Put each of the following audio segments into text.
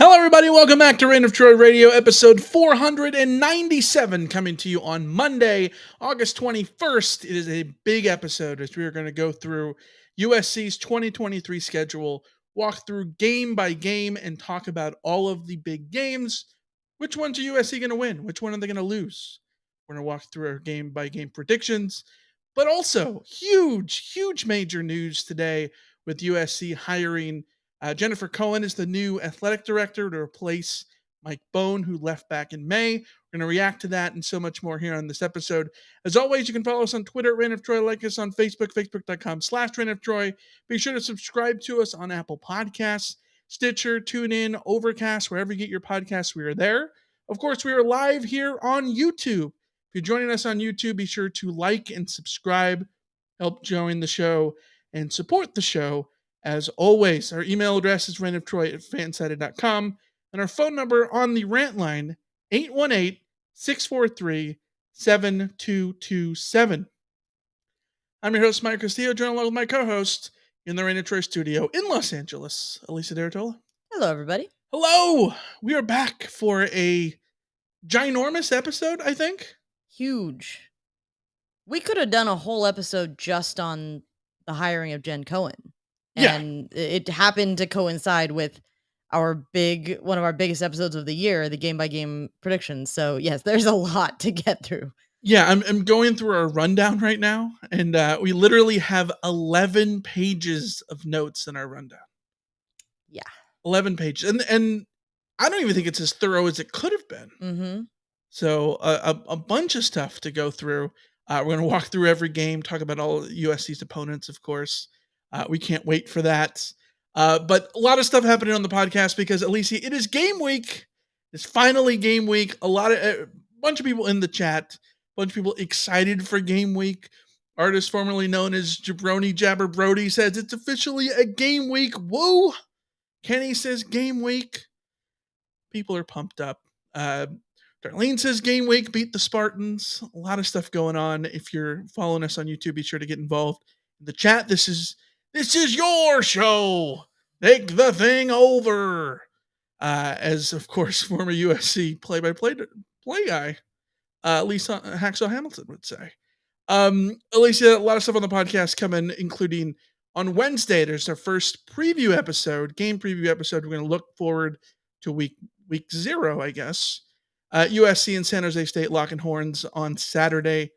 Hello, everybody. Welcome back to Rant of Troy Radio, episode 497, coming to you on Monday, August 21st. It is a big episode as we are going to go through USC's 2023 schedule, walk through game by game, and talk about all of the big games. Which ones are USC going to win? Which one are they going to lose? We're going to walk through our game by game predictions, but also huge major news today with USC hiring Jennifer Cohen is the new athletic director to replace Mike Bone, who left back in May. We're going to react to that and so much more here on this episode. As always, you can follow us on Twitter at Rant of Troy, like us on Facebook, facebook.com/Rant of Troy. Be sure to subscribe to us on Apple Podcasts, Stitcher, TuneIn, Overcast, wherever you get your podcasts, we are there. Of course, we are live here on YouTube. If you're joining us on YouTube, be sure to like and subscribe, help join the show, and support the show. As always, our email address is rantoftroy@fansided.com, and our phone number on the Rant Line, 818-643-7227. I'm your host, Mike Castillo, joined along with my co-host in the Rant of Troy studio in Los Angeles, Alicia Derritola. Hello, everybody. Hello! We are back for a ginormous episode, I think. Huge. We could have done a whole episode just on the hiring of Jen Cohen. And it happened to coincide with one of our biggest episodes of the year, the game by game predictions. So yes, there's a lot to get through. Yeah, I'm going through our rundown right now, and we literally have 11 pages of notes in our rundown. Yeah. 11 pages. And I don't even think it's as thorough as it could have been. Mm-hmm. So a bunch of stuff to go through. We're going to walk through every game, talk about all USC's opponents, of course. We can't wait for that. But a lot of stuff happening on the podcast because, Alicia, it is game week. It's finally game week. A bunch of people in the chat, a bunch of people excited for game week. Artist formerly known as Jabroni Jabber Brody says it's officially a game week. Woo! Kenny says game week. People are pumped up. Darlene says game week, beat the Spartans. A lot of stuff going on. If you're following us on YouTube, be sure to get involved in the chat. This is your show. Take the thing over. As of course, former USC play-by-play guy, Lisa Hacksaw Hamilton would say. Alicia, a lot of stuff on the podcast coming, including on Wednesday. There's our first preview episode, game preview episode. We're going to look forward to week 0, I guess. USC and San Jose State locking horns on Saturday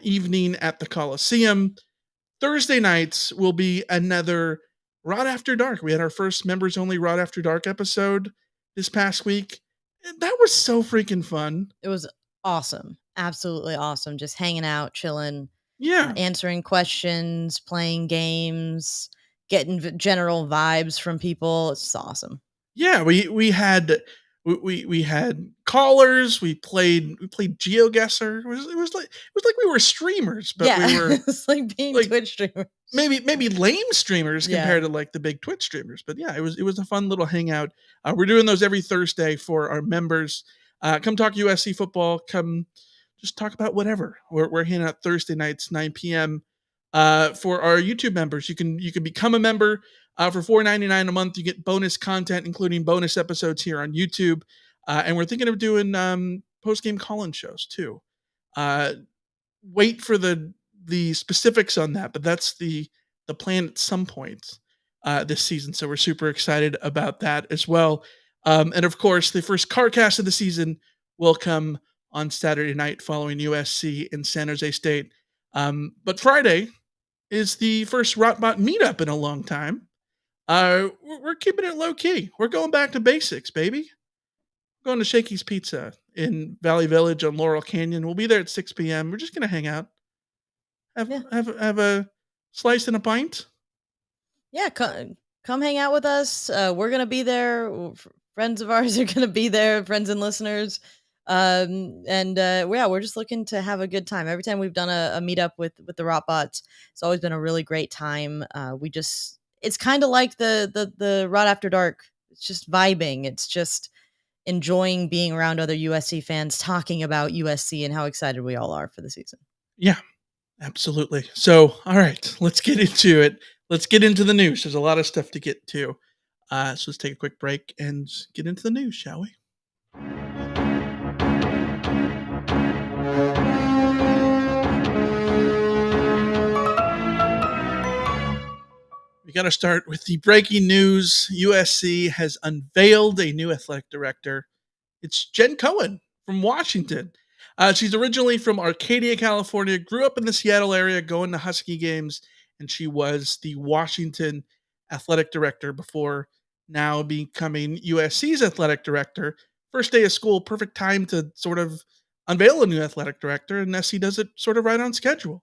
evening at the Coliseum. Thursday nights will be another Rod After Dark. We had our first members only Rod After Dark episode this past week. That was so freaking fun. It was awesome. Absolutely awesome. Just hanging out, chilling. Yeah. Answering questions, playing games, getting general vibes from people. It's just awesome. Yeah, we had callers. We played GeoGuessr. It was like we were streamers, but we were it's like being Twitch streamers. Maybe lame streamers compared to like the big Twitch streamers. But yeah, it was a fun little hangout. We're doing those every Thursday for our members. Come talk USC football. Come just talk about whatever. We're hanging out Thursday nights, 9 p.m. For our YouTube members. You can become a member. For $4.99 a month, you get bonus content, including bonus episodes here on YouTube. And we're thinking of doing post-game call-in shows, too. Wait for the specifics on that, but that's the plan at some point this season. So we're super excited about that as well. And, of course, the first CarCast of the season will come on Saturday night following USC and San Jose State. But Friday is the first Rotbot meetup in a long time. We're keeping it low key. We're going back to basics, baby. We're going to Shakey's Pizza in Valley Village on Laurel Canyon. We'll be there at 6 p.m. We're just gonna hang out, have a slice and a pint. Yeah, come hang out with us. We're gonna be there. Friends of ours are gonna be there. Friends and listeners. We're just looking to have a good time. Every time we've done a meetup with the Rotbots, it's always been a really great time. It's kind of like the Rod After Dark. It's just vibing. It's just enjoying being around other USC fans talking about USC and how excited we all are for the season. Yeah, absolutely. So, all right, let's get into it. Let's get into the news. There's a lot of stuff to get to. So let's take a quick break and get into the news, shall we? We got to start with the breaking news. USC has unveiled a new athletic director. It's Jen Cohen from Washington. She's originally from Arcadia, California, grew up in the Seattle area going to Husky games, and she was the Washington athletic director before now becoming USC's athletic director. First day of school, perfect time to sort of unveil a new athletic director, and SC does it sort of right on schedule.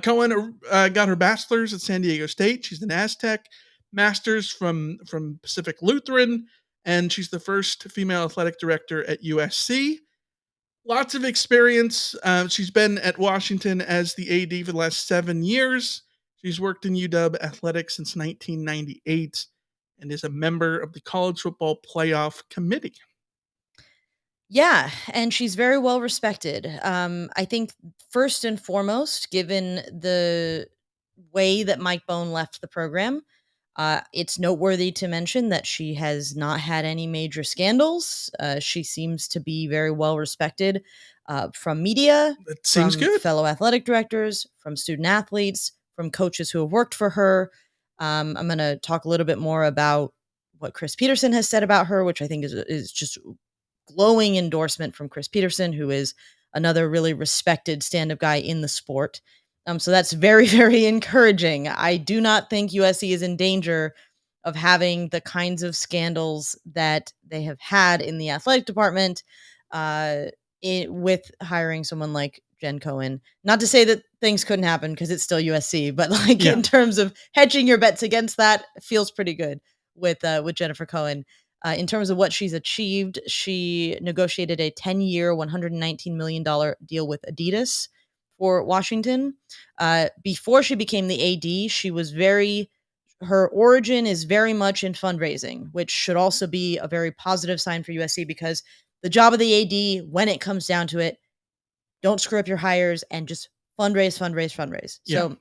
Cohen got her bachelor's at San Diego State. She's an Aztec, master's from Pacific Lutheran, and she's the first female athletic director at USC. Lots of experience. She's been at Washington as the AD for the last 7 years. She's worked in UW athletics since 1998 and is a member of the College Football Playoff Committee. Yeah, and she's very well respected. I think first and foremost, given the way that Mike Bone left the program, it's noteworthy to mention that she has not had any major scandals. She seems to be very well respected from media, It seems from good. fellow athletic directors, from student athletes, from coaches who have worked for her. I'm going to talk a little bit more about what Chris Peterson has said about her, which I think is just glowing endorsement from Chris Peterson, who is another really respected stand-up guy in the sport. So that's very, very encouraging. I do not think USC is in danger of having the kinds of scandals that they have had in the athletic department with hiring someone like Jen Cohen. Not to say that things couldn't happen because it's still USC, but like Yeah. in terms of hedging your bets against that, it feels pretty good with Jennifer Cohen. In terms of what she's achieved, she negotiated a 10-year, $119 million deal with Adidas for Washington. Before she became the AD, her origin is very much in fundraising, which should also be a very positive sign for USC because the job of the AD, when it comes down to it, don't screw up your hires and just fundraise, fundraise, fundraise. Yeah. So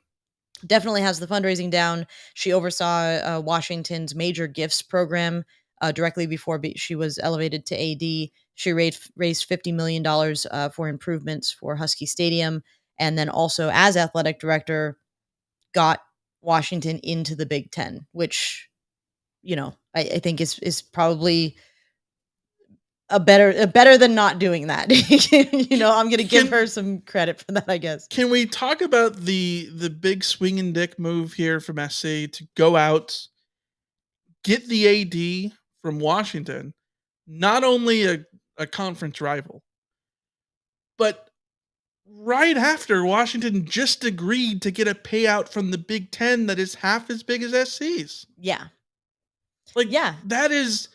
definitely has the fundraising down. She oversaw Washington's major gifts program directly before she was elevated to AD. She raised $50 million for improvements for Husky Stadium. And then also as athletic director, got Washington into the Big Ten, which, I think is probably a better than not doing that. I'm going to give her some credit for that, I guess. Can we talk about the big swinging dick move here from SC to go out, get the AD from Washington, not only a conference rival, but right after Washington just agreed to get a payout from the Big Ten that is half as big as SC's. Yeah. Like, Yeah. that is.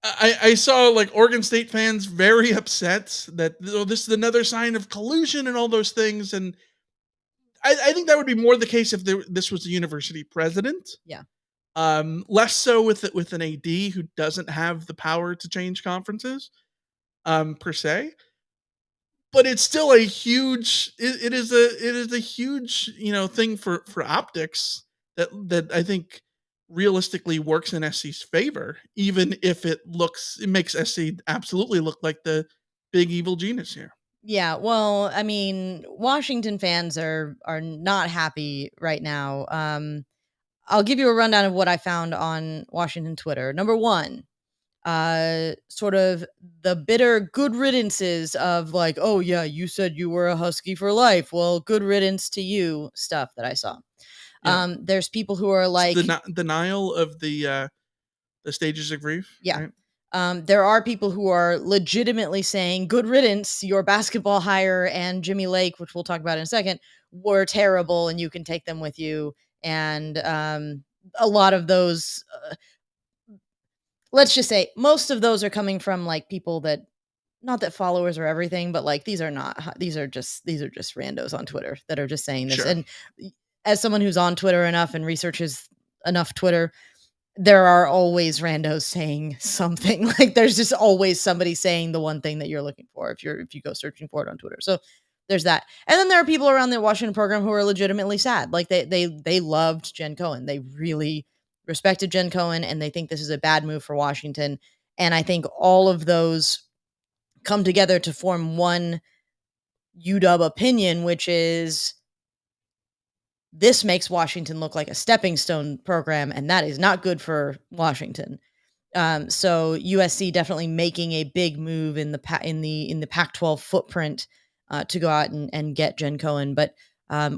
I saw like Oregon State fans very upset that this is another sign of collusion and all those things. And I think that would be more the case if this was a university president. Yeah. Less so with an AD who doesn't have the power to change conferences, per se. But it's still a huge. It is a huge thing for optics that I think realistically works in SC's favor, even if it makes SC absolutely look like the big evil genius here. Yeah, well, I mean, Washington fans are not happy right now. I'll give you a rundown of what I found on Washington Twitter. Number one, sort of the bitter good riddances of like, oh yeah, you said you were a Husky for life. Well, good riddance to you stuff that I saw. Yeah. There's people who are like Denial of the stages of grief. yeah. Right? There are people who are legitimately saying, good riddance, your basketball hire and Jimmy Lake, which we'll talk about in a second, were terrible and you can take them with you. And a lot of those, let's just say, most of those are coming from like people that, not that followers are everything, but like these are just randos on Twitter that are just saying this. Sure. And as someone who's on Twitter enough and researches enough Twitter, there are always randos saying something. Like there's just always somebody saying the one thing that you're looking for if you go searching for it on Twitter. So there's that. And then there are people around the Washington program who are legitimately sad. Like they loved Jen Cohen. They really, respected Jen Cohen, and they think this is a bad move for Washington. And I think all of those come together to form one UW opinion, which is this makes Washington look like a stepping stone program, and that is not good for Washington. So USC definitely making a big move in the Pac-12 footprint to go out and get Jen Cohen. But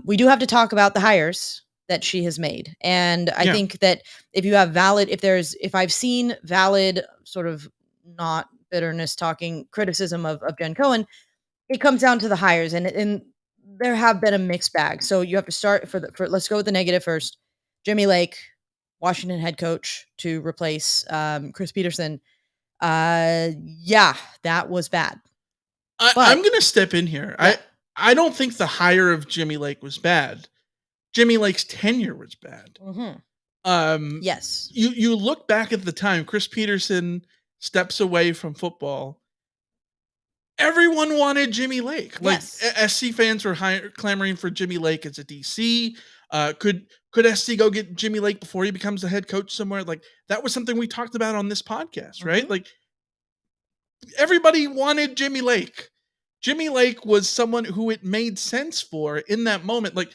we do have to talk about the hires that she has made, and I think that if I've seen valid sort of not bitterness talking criticism of Jen Cohen, it comes down to the hires, and there have been a mixed bag. So you have to start let's go with the negative first. Jimmy Lake, Washington head coach to replace Chris Peterson. Yeah, that was bad. I'm going to step in here. Yeah. I don't think the hire of Jimmy Lake was bad. Jimmy Lake's tenure was bad. Yes. You look back at the time Chris Peterson steps away from football. Everyone wanted Jimmy Lake. Like Yes. SC fans were clamoring for Jimmy Lake as a DC. Could SC go get Jimmy Lake before he becomes the head coach somewhere? Like that was something we talked about on this podcast, right? Like everybody wanted Jimmy Lake. Jimmy Lake was someone who it made sense for in that moment. Like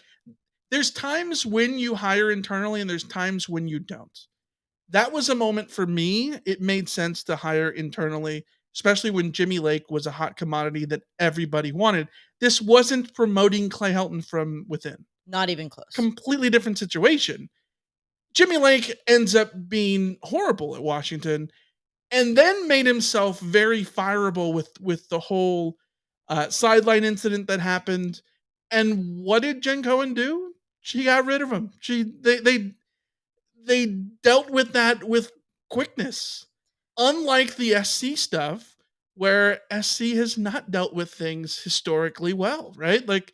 there's times when you hire internally and there's times when you don't. That was a moment for me. It made sense to hire internally, especially when Jimmy Lake was a hot commodity that everybody wanted. This wasn't promoting Clay Helton from within. Not even close. Completely different situation. Jimmy Lake ends up being horrible at Washington and then made himself very fireable with the whole sideline incident that happened. And what did Jen Cohen do? She got rid of him. They dealt with that with quickness. Unlike the SC stuff, where SC has not dealt with things historically well, right? Like,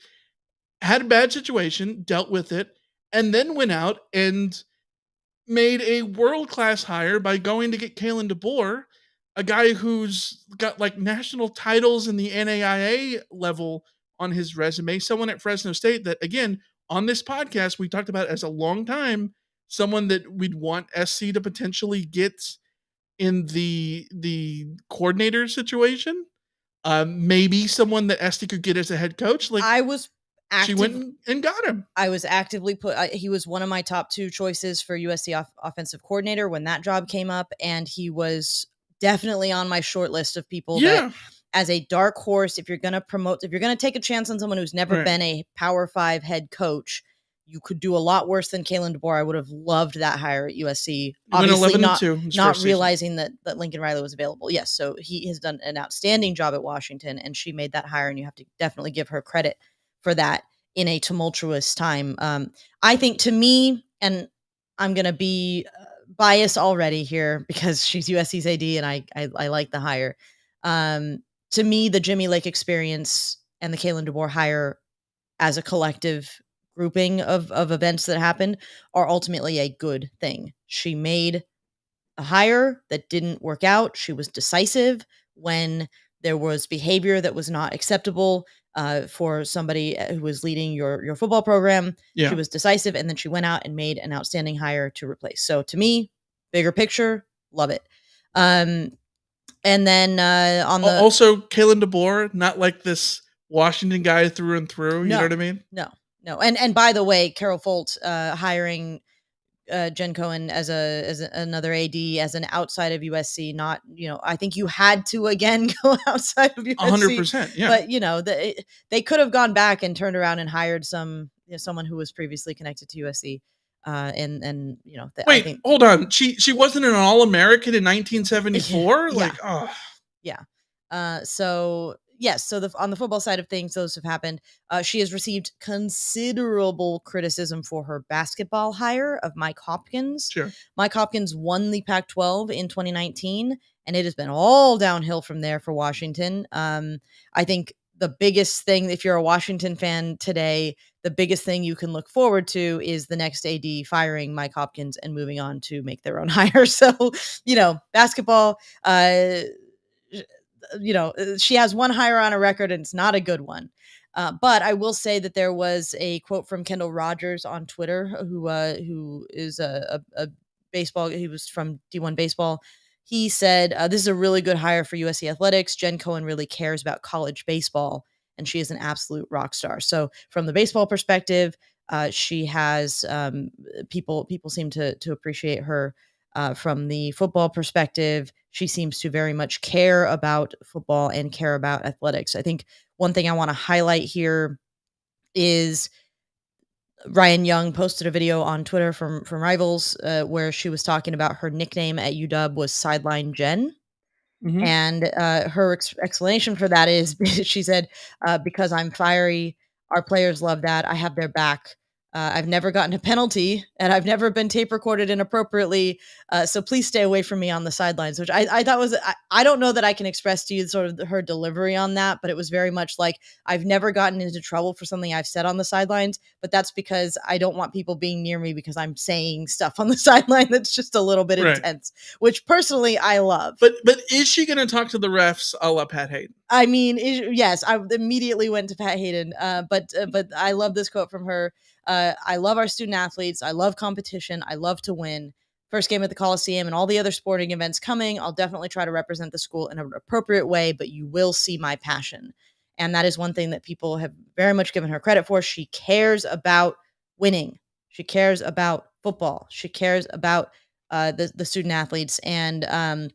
had a bad situation, dealt with it, and then went out and made a world class hire by going to get Kalen DeBoer, a guy who's got like national titles in the NAIA level on his resume, someone at Fresno State that, again, on this podcast, we talked about as a long time, someone that we'd want SC to potentially get in the coordinator situation. Maybe someone that SC could get as a head coach. Like she went and got him. I was actively he was one of my top 2 choices for USC offensive coordinator when that job came up, and he was definitely on my short list of people that as a dark horse, if you're going to take a chance on someone who's never been a Power 5 head coach, you could do a lot worse than Kalen DeBoer. I would have loved that hire at USC. Obviously not realizing that Lincoln Riley was available. Yes, so he has done an outstanding job at Washington, and she made that hire, and you have to definitely give her credit for that in a tumultuous time. I think, to me, and I'm going to be biased already here because she's USC's AD and I like the hire. To me, the Jimmy Lake experience and the Kalen DeBoer hire as a collective grouping of events that happened are ultimately a good thing. She made a hire that didn't work out. She was decisive when there was behavior that was not acceptable for somebody who was leading your football program. She was decisive, and then she went out and made an outstanding hire to replace. So to me, bigger picture, love it. And then also Kalen DeBoer, not like this Washington guy through and through. You know what I mean? No. And by the way, Carol Folt hiring Jen Cohen as another AD as an outside of USC. Not, I think you had to again go outside of USC. 100%. Yeah. But they could have gone back and turned around and hired someone who was previously connected to USC. Wait, hold on. She wasn't an All-American in 1974. So yes, so on the football side of things, those have happened. She has received considerable criticism for her basketball hire of Mike Hopkins. Sure. Mike Hopkins won the Pac-12 in 2019, and it has been all downhill from there for Washington. I think the biggest thing, if you're a Washington fan today, the biggest thing you can look forward to is the next AD firing Mike Hopkins and moving on to make their own hire. So, basketball, she has one hire on a record, and it's not a good one. But I will say that there was a quote from Kendall Rogers on Twitter, who is a baseball. He was from D1 baseball. He said, "This is a really good hire for USC athletics. Jen Cohen really cares about college baseball, and she is an absolute rock star." So, from the baseball perspective, she has people seem to appreciate her. From the football perspective, she seems to very much care about football and care about athletics. I think one thing I want to highlight here is Ryan Young posted a video on Twitter from Rivals where she was talking about her nickname at UW was Sideline Jen. Mhm. And her explanation for that is she said, because I'm fiery, our players love that. I have their back. I've never gotten a penalty and I've never been tape recorded inappropriately. So please stay away from me on the sidelines, which I thought was, I don't know that I can express to you sort of her delivery on that, but it was very much like, I've never gotten into trouble for something I've said on the sidelines, but that's because I don't want people being near me because I'm saying stuff on the sideline that's just a little bit Right. intense, which personally I love. But is she gonna talk to the refs a la Pat Hayden? I mean, yes, I immediately went to Pat Hayden, but I love this quote from her. I love our student athletes. I love competition. I love to win. First game at the Coliseum and all the other sporting events coming. I'll definitely try to represent the school in an appropriate way, but you will see my passion. And that is one thing that people have very much given her credit for. She cares about winning. She cares about football. She cares about the student athletes. And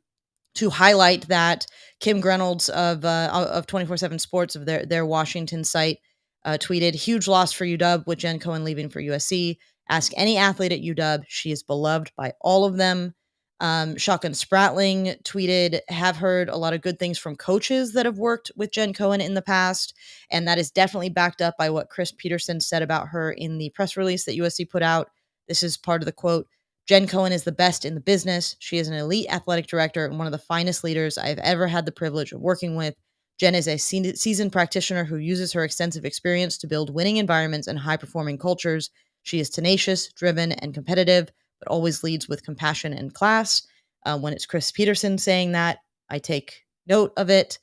to highlight that, Kim Grenolds of 24/7 Sports of their Washington site tweeted, "Huge loss for UW with Jen Cohen leaving for USC. Ask any athlete at UW; she is beloved by all of them." Shotgun Spratling tweeted, "Have heard a lot of good things from coaches that have worked with Jen Cohen in the past, and that is definitely backed up by what Chris Peterson said about her in the press release that USC put out. This is part of the quote." Jen Cohen is the best in the business. She is an elite athletic director and one of the finest leaders I've ever had the privilege of working with. Jen is a seasoned practitioner who uses her extensive experience to build winning environments and high performing cultures. She is tenacious, driven, and competitive, but always leads with compassion and class. When it's Chris Peterson saying that, I take note of it.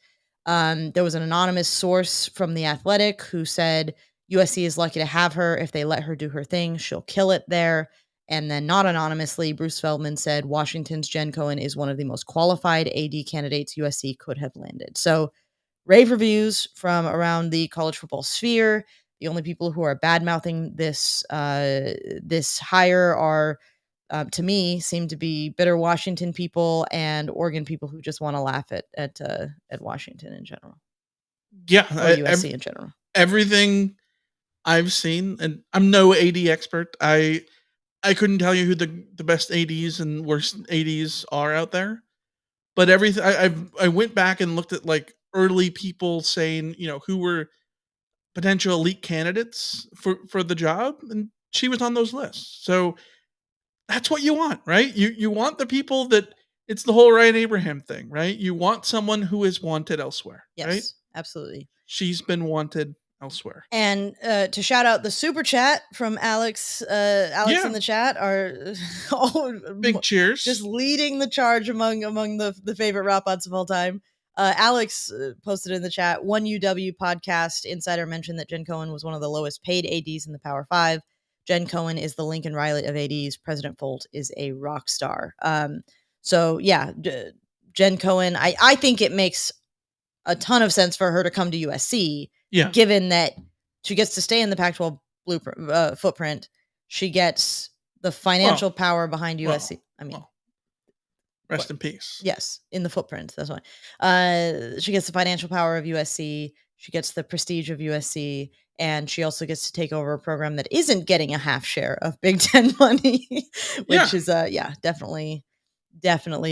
There was an anonymous source from The Athletic who said USC is lucky to have her. If they let her do her thing, she'll kill it there. And then, not anonymously, Bruce Feldman said Washington's Jen Cohen is one of the most qualified AD candidates USC could have landed. So, rave reviews from around the college football sphere. The only people who are bad mouthing this hire are, to me, seem to be bitter Washington people and Oregon people who just want to laugh at Washington in general, Yeah, or USC in general. everything I've seen, and I'm no AD expert. I couldn't tell you who the best ADs and worst ADs are out there, but everything I went back and looked at like early people saying, who were potential elite candidates for the job, and she was on those lists. So that's what you want, right? You want the people that it's the whole Ryan Abraham thing, right? You want someone who is wanted elsewhere, right? Yes, absolutely. She's been wanted elsewhere. And to shout out the super chat from Alex, Alex in Yeah, the chat are big just cheers. leading the charge among the favorite rap bots of all time. Alex posted in the chat, one UW podcast insider mentioned that Jen Cohen was one of the lowest paid ADs in the Power Five. Jen Cohen is the Lincoln Riley of ADs. President Folt is a rock star. So yeah, Jen Cohen, I think it makes a ton of sense for her to come to USC, Yeah. given that she gets to stay in the Pac-12 blueprint footprint. She gets the financial Well, power behind USC. I mean, well, rest in peace. yes, in the footprint. That's why. She gets the financial power of USC. She gets the prestige of USC, and she also gets to take over a program that isn't getting a half share of Big Ten money, Yeah. which is definitely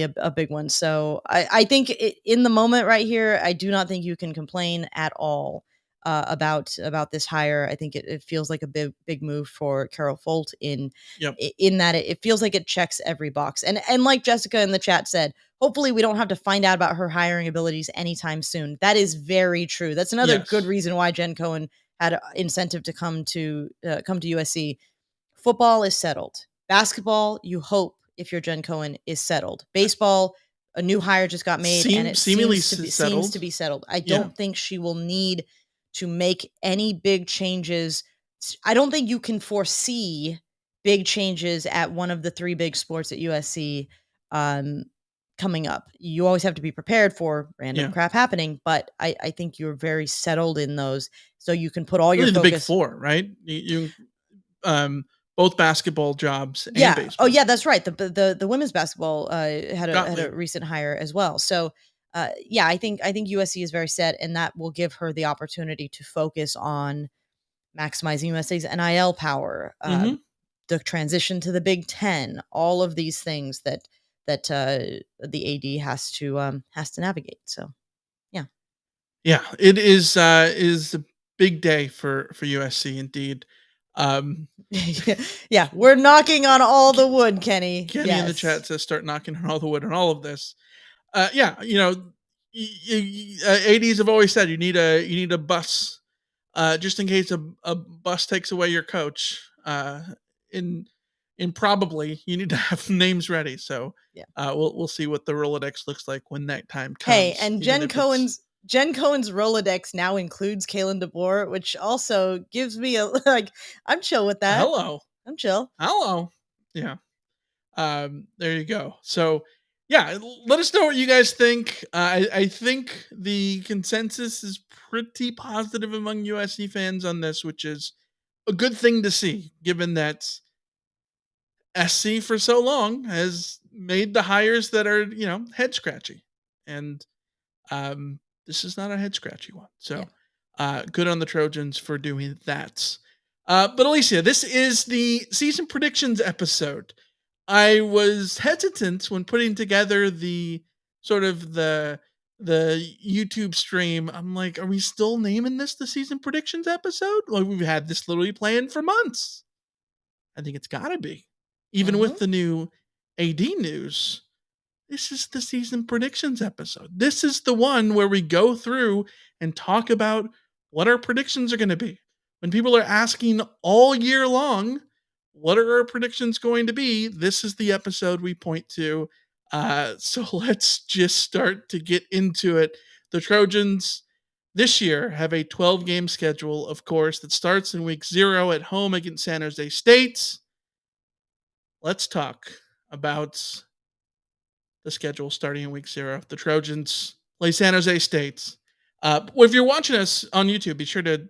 a big one. So I think in the moment right here, I do not think you can complain at all about this hire. I think it feels like a big move for Carol Folt Yep. in that it feels like it checks every box. And like Jessica in the chat said, hopefully we don't have to find out about her hiring abilities anytime soon. That is very true. That's another good Yes. reason why Jen Cohen had incentive to come to USC. Football is settled. Basketball, you hope, if you're Jen Cohen, is settled. Baseball, a new hire just got made, and it Seemingly seems to settled. be settled. I Yeah. don't think she will need to make any big changes. I don't think you can foresee big changes at one of the 3 big sports at USC, coming up. You always have to be prepared for random Yeah. crap happening, but I think you're very settled in those, so you can put all your Really the big focus. 4, right? You both basketball jobs and Yeah. Oh, baseball. yeah, that's right. The women's basketball, had a Gottlieb. recent hire as well. So, yeah, I think USC is very set, and that will give her the opportunity to focus on maximizing USA's NIL power, Mhm. the transition to the Big Ten, all of these things that the AD has to navigate. So, yeah. Yeah, it is a big day for USC indeed. Um, Yeah, we're knocking on all the wood, Kenny. Kenny in the chat Yes. says, "Start knocking on all the wood on all of this." Yeah, ADs have always said you need a bus, just in case a bus takes away your coach. In Improbably, you need to have names ready. So Yeah. we'll see what the Rolodex looks like when that time Hey, comes, and even if it's Jen Cohen's Rolodex now includes Kalen DeBoer, which also gives me a like. I'm chill with that. hello, I'm chill. hello, yeah. There you go. So, yeah, let us know what you guys think. I think the consensus is pretty positive among USC fans on this, which is a good thing to see, given that SC for so long has made the hires that are head scratchy, and this is not a head scratchy one. Yeah. So, good on the Trojans for doing that. But Alicia, this is the season predictions episode. I was hesitant when putting together the sort of the YouTube stream. I'm like, are we still naming this the season predictions episode? Like we've had this literally planned for months. I think it's got to be. Even Mhm. with the new AD news, this is the season predictions episode. This is the one where we go through and talk about what our predictions are going to be. When people are asking all year long, what are our predictions going to be? This is the episode we point to. So let's just start to get into it. The Trojans this year have a 12-game schedule, of course, that starts in week 0 at home against San Jose State. Let's talk about the schedule starting in week 0. The Trojans play San Jose State. Well, if you're watching us on YouTube, be sure to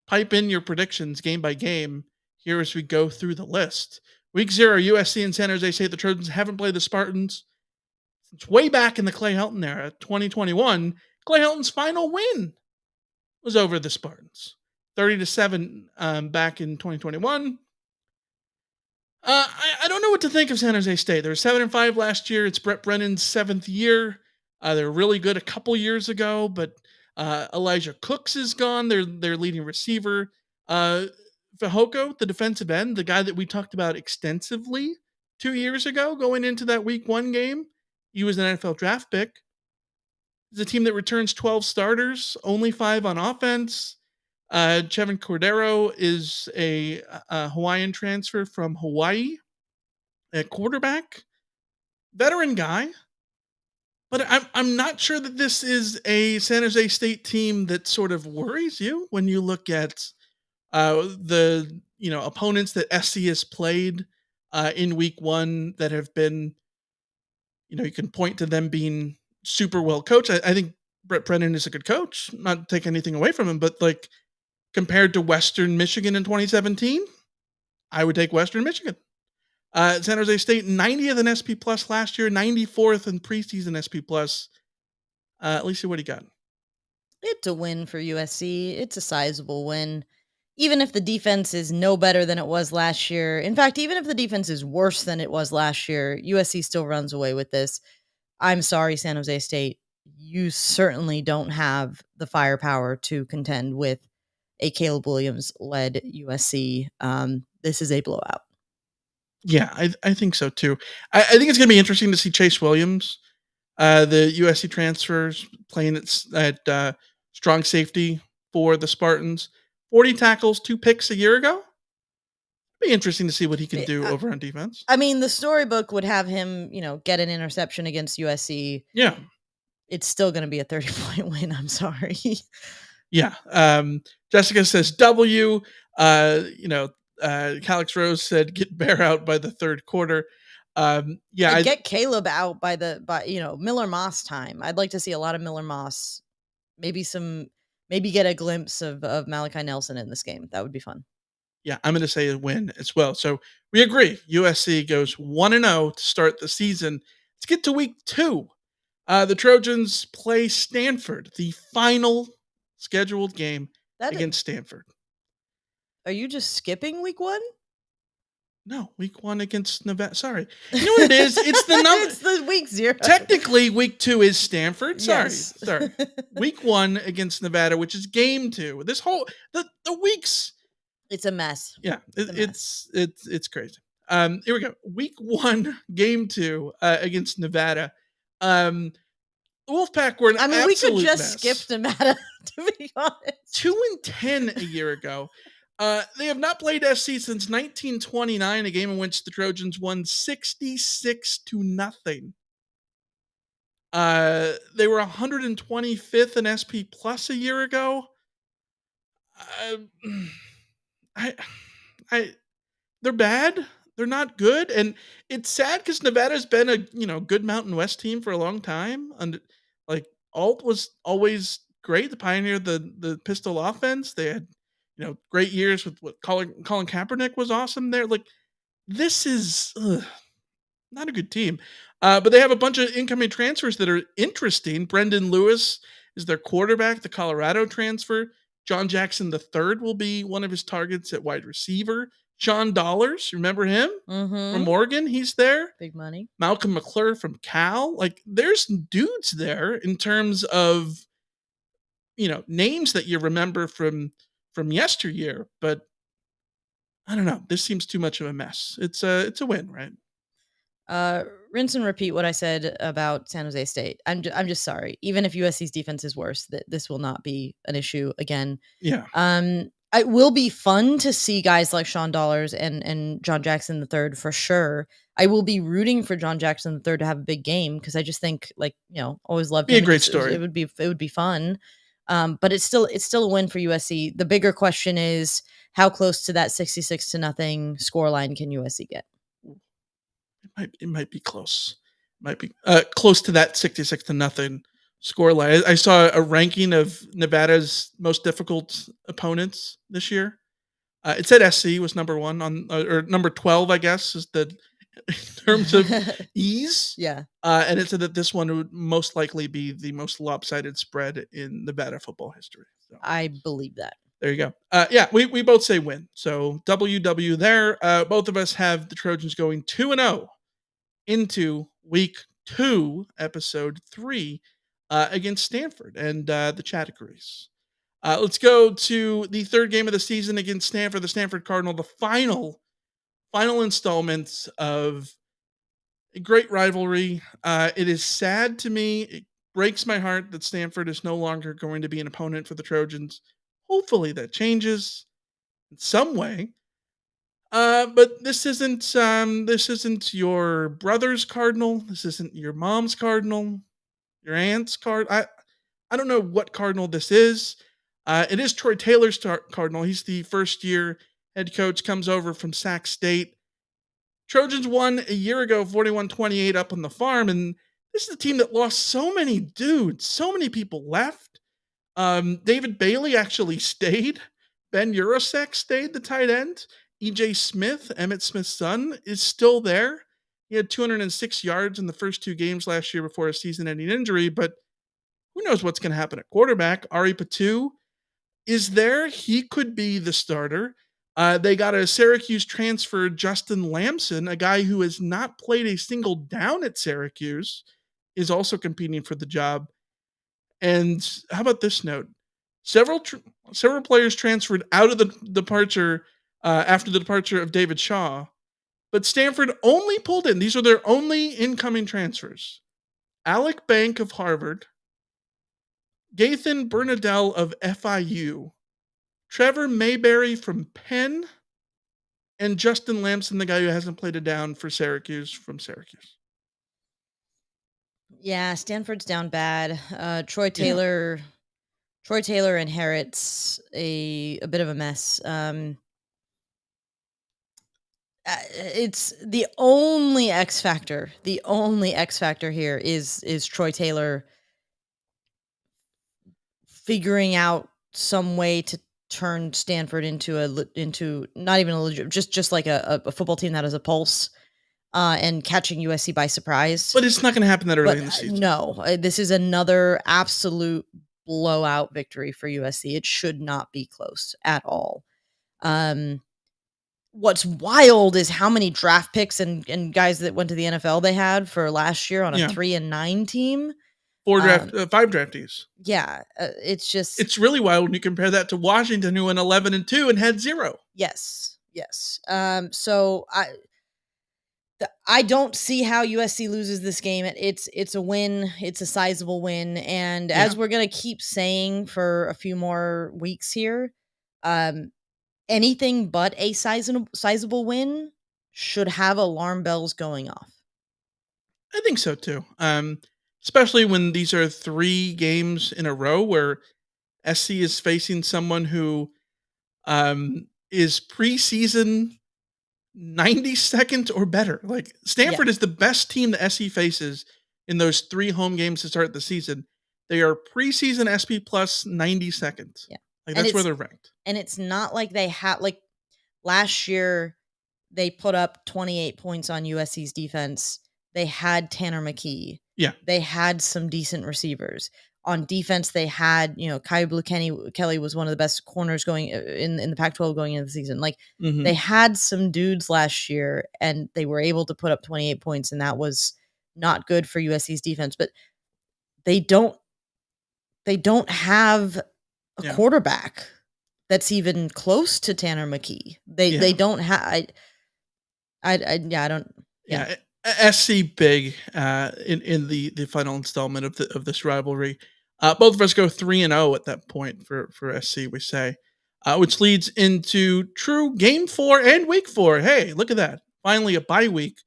pipe in your predictions game by game here as we go through the list. Week 0, USC and San Jose State. The Trojans haven't played the Spartans since way back in the Clay Helton era, 2021. Clay Helton's final win was over the Spartans, 30-7 back in 2021. I don't know what to think of San Jose State. They were 7-5 last year. It's Brett Brennan's 7th year. They were really good a couple years ago, but Elijah Cooks is gone. Their leading receiver. Fehoko, the defensive end, the guy that we talked about extensively 2 years ago, going into that Week 1 game. He was an NFL draft pick. It's a team that returns 12 starters, only 5 on offense. Chevin Cordero is a Hawaiian transfer from Hawaii at quarterback, veteran guy. But I'm not sure that this is a San Jose State team that sort of worries you when you look at the opponents that SC has played in week 1 that have been you can point to them being super well coached. I think Brett Brennan is a good coach. Not take anything away from him, but like compared to Western Michigan in 2017, I would take Western Michigan. San Jose State 90th in SP Plus last year, 94th in preseason SP Plus. Alicia, what do you got? It's a win for USC. It's a sizable win. Even if the defense is no better than it was last year. In fact, even if the defense is worse than it was last year, USC still runs away with this. I'm sorry, San Jose State. You certainly don't have the firepower to contend with a Caleb Williams led USC. This is a blowout. Yeah, I think so too. I think it's going to be interesting to see Chase Williams, the USC transfers, playing at strong safety for the Spartans. 40 tackles, 2 picks a year ago. Be interesting to see what he can Eh, do over on defense. I mean, the storybook would have him, get an interception against USC. Yeah. It's still going to be a 30-point win. I'm sorry. Yeah. Jessica says W. Calix Rose said, "Get Bear out by the third quarter." Yeah, Get Caleb out by Miller Moss time. I'd like to see a lot of Miller Moss. Maybe maybe get a glimpse of Malachi Nelson in this game. That would be fun. yeah, I'm going to say a win as well. So we agree. USC goes 1-0 to start the season. Let's get to week 2. The Trojans play Stanford, the final scheduled game That against Stanford. Are you just skipping week 1? No, week 1 against Nevada. Sorry. You know what it is? It's the number. It's the week 0. Technically, week 2 is Stanford. Sorry. Yes. Sorry. Week 1 against Nevada, which is game 2. This whole the weeks. It's a mess. Yeah, It's it's crazy. Here we go. Week 1, game 2 against Nevada. Wolfpack were an I mean, we could absolute just mess. skip Nevada, to be honest. 2-10 a year ago. They have not played SC since 1929, a game in which the Trojans won 66-0. They were 125th in SP Plus a year ago. Uh, I, I, they're bad. They're not good, and it's sad because Nevada's been a good Mountain West team for a long time. And like Alt was always great, the pioneer of the pistol offense. They had great years with what Colin Kaepernick was awesome there. Like this is not a good team. But they have a bunch of incoming transfers that are interesting. Brendan Lewis is their quarterback, the Colorado transfer. John Jackson III will be one of his targets at wide receiver. Sean Dollars, remember him from Oregon? He's there. Big money. Malcolm McClure from Cal. Like there's dudes there in terms of names that you remember from yesteryear. But I don't know. This seems too much of a mess. It's a win, right? Rinse and repeat what I said about San Jose State. I'm just sorry. Even if USC's defense is worse, that this will not be an issue again. Yeah. It will be fun to see guys like Sean Dollars and John Jackson III for sure. I will be rooting for John Jackson III to have a big game because I just think always loved him. Be a great story. It would be fun. But it's still a win for USC. The bigger question is how close to that 66-0 scoreline can USC get? It might be close. It might be close to that 66-0 scoreline. I saw a ranking of Nevada's most difficult opponents this year. It said SC was number 1 on, or number 12, I guess, is the in terms of ease. Yeah. And it said that this one would most likely be the most lopsided spread in Nevada football history. So, I believe that. there you go. Yeah, we both say win. So WW there. Both of us have the Trojans going 2-0 into week 2, episode 3, against Stanford, and the chat agrees. Let's go to the third game of the season against Stanford, the Stanford Cardinal, the final installment of a great rivalry. It is sad to me. It breaks my heart that Stanford is no longer going to be an opponent for the Trojans. Hopefully that changes in some way. But this isn't your brother's Cardinal. This isn't your mom's Cardinal, your aunt's I don't know what Cardinal this is. It is Troy Taylor's Cardinal. He's the first year head coach, comes over from Sac State. Trojans won a year ago, 41-28 up on the farm. And this is a team that lost so many dudes. So many people left. David Bailey actually stayed. Ben Urosek stayed, the tight end. EJ Smith, Emmett Smith's son, is still there. He had 206 yards in the first 2 games last year before a season-ending injury, but who knows what's going to happen at quarterback. Ari Patu is there. He could be the starter. They got a Syracuse transfer, Justin Lamson, a guy who has not played a single down at Syracuse, is also competing for the job. And how about this note? Several players transferred out of the departure after the departure of David Shaw, but Stanford only pulled in. These are their only incoming transfers. Alec Bank of Harvard, Gathan Bernadelle of FIU, Trevor Mayberry from Penn, and Justin Lamson, the guy who hasn't played a down for Syracuse, from Syracuse. Yeah, Stanford's down bad. Troy Taylor inherits a bit of a mess. It's the only X factor. The only X factor here is Troy Taylor figuring out some way to turn Stanford into into not even a legit, just like a football team that has a pulse, and catching USC by surprise. But it's not gonna happen that early But in the season. no, this is another absolute blowout victory for USC. It should not be close at all. Um, what's wild is how many draft picks and guys that went to the NFL they had for last year on a Yeah. 3-9 team. 5 draftees. Yeah, it's just It's really wild when you compare that to Washington, who went 11-2 and had 0. yes, yes. So I don't see how USC loses this game. It's a win. It's a sizable win, and Yeah. as we're gonna keep saying for a few more weeks here, um, anything but a sizable win should have alarm bells going off. I think so too. Especially when these are 3 games in a row where SC is facing someone who, is preseason 92nd or better. Like, Yeah, Stanford is the best team that SC faces in those 3 home games to start the season. They are preseason SP plus 92nd. yeah, Like, and that's where they're ranked. it's not like they had like last year they put up 28 points on USC's defense. They had Tanner McKee. Yeah. They had some decent receivers. On defense, they had, Kai Blue Kelly was one of the best corners going in the Pac-12 going into the season. Like they Mhm. had some dudes last year and they were able to put up 28 points, and that was not good for USC's defense. But they don't they don't have a Yeah. quarterback that's even close to Tanner McKee. They Yeah. don't have I don't yeah. Yeah, SC big in the final installment of this rivalry. Both of us go 3-0 at that point for SC. We say, which leads into true game 4 and week 4. Hey, look at that! Finally, a bye week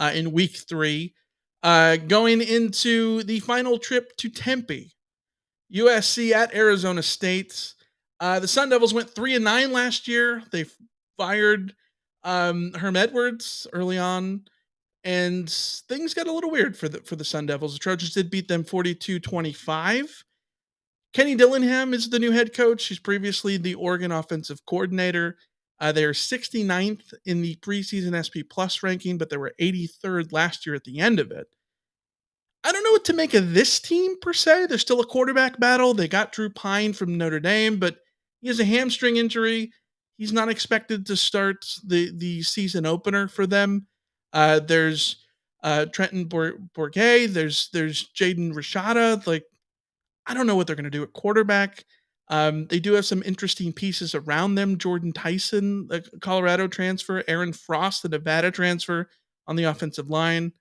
in week 3. Going into the final trip to Tempe, USC at Arizona State. The Sun Devils went 3-9 last year. They fired Herm Edwards early on, and things got a little weird for the Sun Devils. The Trojans did beat them 42-25. Kenny Dillingham is the new head coach. He's previously the Oregon offensive coordinator. They're 69th in the preseason SP Plus ranking, but they were 83rd last year at the end of it. I don't know what to make of this team per se. There's still a quarterback battle. They got Drew Pine from Notre Dame, but he has a hamstring injury. He's not expected to start the season opener for them. There's Trenton Bourget. There's Jaden Rashada. Like, I don't know what they're going to do at quarterback. They do have some interesting pieces around them. Jordan Tyson, the Colorado transfer. Aaron Frost, the Nevada transfer on the offensive line.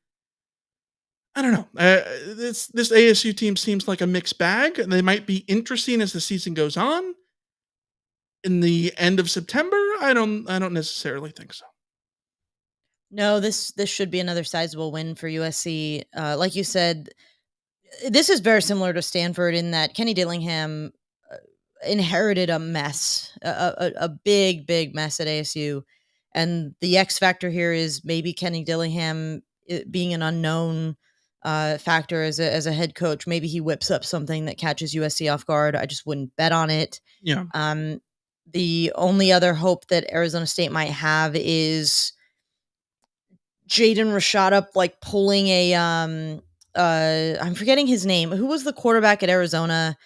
I don't know. This ASU team seems like a mixed bag. They might be interesting as the season goes on. In the end of September, I don't necessarily think so. No, this should be another sizable win for USC. Like you said, this is very similar to Stanford in that Kenny Dillingham inherited a mess, a big mess at ASU, and the X factor here is maybe Kenny Dillingham being an unknown factor as a head coach. Maybe he whips up something that catches USC off guard. I just wouldn't bet on it. Yeah. The only other hope that Arizona State might have is Jaden Rashada like pulling a I'm forgetting his name. Who was the quarterback at Arizona?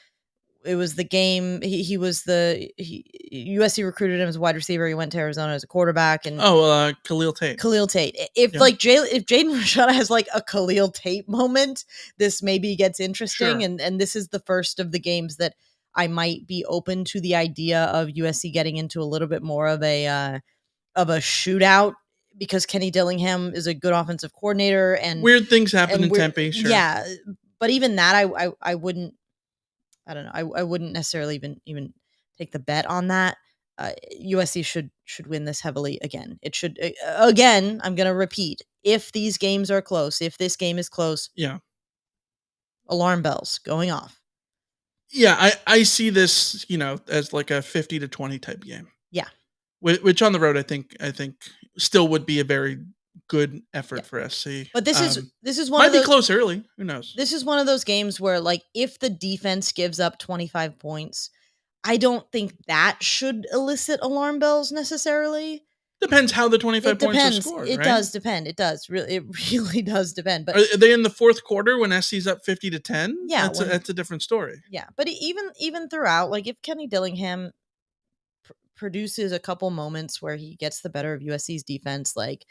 It was the game he was USC recruited him as a wide receiver. He went to Arizona as a quarterback, and Oh, Khalil Tate. Khalil Tate. If Yeah. if Jaden Rashada has like a Khalil Tate moment, this maybe gets interesting. Sure. And this is the first of the games that I might be open to the idea of USC getting into a little bit more of a shootout, because Kenny Dillingham is a good offensive coordinator, Weird things happen and in we're Tempe, sure. yeah, but even that I wouldn't, I don't know, I wouldn't necessarily even take the bet on that. USC should win this heavily again. It should again. I'm going to repeat: if these games are close, if this game is close, Yeah. alarm bells going off. Yeah, I see this, as like a 50-20 type game. Yeah, which on the road I think still would be a very good Yeah. effort for SC. But this is one Might of be those close early. Who knows? this is one of those games where, like, if the defense gives up 25 points, I don't think that should elicit alarm bells necessarily. Depends how the It 25 points are depends. scored, It right? does depend. It does. Really, it really does depend. But Are they in the fourth quarter when SC's up 50-10? yeah, That's a different story. yeah, but even throughout, like, if Kenny Dillingham produces a couple moments where he gets the better of USC's defense, like,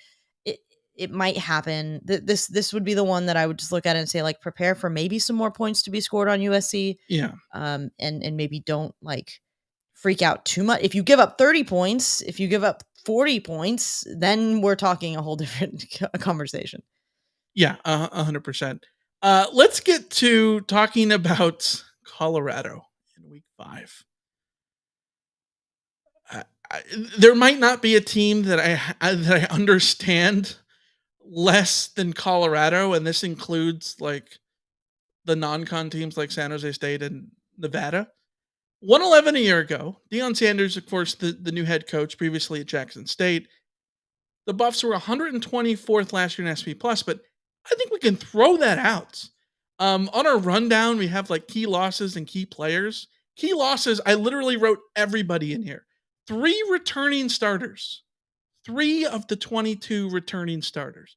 it it might happen. This would be the one that I would just look at and say, like, prepare for maybe some more points to be scored on USC, Yeah. and maybe don't, like, freak out too much. If you give up 30 points, if you give up 40 points, then we're talking a whole different conversation. Yeah, 100%. Let's get to talking about Colorado in week 5. I, I, there might not be a team that that I understand less than Colorado, and this includes like the non-con teams like San Jose State and Nevada. 111 a year ago, Deion Sanders, of course, the new head coach, previously at Jackson State. The Buffs were 124th last year in SP Plus, but I think we can throw that out. On our rundown, we have like key losses and key players. Key losses, I literally wrote everybody in here. 3 returning starters. 3 of the 22 returning starters.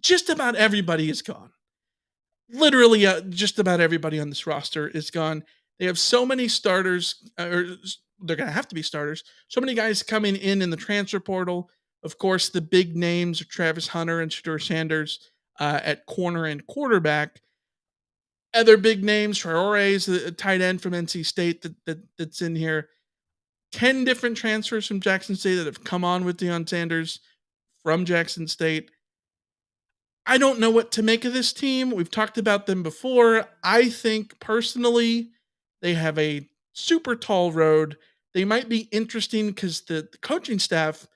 Just about everybody is gone. Literally, just about everybody on this roster is gone. They have so many starters, or they're going to have to be starters. So many guys coming in the transfer portal. Of course, the big names are Travis Hunter and Shedeur Sanders at corner and quarterback. Other big names, Traore is a tight end from NC State that's in here. 10 different transfers from Jackson State that have come on with Deion Sanders from Jackson State. I don't know what to make of this team. We've talked about them before. I think personally, they have a super tall road. They might be interesting because the coaching staff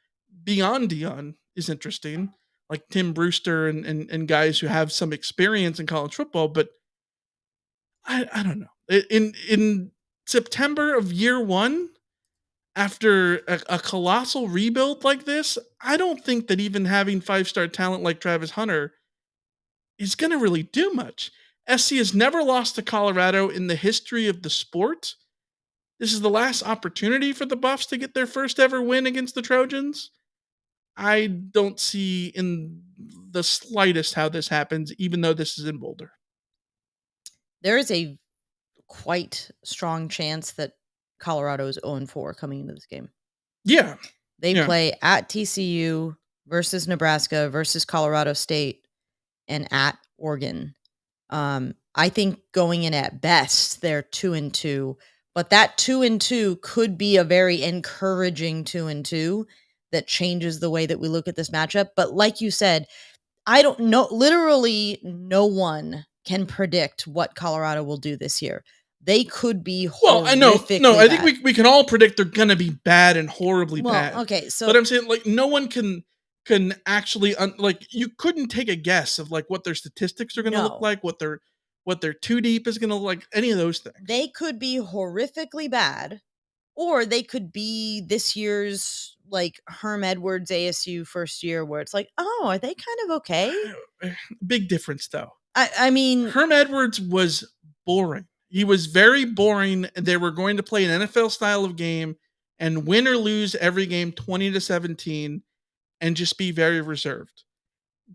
beyond Dion is interesting, like Tim Brewster and guys who have some experience in college football. But I don't know. In September of year 1, after a colossal rebuild like this, I don't think that even having 5-star talent like Travis Hunter is going to really do much. SC has never lost to Colorado in the history of the sport. This is the last opportunity for the Buffs to get their first ever win against the Trojans. I don't see in the slightest how this happens, even though this is in Boulder. There is a quite strong chance that Colorado is 0-4 coming into this game. Yeah. They Yeah. play at TCU versus Nebraska versus Colorado State and at Oregon. I think going in at best, they're 2-2, but that 2-2 could be a very encouraging 2-2 that changes the way that we look at this matchup. But like you said, I don't know. Literally, no one can predict what Colorado will do this year. They could be Well, I know. horrifically No, I bad. think we can all predict they're going to be bad and horribly bad. Okay, so But I'm saying like no one can actually like you couldn't take a guess of like what their statistics are going to look No. like, what their too deep is going to look like, any of those things. They could be horrifically bad, or they could be this year's like Herm Edwards ASU first year where it's like, oh, are they kind of okay? Big difference though. I mean, Herm Edwards was boring. He was very boring. They were going to play an NFL style of game and win or lose every game 20-17 and just be very reserved.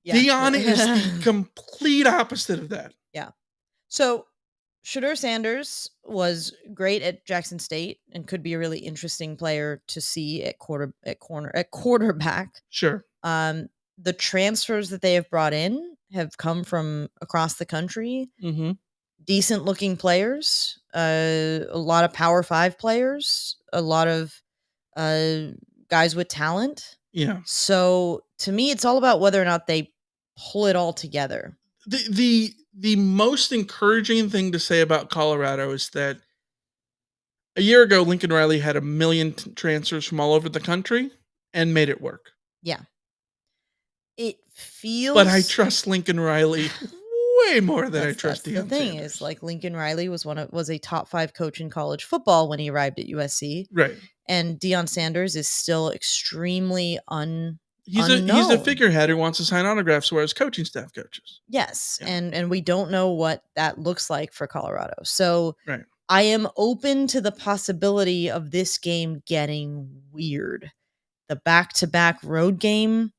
yeah. Deion is the complete opposite of that. Yeah. So Shedeur Sanders was great at Jackson State and could be a really interesting player to see at quarterback. Sure. The transfers that they have brought in have come from across the country. Mm-hmm. Decent looking players, a lot of Power 5 players, a lot of guys with talent. Yeah. So to me, it's all about whether or not they pull it all together. The most encouraging thing to say about Colorado is that a year ago, Lincoln Riley had 1 million transfers from all over the country and made it work. Yeah. It feels. But I trust Lincoln Riley way more than I trust That's the Deion thing is, Sanders. like, Lincoln Riley was a top 5 coach in college football when he arrived at USC, Right. and Deion Sanders is still extremely He's a unknown. figurehead who wants to sign autographs where his coaching staff coaches. Yes, Yeah. and we don't know what that looks like for Colorado. So, Right. I am open to the possibility of this game getting weird. The back-to-back road game,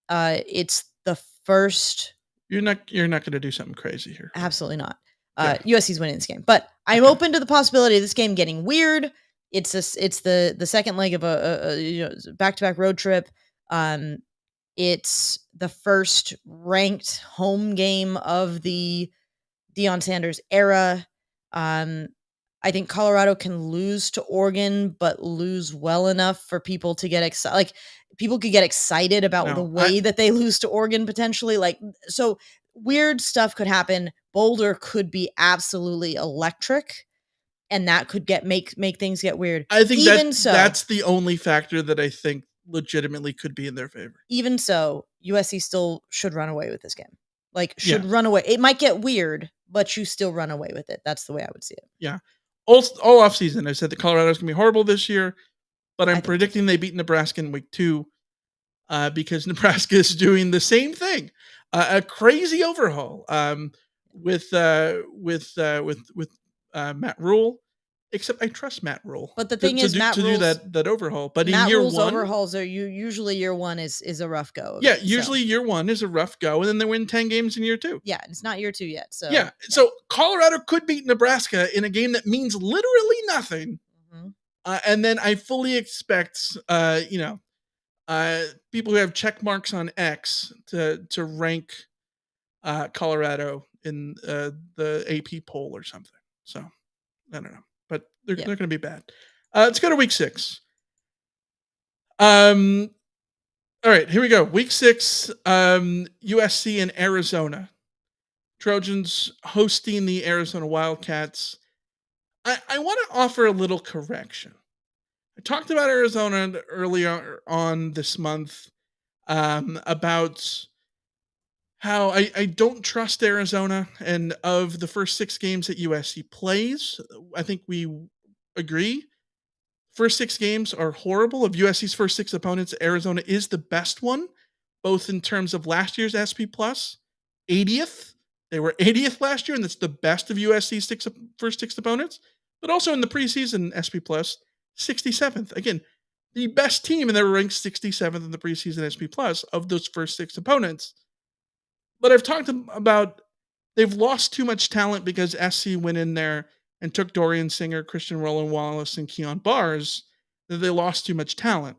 it's the first. You're not gonna do something crazy here, right? Absolutely not. Yeah. USC's winning this game, but I'm Okay. open to the possibility of this game getting weird. It's the second leg of a back-to-back road trip. Um, it's the first ranked home game of the Deion Sanders era. Um, I think Colorado can lose to Oregon, but lose well enough for people to get excited. Like, people could get excited about the No, I way that they lose to Oregon potentially. Like, so weird stuff could happen. Boulder could be absolutely electric, and that could make things get weird. I think that Even so, that's the only factor that I think legitimately could be in their favor. even so, USC still should run away with this game. Like, should Yes. run away. It might get weird, but you still run away with it. That's the way I would see it. Yeah. All offseason, I said that Colorado's gonna be horrible this year, but I I'm think so too. predicting they beat Nebraska in week 2, because Nebraska is doing the same thing, a crazy overhaul, with Matt Rule. Except I trust Matt Rule But the to thing is, do that overhaul. But in Matt year Rule's one, overhauls are usually year one is a rough go of yeah, it. So usually year one is a rough go, and then they win 10 games in year 2. yeah, it's not year two yet. Yeah, So yeah. so Colorado could beat Nebraska in a game that means literally nothing, Mhm. and then I fully expect, people who have check marks on X to rank Colorado in the AP poll or something. So I don't know, but they're Yeah. going to be bad. Let's go to week 6. Um, all right, here we go. Week 6. USC and Arizona. Trojans hosting the Arizona Wildcats. I want to offer a little correction. I talked about Arizona earlier on this month, about how I don't trust Arizona. And of the first 6 games that USC plays, I think we agree. First 6 games are horrible. Of USC's first 6 opponents, Arizona is the best one, both in terms of last year's SP Plus, 80th. They were 80th last year, and that's the best of USC's first 6 opponents. But also in the preseason SP Plus, 67th. Again, the best team, and they were ranked 67th in the preseason SP Plus of those first 6 opponents. But I've talked about they've lost too much talent because SC went in there and took Dorian Singer, Christian Roland Wallace, and Keon Bars. That they lost too much talent.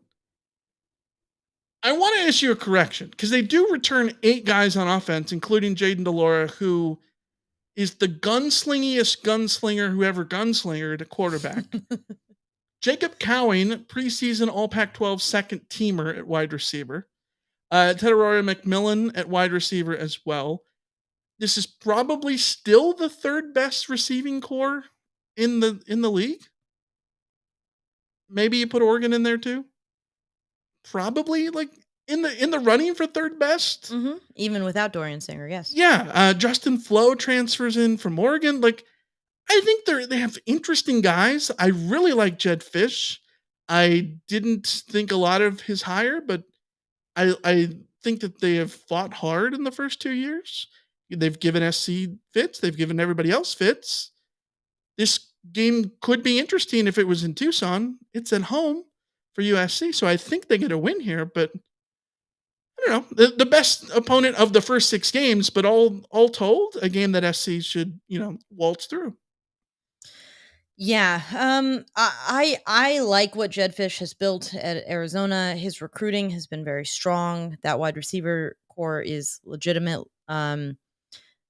I want to issue a correction because they do return 8 guys on offense, including Jaden Delora, who is the gunslingingest gunslinger who ever gunslingered at quarterback. Jacob Cowing, preseason All Pac-12 second teamer at wide receiver. Tedoria McMillan at wide receiver as well. This is probably still the third best receiving core in the league. Maybe you put Oregon in there too. Probably like in the running for third best. Even without Dorian Singer, yes. Yeah, Justin Flo transfers in from Oregon. Like, I think they have interesting guys. I really like Jed Fish. I didn't think a lot of his hire, but I think that they have fought hard in the first 2 years. They've given SC fits. They've given everybody else fits. This game could be interesting if it was in Tucson. It's at home for USC, so I think they get a win here. But I don't know, the best opponent of the first 6 games, but all told, a game that SC should waltz through. Yeah, I like what Jed Fish has built at Arizona. His recruiting has been very strong. That wide receiver core is legitimate.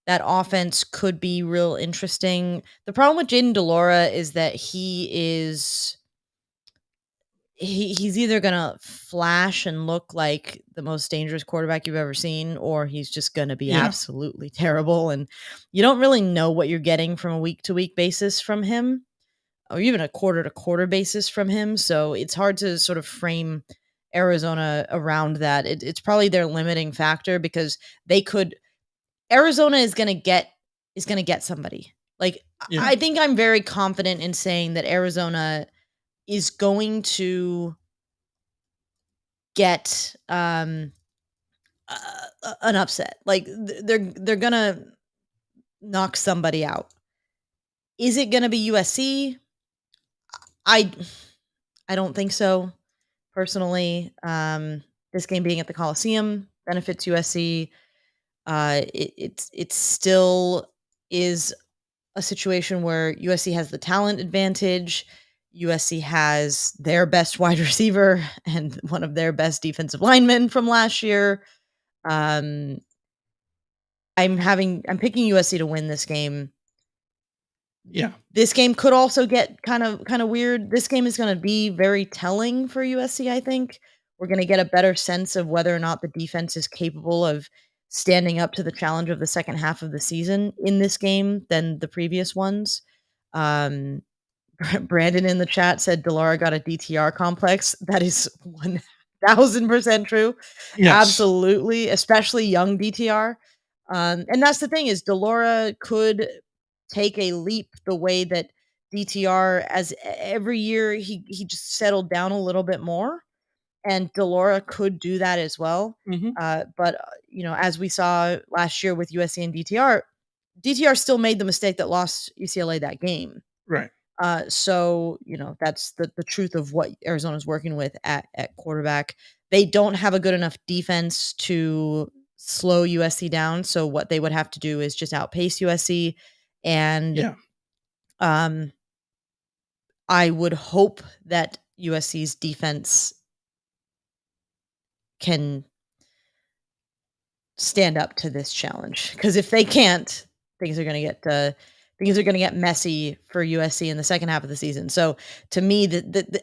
That offense could be real interesting. The problem with Jaden Delora is that he's either gonna flash and look like the most dangerous quarterback you've ever seen, or he's just gonna be Yeah. absolutely terrible. And you don't really know what you're getting from a week to week basis from him, or even a quarter to quarter basis from him. So it's hard to sort of frame Arizona around that. It's probably their limiting factor because they could Arizona is gonna get somebody. Like, Yeah. I think I'm very confident in saying that Arizona is going to get, an upset. Like, they're gonna knock somebody out. Is it gonna be USC? I I don't think so, personally. This game being at the Coliseum benefits USC. It still is a situation where USC has the talent advantage. USC has their best wide receiver and one of their best defensive linemen from last year. Um, I'm picking USC to win this game. Yeah. This game could also get kind of weird. This game is gonna be very telling for USC, I think. We're gonna get a better sense of whether or not the defense is capable of standing up to the challenge of the second half of the season in this game than the previous ones. Um, Brandon in the chat said Delara got a DTR complex. That is 1000% true. Yes. Absolutely, especially young DTR. And that's the thing is Delora could take a leap the way that DTR as every year he just settled down a little bit more, and Delora could do that as well. Hmm. But as we saw last year with USC and DTR still made the mistake that lost UCLA that game. Right. So that's the truth of what Arizona's working with at quarterback. They don't have a good enough defense to slow USC down. So what they would have to do is just outpace USC, and Yeah. um, I would hope that USC's defense can stand up to this challenge. Because if they can't, things are going to get messy for USC in the second half of the season. So to me,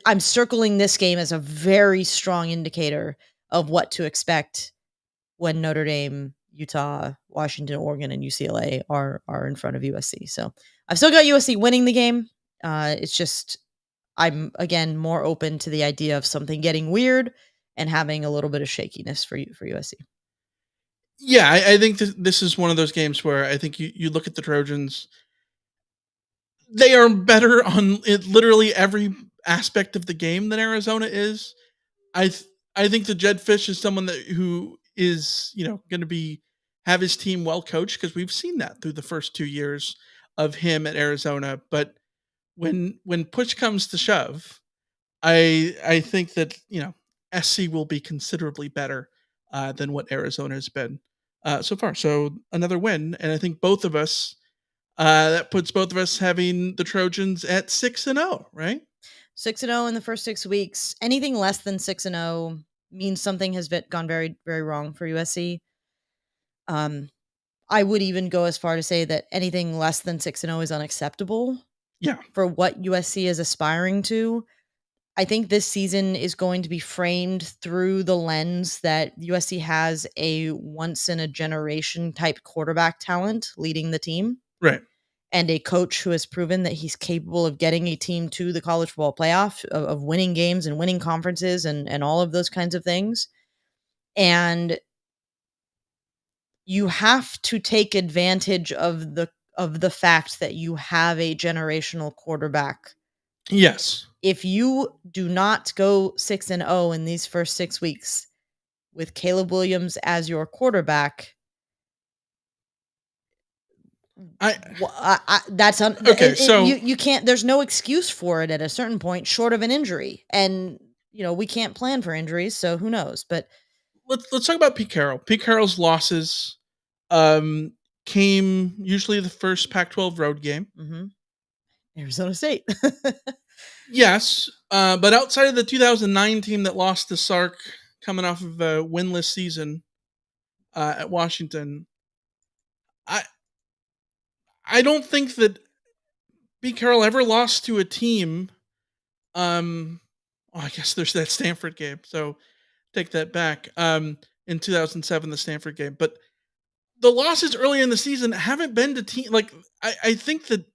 I'm circling this game as a very strong indicator of what to expect when Notre Dame, Utah, Washington, Oregon, and UCLA are in front of USC. So I've still got USC winning the game. It's just I'm again more open to the idea of something getting weird and having a little bit of shakiness for USC. Yeah. I think this is one of those games where I think you look at the Trojans, they are better on it, literally every aspect of the game than Arizona is. I th- I think the Jed Fish is someone who is going to be have his team well coached, because we've seen that through the first 2 years of him at Arizona. But when push comes to shove, I think that SC will be considerably better than what Arizona has been so far. So another win, and I think both of us that puts both of us having the Trojans at 6-0, right? 6-0 in the first 6 weeks. Anything less than 6-0 means something has gone very, very wrong for USC. Um, I would even go as far to say that anything less than 6-0 is unacceptable Yeah. for what USC is aspiring to. I think this season is going to be framed through the lens that USC has a once in a generation type quarterback talent leading the team, Right. and a coach who has proven that he's capable of getting a team to the college football playoff, of winning games and winning conferences and all of those kinds of things. And you have to take advantage of the fact that you have a generational quarterback. Yes. If you do not go 6-0 in these first 6 weeks with Caleb Williams as your quarterback, I that's Okay, you can't. There's no excuse for it at a certain point, short of an injury, and we can't plan for injuries, so who knows? But let's talk about Pete Carroll. Pete Carroll's losses um came usually the first Pac-12 road game. mhm, Arizona State. Yes, but outside of the 2009 team that lost to Sark coming off of a winless season at Washington, I I don't think that Pete Carroll ever lost to a team. I guess there's that Stanford game, so take that back. In 2007, the Stanford game, but the losses early in the season haven't been to team like I think that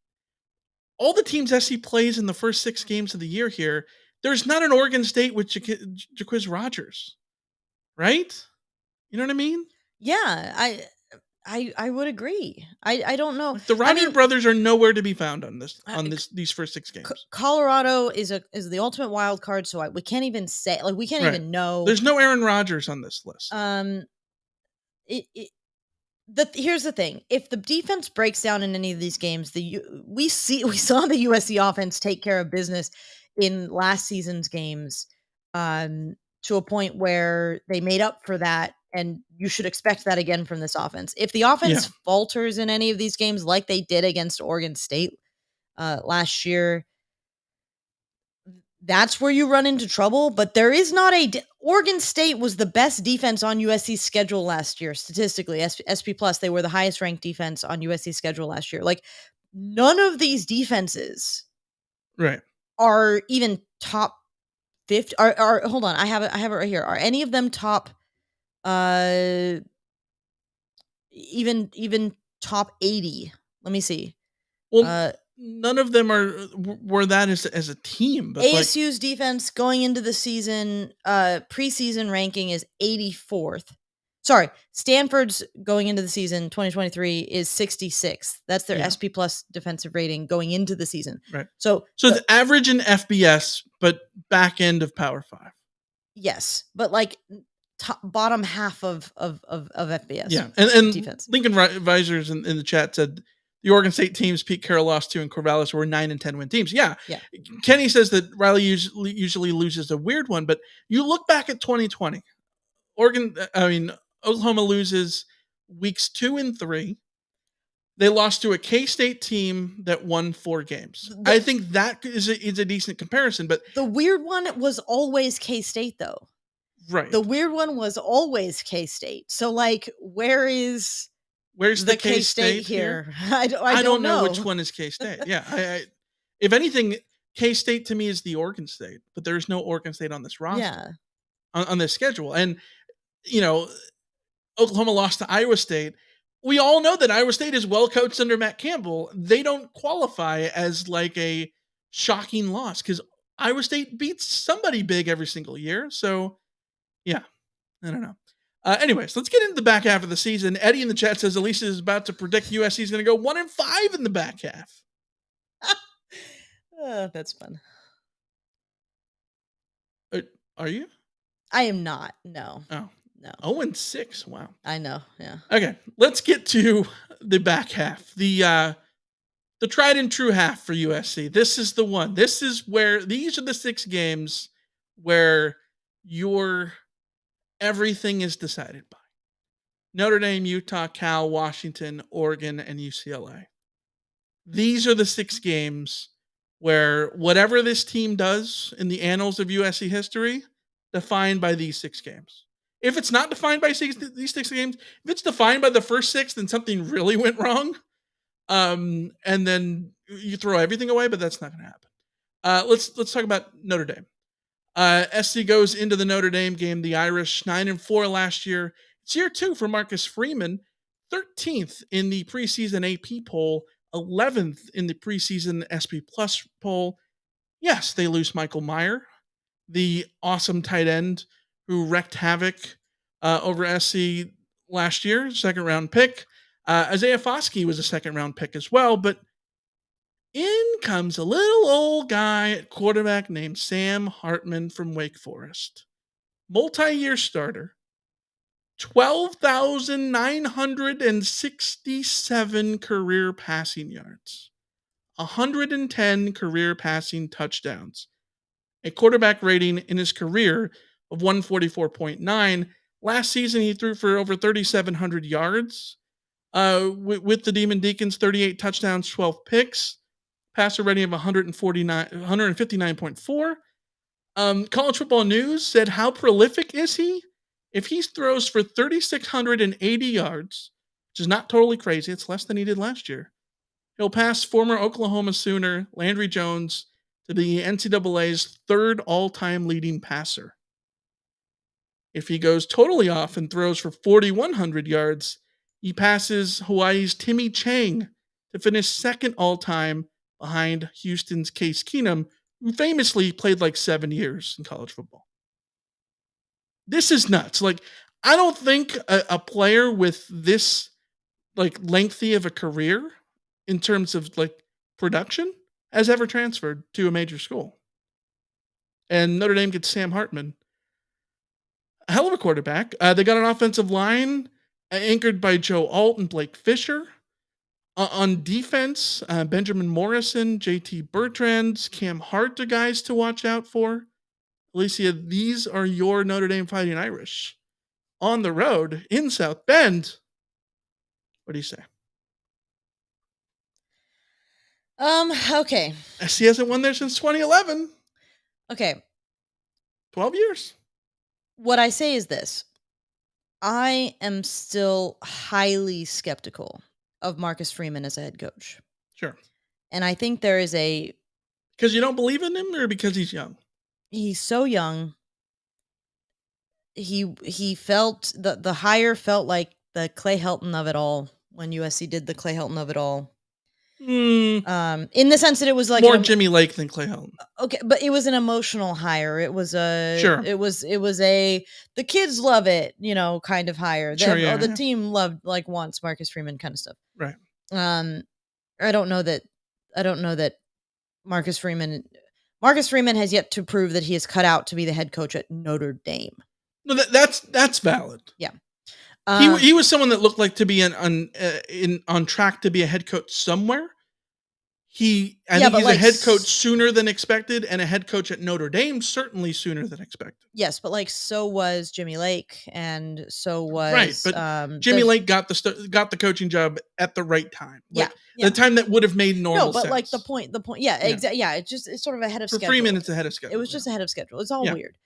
all the teams SC plays in the first 6 games of the year here, there's not an Oregon State with Jaquiz Rogers, right? You know what I mean? Yeah, I would agree. I don't know. Like the I Rodgers mean, brothers are nowhere to be found on this uh, these first 6 games. Colorado is the ultimate wild card, so we can't even say, like, we can't Right. even know. There's no Aaron Rodgers on this list. Um, it here's the thing: if the defense breaks down in any of these games, we saw the USC offense take care of business in last season's games, to a point where they made up for that, and you should expect that again from this offense. If the Yeah. offense falters in any of these games, like they did against Oregon State last year, that's where you run into trouble. But there is not Oregon State was the best defense on USC's schedule last year statistically. SP plus, they were the highest ranked defense on USC's schedule last year. Like, none of these defenses Right. are even top 50. Are hold on, I have it right here. Are any of them top uh even top 80? Let me see. Well, Uh none of them were that as a team, but like ASU's defense going into the season, preseason ranking is 84th. Sorry, Stanford's going into the season 2023 is 66th. That's their yeah, SP plus defensive rating going into the season. right. So So the average in FBS, but back end of Power 5. yes, but like bottom half of FBS Yeah. And defense. Lincoln Visors in the chat said the Oregon State teams Pete Carroll lost to and Corvallis were 9 and 10 win teams. Yeah. Yeah. Kenny says that Riley usually loses a weird one, but you look back at 2020. Oklahoma loses weeks 2 and 3. They lost to a K-State team that won 4 games. I think that is a decent comparison, but the weird one was always K-State though. right. The weird one was always K-State. So like, where's the K-State here? I don't know which one is K-State. Yeah, I if anything, K-State to me is the Oregon State, but there's no Oregon State on this roster Yeah. on this schedule. And you know, Oklahoma lost to Iowa State. We all know that Iowa State is well coached under Matt Campbell. They don't qualify as like a shocking loss because Iowa State beats somebody big every single year. So yeah, I don't know. Anyways, let's get into the back half of the season. Eddie in the chat says Alicia is about to predict USC is going to go 1-5 in the back half. That's fun. Are you? I am not. No. Oh, No. 0-6. Wow. I know. Yeah. Okay, let's get to the back half. The tried and true half for USC. This is the one. This is where these are the 6 games where your everything is decided by. Notre Dame, Utah, Cal, Washington, Oregon, and UCLA. These are the 6 games where whatever this team does in the annals of USC history, defined by these 6 games. If it's not defined by these 6 games, if it's defined by the first 6, then something really went wrong. And then you throw everything away, but that's not going to happen. Let's talk about Notre Dame. SC goes into the Notre Dame game. The Irish 9-4 last year. It's year 2 for Marcus Freeman, 13th in the preseason AP poll, 11th in the preseason SP Plus poll. Yes, they lose Michael Mayer, the awesome tight end who wreaked havoc over SC last year, second round pick. Isaiah Foskey was a second round pick as well, but in comes a little old guy at quarterback named Sam Hartman from Wake Forest. Multi-year starter. 12,967 career passing yards. 110 career passing touchdowns. A quarterback rating in his career of 144.9. Last season, he threw for over 3,700 yards. With the Demon Deacons, 38 touchdowns, 12 picks. Passer rating of 159.4. College Football News said, how prolific is he? If he throws for 3,680 yards, which is not totally crazy, it's less than he did last year, he'll pass former Oklahoma Sooner Landry Jones to be NCAA's 3rd all-time leading passer. If he goes totally off and throws for 4,100 yards, he passes Hawaii's Timmy Chang to finish 2nd all-time behind Houston's Case Keenum, who famously played like 7 years in college football. This is nuts. Like, I don't think a player with this like lengthy of a career in terms of like production has ever transferred to a major school. And Notre Dame gets Sam Hartman, a hell of a quarterback. They got an offensive line anchored by Joe Alt and Blake Fisher. On defense, Benjamin Morrison, JT Bertrand, Cam Hart are guys to watch out for. Alicia, these are your Notre Dame Fighting Irish on the road in South Bend. What do you say? Okay. SC hasn't won there since 2011. Okay. 12 years. What I say is this. I am still highly skeptical of Marcus Freeman as a head coach. Sure. And I think there is because you don't believe in him or because he's young? He's so young. He felt the hire felt like the Clay Helton of it all when USC did the Clay Helton of it all. In the sense that it was like more Jimmy Lake than Clay Helton. Okay, but it was an emotional hire. It was a sure. It was a the kids love it, kind of hire. Sure, yeah, the team loved wants Marcus Freeman kind of stuff. Right. I don't know that Marcus Freeman has yet to prove that he is cut out to be the head coach at Notre Dame. No, that's valid. Yeah. He was someone that looked like to be on track to be a head coach somewhere. I think he's a head coach sooner than expected, and a head coach at Notre Dame certainly sooner than expected. Yes, but so was Jimmy Lake, and so was right. But Jimmy Lake got the coaching job at the right time. The time that would have made normal sense. No, but the point, yeah, exactly. Yeah, it's sort of ahead of schedule. For Freeman, it's ahead of schedule. It was just ahead of schedule. It's all weird.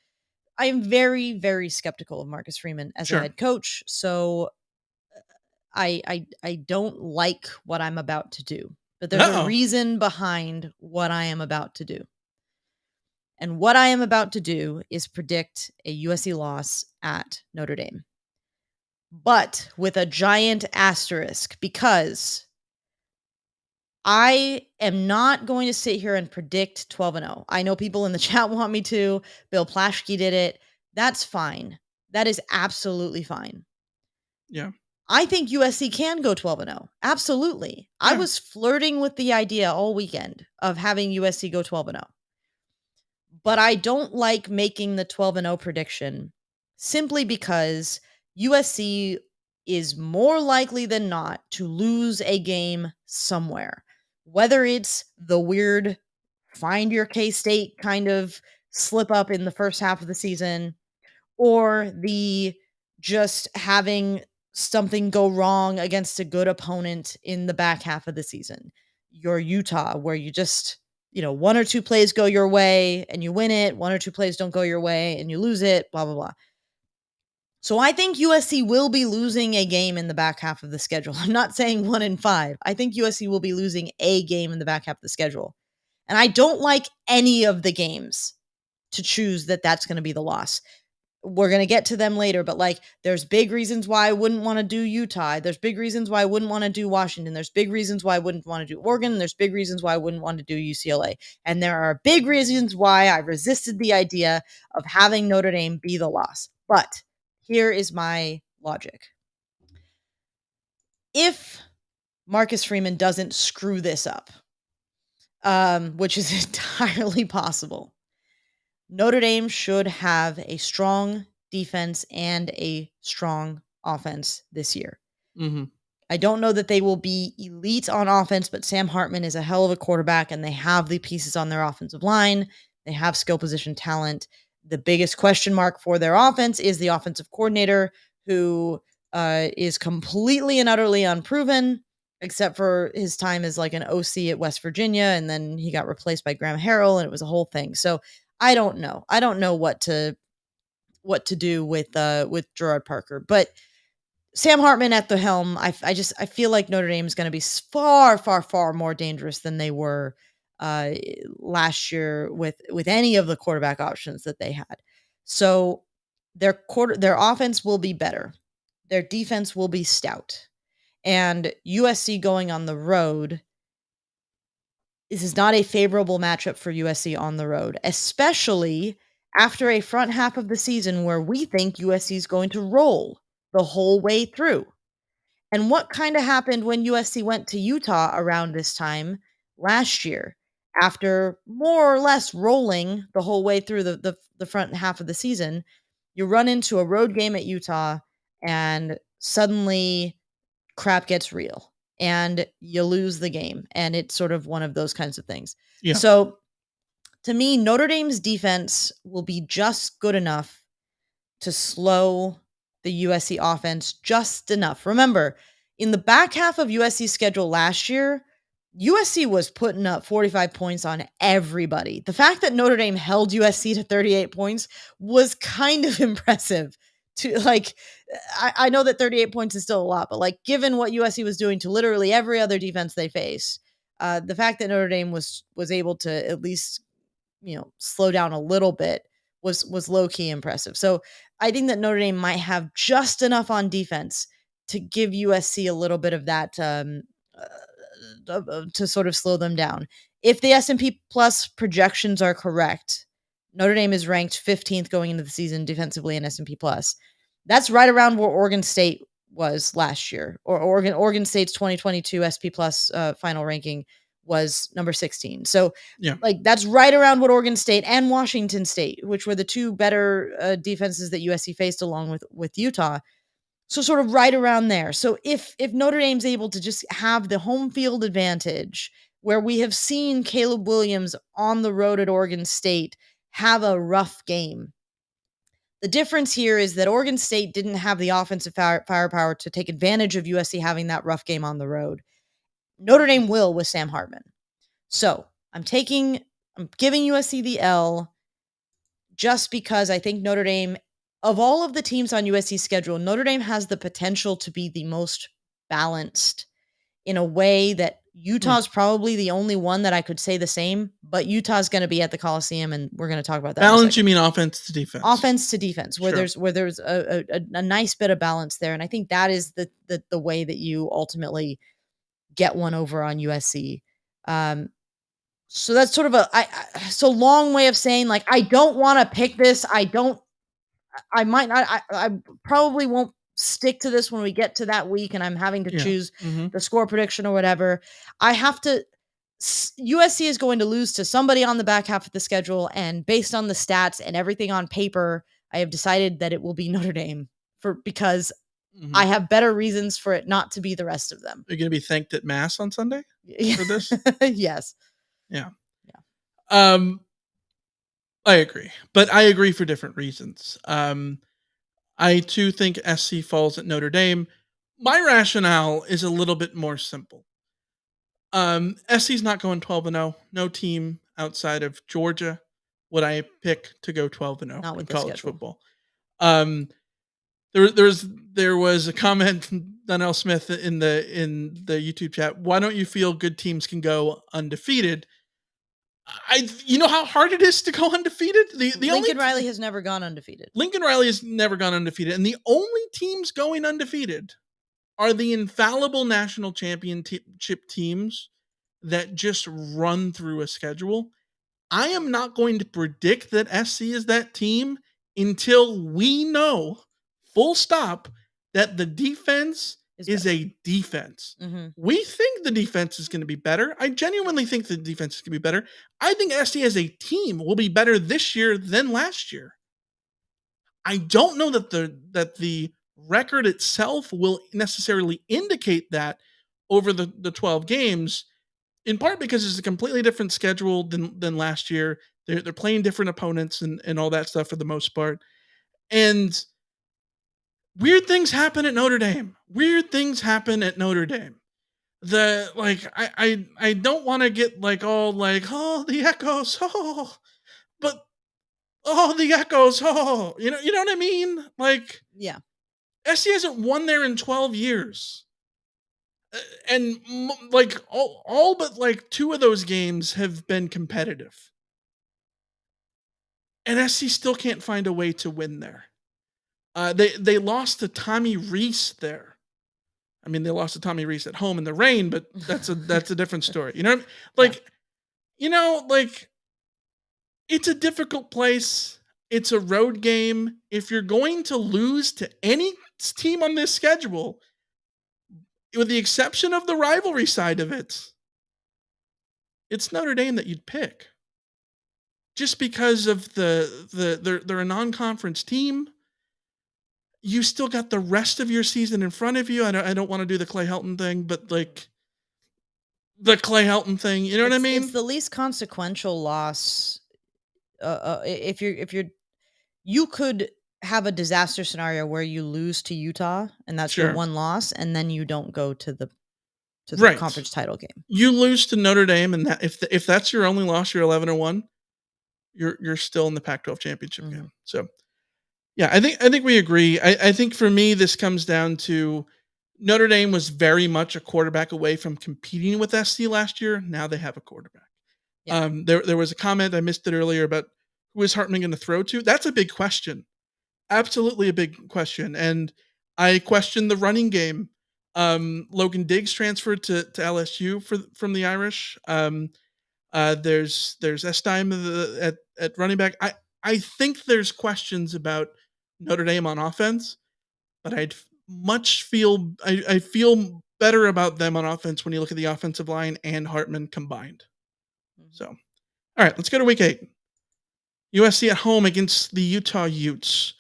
I am very, very skeptical of Marcus Freeman as a head coach. So I don't like what I'm about to do. But there's a reason behind what I am about to do. And what I am about to do is predict a USC loss at Notre Dame. But with a giant asterisk, because I am not going to sit here and predict 12-0. I know people in the chat want me to. Bill Plaschke did it. That's fine. That is absolutely fine. Yeah. I think USC can go 12-0. Absolutely. Yeah. I was flirting with the idea all weekend of having USC go 12-0. But I don't like making the 12-0 prediction simply because USC is more likely than not to lose a game somewhere. Whether it's the weird find your K-State kind of slip up in the first half of the season, or the just having something go wrong against a good opponent in the back half of the season. Your Utah, where you just, one or two plays go your way and you win it. One or two plays don't go your way and you lose it, blah, blah, blah. So I think USC will be losing a game in the back half of the schedule. I'm not saying 1-5. I think USC will be losing a game in the back half of the schedule. And I don't like any of the games to choose that's going to be the loss. We're going to get to them later, but there's big reasons why I wouldn't want to do Utah. There's big reasons why I wouldn't want to do Washington. There's big reasons why I wouldn't want to do Oregon. There's big reasons why I wouldn't want to do UCLA. And there are big reasons why I resisted the idea of having Notre Dame be the loss. But here is my logic. If Marcus Freeman doesn't screw this up, which is entirely possible, Notre Dame should have a strong defense and a strong offense this year. Mm-hmm. I don't know that they will be elite on offense, but Sam Hartman is a hell of a quarterback, and they have the pieces on their offensive line. They have skill position talent. The biggest question mark for their offense is the offensive coordinator, who is completely and utterly unproven, except for his time as an OC at West Virginia, and then he got replaced by Graham Harrell, and it was a whole thing. So I don't know. I don't know what to do with Gerard Parker, but Sam Hartman at the helm, I feel like Notre Dame is going to be far, far, far more dangerous than they were last year with any of the quarterback options that they had. So their offense will be better. Their defense will be stout. And USC going on the road, this is not a favorable matchup for USC on the road, especially after a front half of the season where we think USC is going to roll the whole way through. And what kind of happened when USC went to Utah around this time last year? After more or less rolling the whole way through the front half of the season, you run into a road game at Utah, and suddenly crap gets real and you lose the game. And it's sort of one of those kinds of things. Yeah. So to me, Notre Dame's defense will be just good enough to slow the USC offense just enough. Remember, in the back half of USC's schedule last year, USC was putting up 45 points on everybody. The fact that Notre Dame held USC to 38 points was kind of impressive. To like, I know that 38 points is still a lot, but like, given what USC was doing to literally every other defense they face, the fact that Notre Dame was able to at least slow down a little bit was low key impressive. So I think that Notre Dame might have just enough on defense to give USC a little bit of that to sort of slow them down. If the S&P Plus projections are correct, Notre Dame is ranked 15th going into the season defensively in S&P Plus. That's right around where Oregon State was last year, or Oregon State's 2022 SP Plus final ranking was number 16. So Yeah. like that's right around what Oregon State and Washington State, which were the two better defenses that USC faced along with Utah. So sort of right around there. So if Notre Dame's able to just have the home field advantage, where we have seen Caleb Williams on the road at Oregon State have a rough game. The difference here is that Oregon State didn't have the offensive firepower to take advantage of USC having that rough game on the road. Notre Dame will with Sam Hartman. So I'm giving USC the L just because I think Notre Dame, of all of the teams on USC's schedule, Notre Dame has the potential to be the most balanced in a way that Utah's probably the only one that I could say the same, but Utah's going to be at the Coliseum, and we're going to talk about that. Balance, you mean offense to defense? Offense to defense, where Sure. there's a nice bit of balance there, and I think that is the way that you ultimately get one over on USC. So that's sort of so long way of saying, like, I don't want to pick this. I might not, I probably won't stick to this when we get to that week and I'm having to Yeah. choose Mhm. the score prediction or whatever. I have to, USC is going to lose to somebody on the back half of the schedule. And based on the stats and everything on paper, I have decided that it will be Notre Dame because Mhm. I have better reasons for it not to be the rest of them. Are you gonna be thanked at mass on Sunday for this? Yes. Yeah. Yeah. I agree, but I agree for different reasons. I too think SC falls at Notre Dame. My rationale is a little bit more simple. SC's not going 12-0. No team outside of Georgia would I pick to go 12-0 Not in with the college schedule. football. Um, there was a comment from Donnell Smith in the YouTube chat. Why don't you feel good teams can go undefeated? You know how hard it is to go undefeated. The only Lincoln Riley has never gone undefeated. Lincoln Riley has never gone undefeated, and the only teams going undefeated are the infallible national championship teams that just run through a schedule. I am not going to predict that SC is that team until we know, full stop, that the defense is a defense. Mm-hmm. We think the defense is going to be better. I genuinely think the defense is going to be better. I think SC as a team will be better this year than last year. I don't know that the record itself will necessarily indicate that over the 12 games, in part because it's a completely different schedule than last year. They're playing different opponents and all that stuff for the most part. And weird things happen at Notre Dame. Weird things happen at Notre Dame. I don't want to get like all like, oh, the echoes, oh, but oh, the echoes, oh, you know what I mean? Like, Yeah. SC hasn't won there in 12 years. And like all but like two of those games have been competitive. And SC still can't find a way to win there. They lost to Tommy Reese there. I mean, they lost to Tommy Reese at home in the rain, but that's a different story. You know what I mean? Like, like it's a difficult place. It's a road game. If you're going to lose to any team on this schedule, with the exception of the rivalry side of it, it's Notre Dame that you'd pick. Just because of they're a non-conference team. You still got the rest of your season in front of you. I don't want to do the Clay Helton thing, but like the Clay Helton thing, you know what I It's mean? the least consequential loss. If you're you could have a disaster scenario where you lose to Utah and that's your Sure. one loss, and then you don't go to the Right. conference title game. You lose to Notre Dame, and that if that's your only loss, you're 11-1. You're still in the Pac-12 championship Mhm. game. So yeah, I think we agree. I think for me, this comes down to Notre Dame was very much a quarterback away from competing with SC last year. Now they have a quarterback. Yeah. There was a comment I missed it earlier about who is Hartman going to throw to. That's a big question. Absolutely a big question. And I question the running game. Logan Diggs transferred to LSU from the Irish. There's Estime at running back. I think there's questions about Notre Dame on offense, but I feel better about them on offense when you look at the offensive line and Hartman combined. Mhm. So, all right, let's go to week 8. USC at home against the Utah Utes.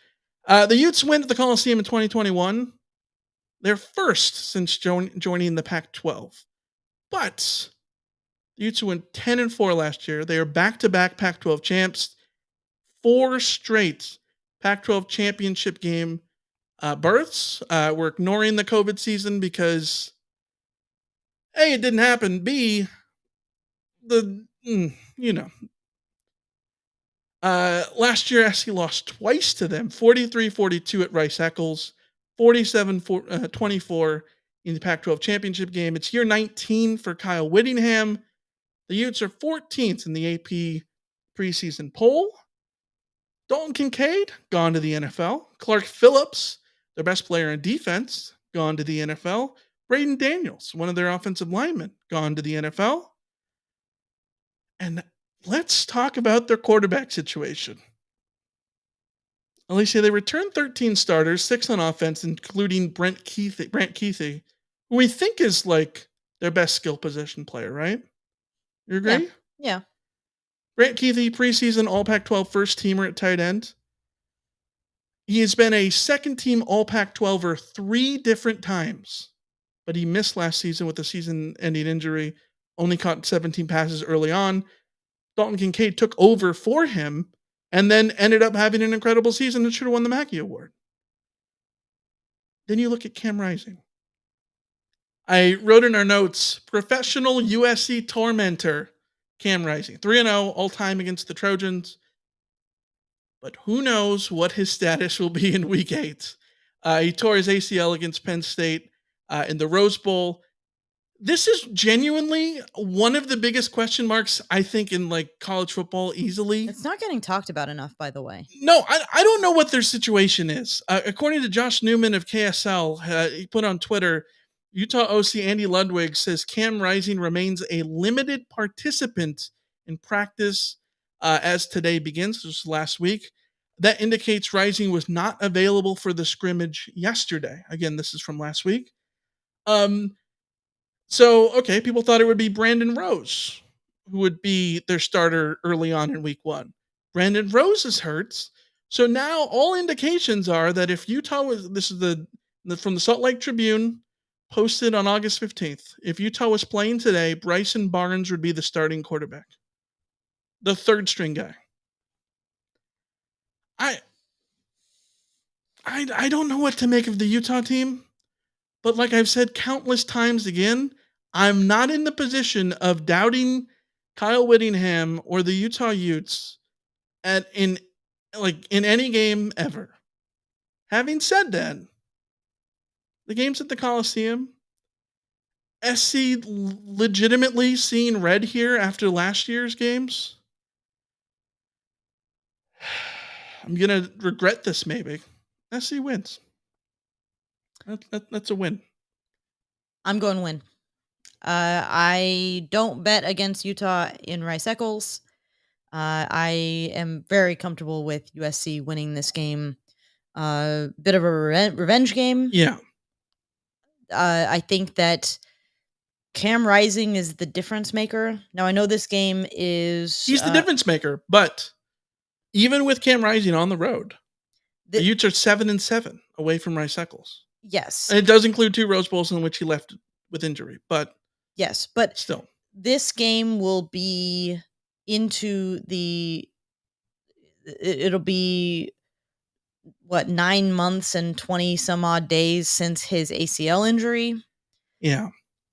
The Utes win at the Coliseum in 2021. They're first since joining the Pac-12, but the Utes went 10-4 last year. They are back-to-back Pac-12 champs. 4 straight Pac-12 championship game berths. We're ignoring the COVID season because A, it didn't happen. B, you know. Last year, SC lost twice to them, 43-42 at Rice Eccles, 47-24 in the Pac-12 championship game. It's year 19 for Kyle Whittingham. The Utes are 14th in the AP preseason poll. Dalton Kincaid, gone to the NFL. Clark Phillips, their best player in defense, gone to the NFL. Braden Daniels, one of their offensive linemen, gone to the NFL. And let's talk about their quarterback situation. Alicia, they returned 13 starters, 6 on offense, including Brent Keithy, who we think is like their best skill position player, right? You Yeah. agree? Yeah. Brent Keithy, preseason All Pac-12 first teamer at tight end. He has been a second team All Pac-12er 3 different times, but he missed last season with a season-ending injury. Only caught 17 passes early on. Dalton Kincaid took over for him and then ended up having an incredible season and should have won the Mackey Award. Then you look at Cam Rising. I wrote in our notes, professional USC tormentor, Cam Rising. 3-0 all time against the Trojans. But who knows what his status will be in week 8. He tore his ACL against Penn State in the Rose Bowl. This is genuinely one of the biggest question marks, I think, in like college football easily. It's not getting talked about enough, by the way. No, I don't know what their situation is. According to Josh Newman of KSL, he put on Twitter, Utah OC Andy Ludwig says Cam Rising remains a limited participant in practice as today begins. This was last week. That indicates Rising was not available for the scrimmage yesterday. Again, this is from last week. Um, so, okay, people thought it would be Brandon Rose who would be their starter early on in week 1. Brandon Rose is hurt. So now all indications are that if Utah was this is the from the Salt Lake Tribune posted on August 15th. If Utah was playing today, Bryson Barnes would be the starting quarterback. The third string guy. I I don't know what to make of the Utah team. But like I've said countless times again, I'm not in the position of doubting Kyle Whittingham or the Utah Utes in any game ever. Having said that, the games at the Coliseum, SC legitimately seeing red here after last year's games. I'm gonna regret this maybe. SC wins. That's a win. I'm going win. I don't bet against Utah in Rice Eccles. I am very comfortable with USC winning this game. Bit of a revenge game. Yeah. I think that Cam Rising is the difference maker. Now I know this game is He's the difference maker, but even with Cam Rising on the road, the Utes are 7-7 away from Rice Eccles. Yes. And it does include 2 Rose Bowls in which he left with injury, but yes, but still. this game will be into the it'll be what 9 months and 20 some odd days since his ACL injury. Yeah.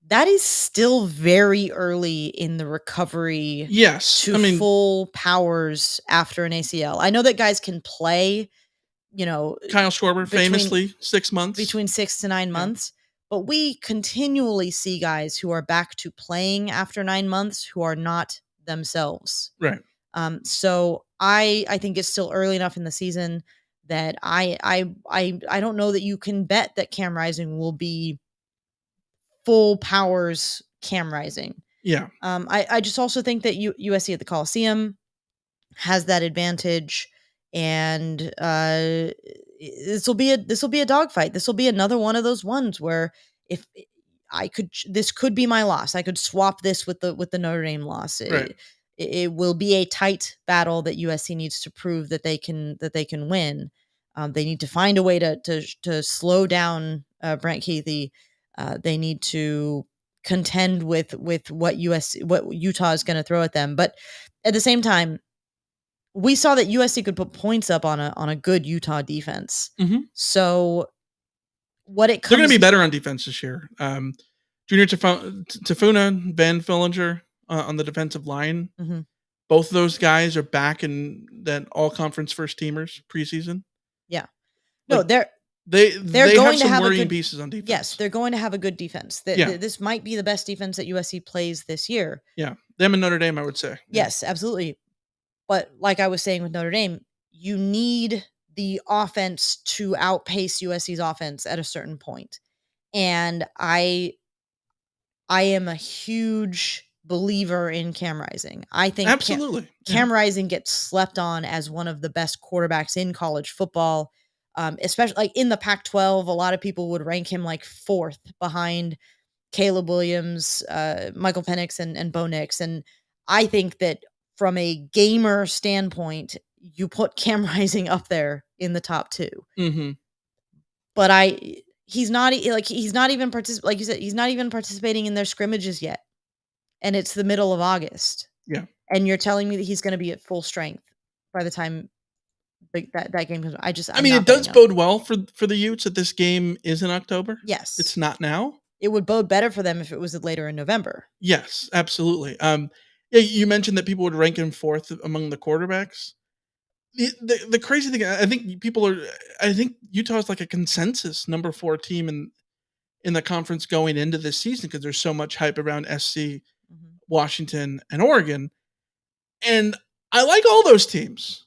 That is still very early in the recovery Yes. to full powers after an ACL. I know that guys can play, Kyle Schwarber famously 6 months. Between 6 to 9 months. But we continually see guys who are back to playing after 9 months who are not themselves. Right. So I think it's still early enough in the season that I don't know that you can bet that Cam Rising will be full powers Cam Rising. Yeah. I just also think that USC at the Coliseum has that advantage, and this will be a dogfight. This will be another one of those ones where if this could be my loss. I could swap this with the Notre Dame loss. Right. It will be a tight battle that USC needs to prove that they can win. They need to find a way to slow down Brent Keithy. They need to contend with what Utah is going to throw at them. But at the same time, we saw that USC could put points up on a good Utah defense. Mm-hmm. So they're going to be better on defense this year. Junior Tafuna, Van Fillinger on the defensive line. Mm-hmm. Both of those guys are back in that all-conference first teamers preseason. Yeah. No, they're going have some to have worrying good pieces on defense. Yes, they're going to have a good defense. This might be the best defense that USC plays this year. Yeah, them and Notre Dame, I would say. Yes, absolutely. But like I was saying with Notre Dame, you need the offense to outpace USC's offense at a certain point. And I am a huge believer in Cam Rising. I think absolutely Cam Rising gets slept on as one of the best quarterbacks in college football. Especially like in the Pac-12, a lot of people would rank him like 4th behind Caleb Williams, Michael Penix, and Bo Nix. And I think that from a gamer standpoint, you put Cam Rising up there in the top 2. Mm-hmm. But he's not even like you said, he's not even participating in their scrimmages yet, and it's the middle of August. Yeah, and you're telling me that he's going to be at full strength by the time that game comes. I mean, it does bode well for the Utes that this game is in October. Yes, it's not now. It would bode better for them if it was later in November. Yes, absolutely. Yeah, you mentioned that people would rank him 4th among the quarterbacks. The crazy thing, I think Utah is like a consensus number 4 team in the conference going into this season because there's so much hype around SC, Washington, and Oregon. And I like all those teams.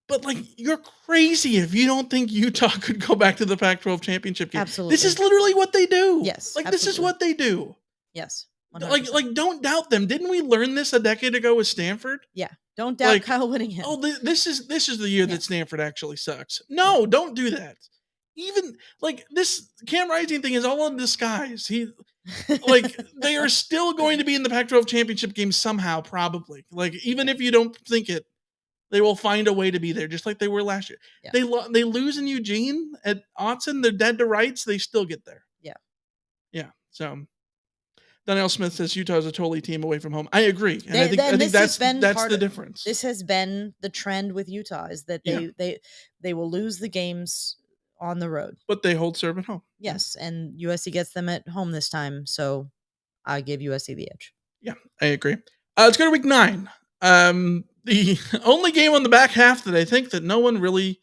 But like, you're crazy if you don't think Utah could go back to the Pac-12 championship game. Absolutely. This is literally what they do. Yes. Like, this is what they do. Yes. 100%. Like, don't doubt them. Didn't we learn this a decade ago with Stanford? Yeah. Don't doubt Kyle Whittingham. Oh, this is the year that Stanford actually sucks. No, don't do that. Even like this Cam Rising thing is all in disguise. They are still going to be in the Pac-12 championship game somehow, probably. Like, even if you don't think it, they will find a way to be there, just like they were last year. Yeah. They lose in Eugene at Autzen. They're dead to rights. They still get there. Yeah. Yeah. So Donnell Smith says Utah is a totally team away from home. I agree. And I think that's the difference. This has been the trend with Utah is that they will lose the games on the road. But they hold serve at home. Yes. And USC gets them at home this time. So I give USC the edge. Yeah, I agree. Let's go to week 9. The only game on the back half that I think that no one really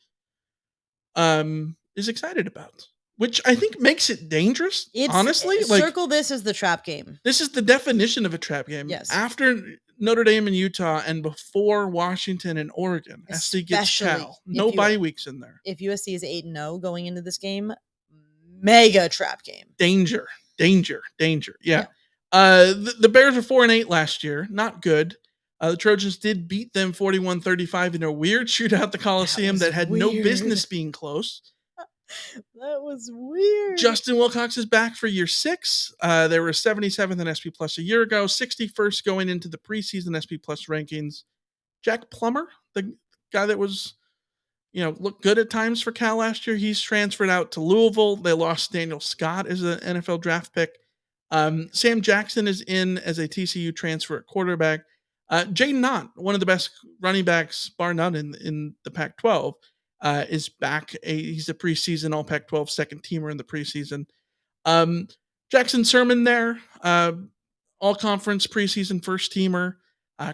is excited about, which I think makes it dangerous. Honestly, circle this as the trap game. This is the definition of a trap game. Yes. After Notre Dame and Utah and before Washington and Oregon, SC gets Cal. No bye weeks in there. If USC is 8-0 going into this game, mega trap game. Danger. Yeah. The Bears were 4-8 last year. Not good. The Trojans did beat them 41-35 in a weird shootout at the Coliseum that had no business being close. That was weird. Justin Wilcox is back for year 6. They were 77th in SP Plus a year ago, 61st going into the preseason SP Plus rankings. Jack Plummer, the guy that was, looked good at times for Cal last year, he's transferred out to Louisville. They lost Daniel Scott as an NFL draft pick. Sam Jackson is in as a TCU transfer at quarterback. Jaden Knott, one of the best running backs, bar none, in the Pac-12, is back. He's a preseason All Pac-12 second teamer in the preseason. Jackson Sermon there, All Conference preseason first teamer.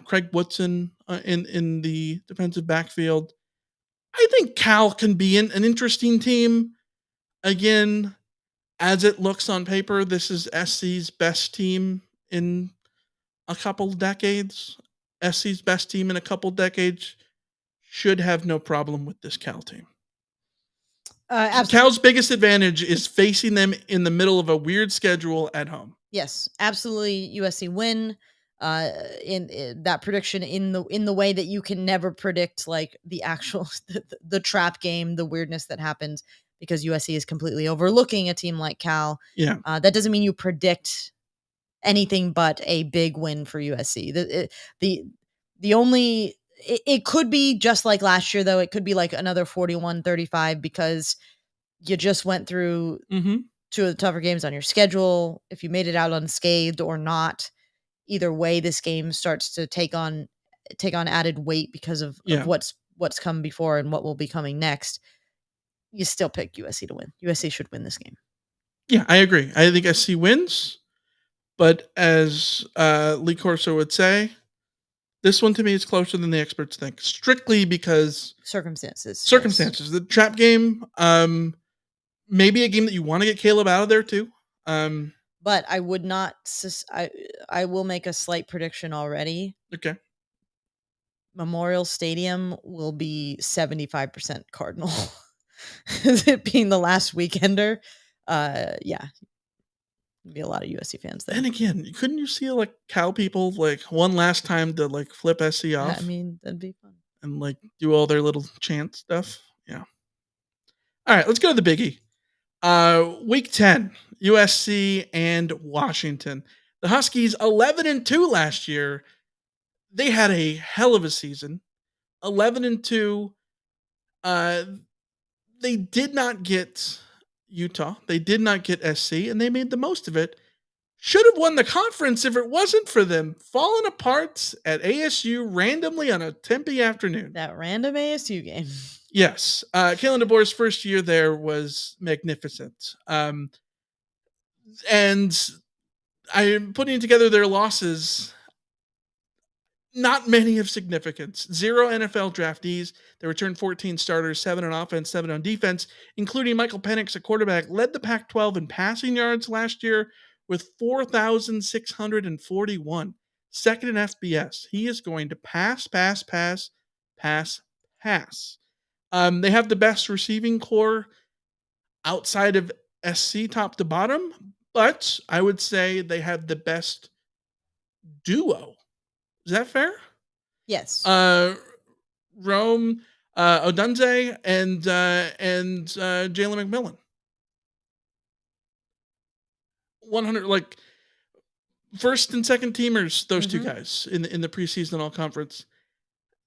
Craig Woodson in the defensive backfield. I think Cal can be an interesting team. Again, as it looks on paper, this is SC's best team in a couple decades. SC's best team in a couple decades should have no problem with this Cal team. Cal's biggest advantage is facing them in the middle of a weird schedule at home. Yes, absolutely. USC win. In that prediction in the way that you can never predict like the actual the trap game, the weirdness that happens because USC is completely overlooking a team like Cal. Yeah, that doesn't mean you predict anything but a big win for USC. The only it could be just like last year though. It could be like another 41-35 because you just went through two of the tougher games on your schedule. If you made it out unscathed or not. Either way, this game starts to take on added weight because of what's come before and what will be coming next. You still pick USC to win. USC should win this game. Yeah, I agree. I think SC wins, but as Lee Corso would say, this one to me is closer than the experts think, strictly because circumstances. Yes. The trap game, maybe a game that you want to get Caleb out of there too. But I would not. I will make a slight prediction already. Okay. Memorial Stadium will be 75% Cardinal. It being the last weekender. Yeah. There'll be a lot of USC fans there. And again, couldn't you see like Cal people like one last time to like flip SC off? I mean, that'd be fun. And like do all their little chant stuff. Yeah. All right, let's go to the biggie. Week 10, USC and Washington. The Huskies 11-2 last year. They had a hell of a season. 11-2. They did not get Utah. They did not get SC, and they made the most of it. Should have won the conference if it wasn't for them falling apart at ASU randomly on a Tempe afternoon. That random ASU game. Yes. Kalen DeBoer's first year there was magnificent. And I'm putting together their losses. Not many of significance. 0 NFL draftees. They returned 14 starters, 7 on offense, 7 on defense, including Michael Penix, a quarterback, led the Pac-12 in passing yards last year with 4,641. Second in FBS. He is going to pass. They have the best receiving core outside of SC top to bottom, but I would say they have the best duo. Is that fair? Yes. Rome Odunze and Jalen McMillan. 100 like first and second teamers, those two guys in the preseason all conference.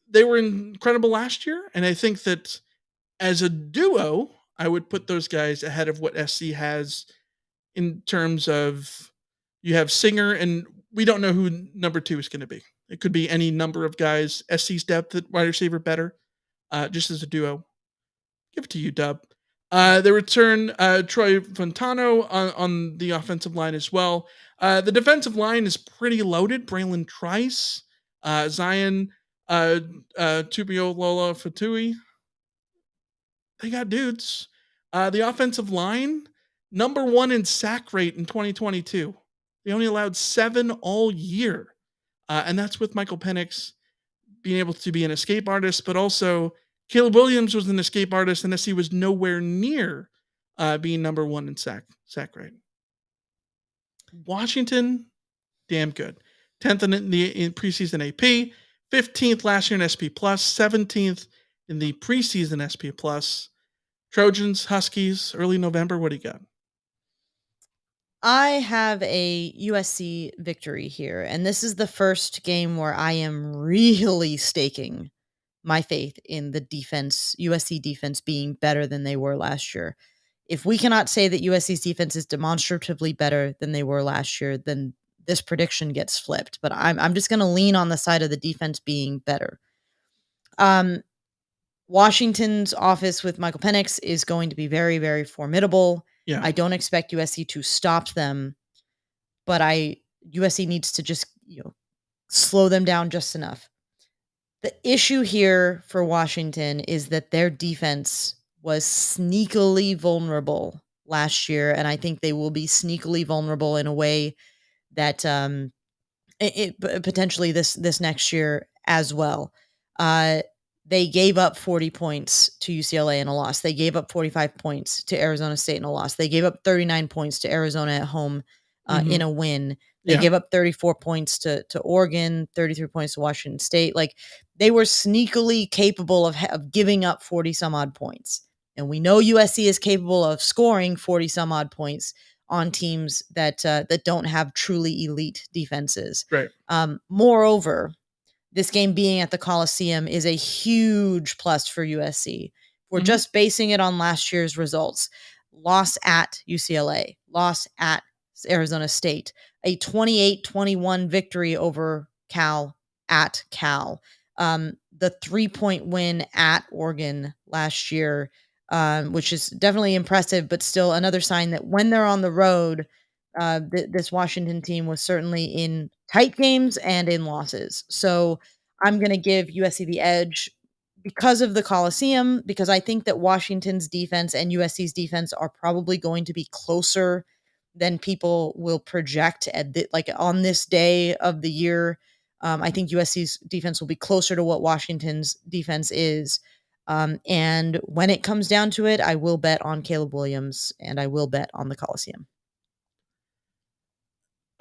They were incredible last year, and I think that as a duo, I would put those guys ahead of what SC has in terms of you have Singer, and we don't know who number 2 is going to be. It could be any number of guys. SC's depth at wide receiver better, just as a duo. Give it to you, Dub. They return Troy Fontano on the offensive line as well. The defensive line is pretty loaded. Braylon Trice, Zion Tupiolola Fatui. They got dudes. The offensive line, number 1 in sack rate in 2022. They only allowed 7 all year. And that's with Michael Penix being able to be an escape artist, but also Caleb Williams was an escape artist, and SC was nowhere near being number 1 in sack rate. Washington, damn good. 10th in preseason AP, 15th last year in SP+, 17th in the preseason SP+. Trojans, Huskies, early November. What do you got? I have a USC victory here, and this is the first game where I am really staking my faith in the defense, USC defense being better than they were last year. If we cannot say that USC's defense is demonstratively better than they were last year, then this prediction gets flipped. But I'm just going to lean on the side of the defense being better. Um, Washington's office with Michael Penix is going to be very, very formidable. Yeah. I don't expect USC to stop them, but I USC needs to just slow them down just enough. The issue here for Washington is that their defense was sneakily vulnerable last year, and I think they will be sneakily vulnerable in a way that potentially this next year as well. Uh, they gave up 40 points to UCLA in a loss. They gave up 45 points to Arizona State in a loss. They gave up 39 points to Arizona at home in Mhm. a win. They Yeah. gave up 34 points to Oregon, 33 points to Washington State. Like they were sneakily capable of giving up 40 some odd points. And we know USC is capable of scoring 40 some odd points on teams that don't have truly elite defenses. Right. Moreover, this game being at the Coliseum is a huge plus for USC. We're Mhm. just basing it on last year's results. Loss at UCLA, loss at Arizona State, a 28-21 victory over Cal at Cal. The 3-point win at Oregon last year, which is definitely impressive, but still another sign that when they're on the road, this Washington team was certainly in tight games and in losses. So I'm going to give USC the edge because of the Coliseum, because I think that Washington's defense and USC's defense are probably going to be closer than people will project like on this day of the year. I think USC's defense will be closer to what Washington's defense is. And when it comes down to it, I will bet on Caleb Williams and I will bet on the Coliseum.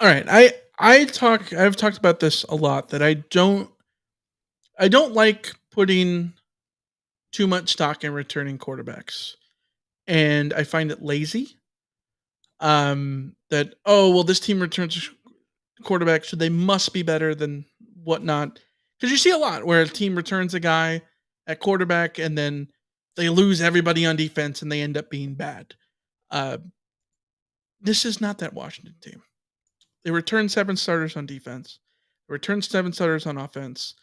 All right. I've talked about this a lot that I don't like putting too much stock in returning quarterbacks. And I find it lazy. That oh well, this team returns quarterback, so they must be better than whatnot. Because you see a lot where a team returns a guy at quarterback and then they lose everybody on defense and they end up being bad. Uh, this is not that Washington team. They returned 7 starters on defense. They returned 7 starters on offense.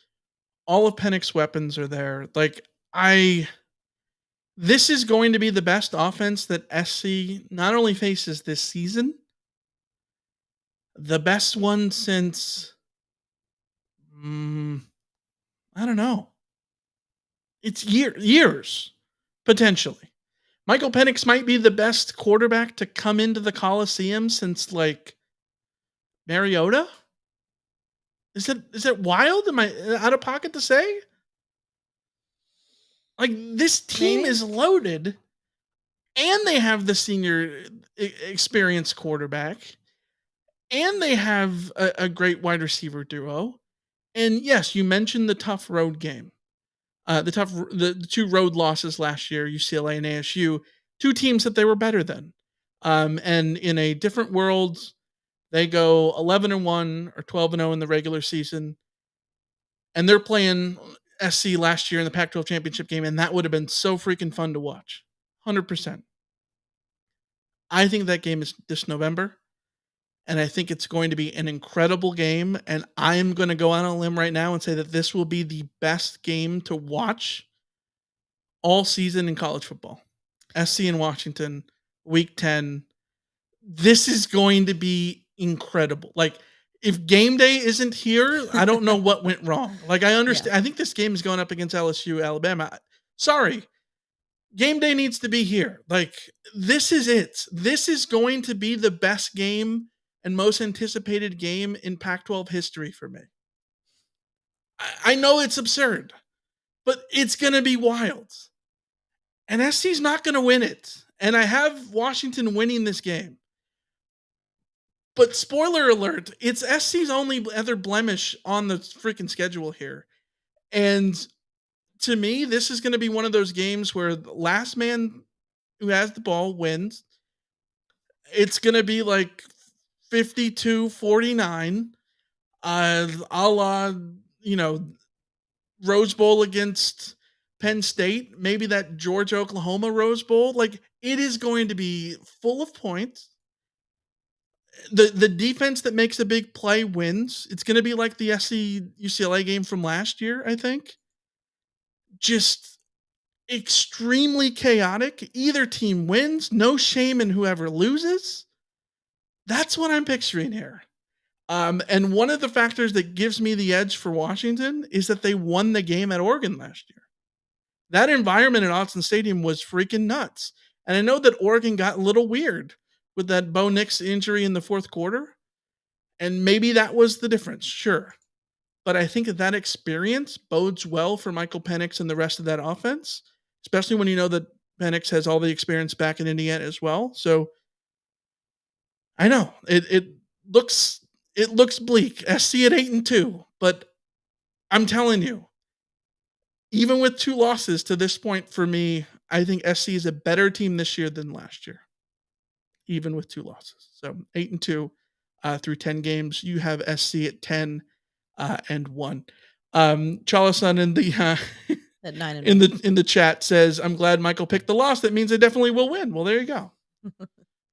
All of Penix's weapons are there. Like I this is going to be the best offense that SC not only faces this season, the best one since I don't know. It's years potentially. Michael Penix might be the best quarterback to come into the Coliseum since like Mariota. Is it wild? Am I out of pocket to say? Like this team Maybe. is loaded, and they have the senior experienced quarterback, and they have a great wide receiver duo. And yes, you mentioned the tough road game. The 2 road losses last year, UCLA and ASU, 2 teams that they were better than. And in a different world, they go 11-1 or 12-0 in the regular season, and they're playing SC last year in the Pac-12 championship game, and that would have been so freaking fun to watch. 100%. I think that game is this November, and I think it's going to be an incredible game. And I'm going to go on a limb right now and say that this will be the best game to watch all season in college football. SC in Washington, week 10. This is going to be incredible. Like, if game day isn't here, I don't know what went wrong. Like, I Yeah. understand. I think this game is going up against LSU, Alabama. Sorry. Game day needs to be here. Like, this is it. This is going to be the best game and most anticipated game in Pac 12 history for me. I know it's absurd, but it's going to be wild. And SC's not going to win it. And I have Washington winning this game. But spoiler alert, it's SC's only other blemish on the freaking schedule here. And to me, this is going to be one of those games where last man who has the ball wins. It's going to be like 52-49, a la, you know, Rose Bowl against Penn State, maybe that Georgia Oklahoma Rose Bowl. Like, it is going to be full of points. The defense that makes a big play wins. It's going to be like the SC UCLA game from last year, I think. Just extremely chaotic. Either team wins, no shame in whoever loses. That's what I'm picturing here. And one of the factors that gives me the edge for Washington is that they won the game at Oregon last year. That environment at Autzen Stadium was freaking nuts. And I know that Oregon got a little weird with that Bo Nix injury in the fourth quarter. And maybe that was the difference, sure. But I think that experience bodes well for Michael Penix and the rest of that offense, especially when you know that Penix has all the experience back in Indiana as well. So I know it looks bleak. SC at 8-2, but I'm telling you, even with two losses to this point for me, I think SC is a better team this year than last year, even with two losses. So 8-2 through 10 games. You have SC at 10-1. Chalasan in the At 9 and in 1. the chat says, "I'm glad Michael picked the loss. That means they definitely will win." Well, there you go.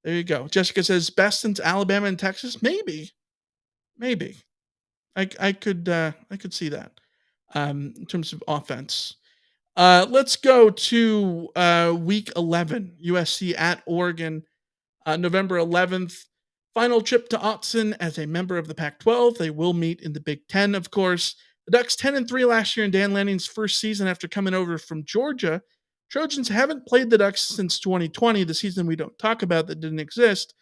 There you go. Jessica says, "Best since Alabama and Texas." Maybe, maybe. I could see that in terms of offense. Let's go to week 11. USC at Oregon, November 11th. Final trip to Autzen as a member of the Pac-12. They will meet in the Big Ten, of course. The Ducks 10-3 last year in Dan Lanning's first season after coming over from Georgia. Trojans haven't played the Ducks since 2020, the season we don't talk about that didn't exist.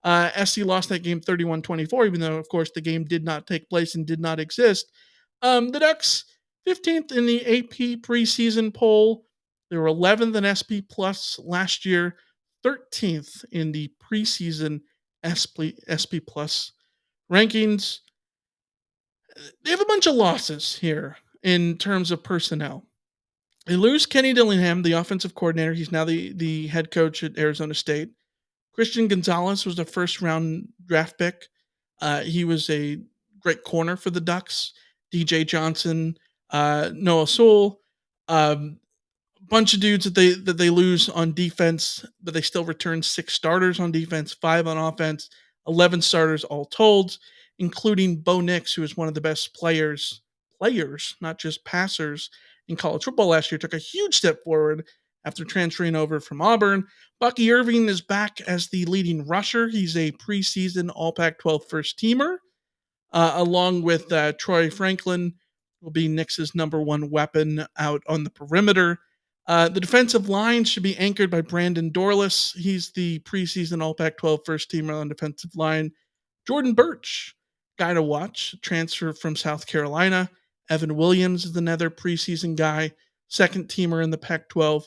SC lost that game 31-24, even though, of course, the game did not take place and did not exist. The Ducks 15th in the AP preseason poll. They were 11th in SP Plus last year, 13th in the preseason SP Plus rankings. They have a bunch of losses here in terms of personnel. They lose Kenny Dillingham, the offensive coordinator. He's now the head coach at Arizona State. Christian Gonzalez was a first round draft pick. He was a great corner for the Ducks. DJ Johnson, Noah Sewell, bunch of dudes that they lose on defense, but they still return 6 starters on defense, 5 on offense, 11 starters all told, including Bo Nix, who is one of the best players, not just passers in college football last year, took a huge step forward after transferring over from Auburn. Bucky Irving is back as the leading rusher. He's a preseason All Pac-12 first teamer, along with Troy Franklin, will be Nix's number one weapon out on the perimeter. The defensive line should be anchored by Brandon Dorless. He's the preseason All Pac-12 first teamer on defensive line. Jordan Birch, guy to watch, transfer from South Carolina. Evan Williams is another preseason guy, second teamer in the Pac-12.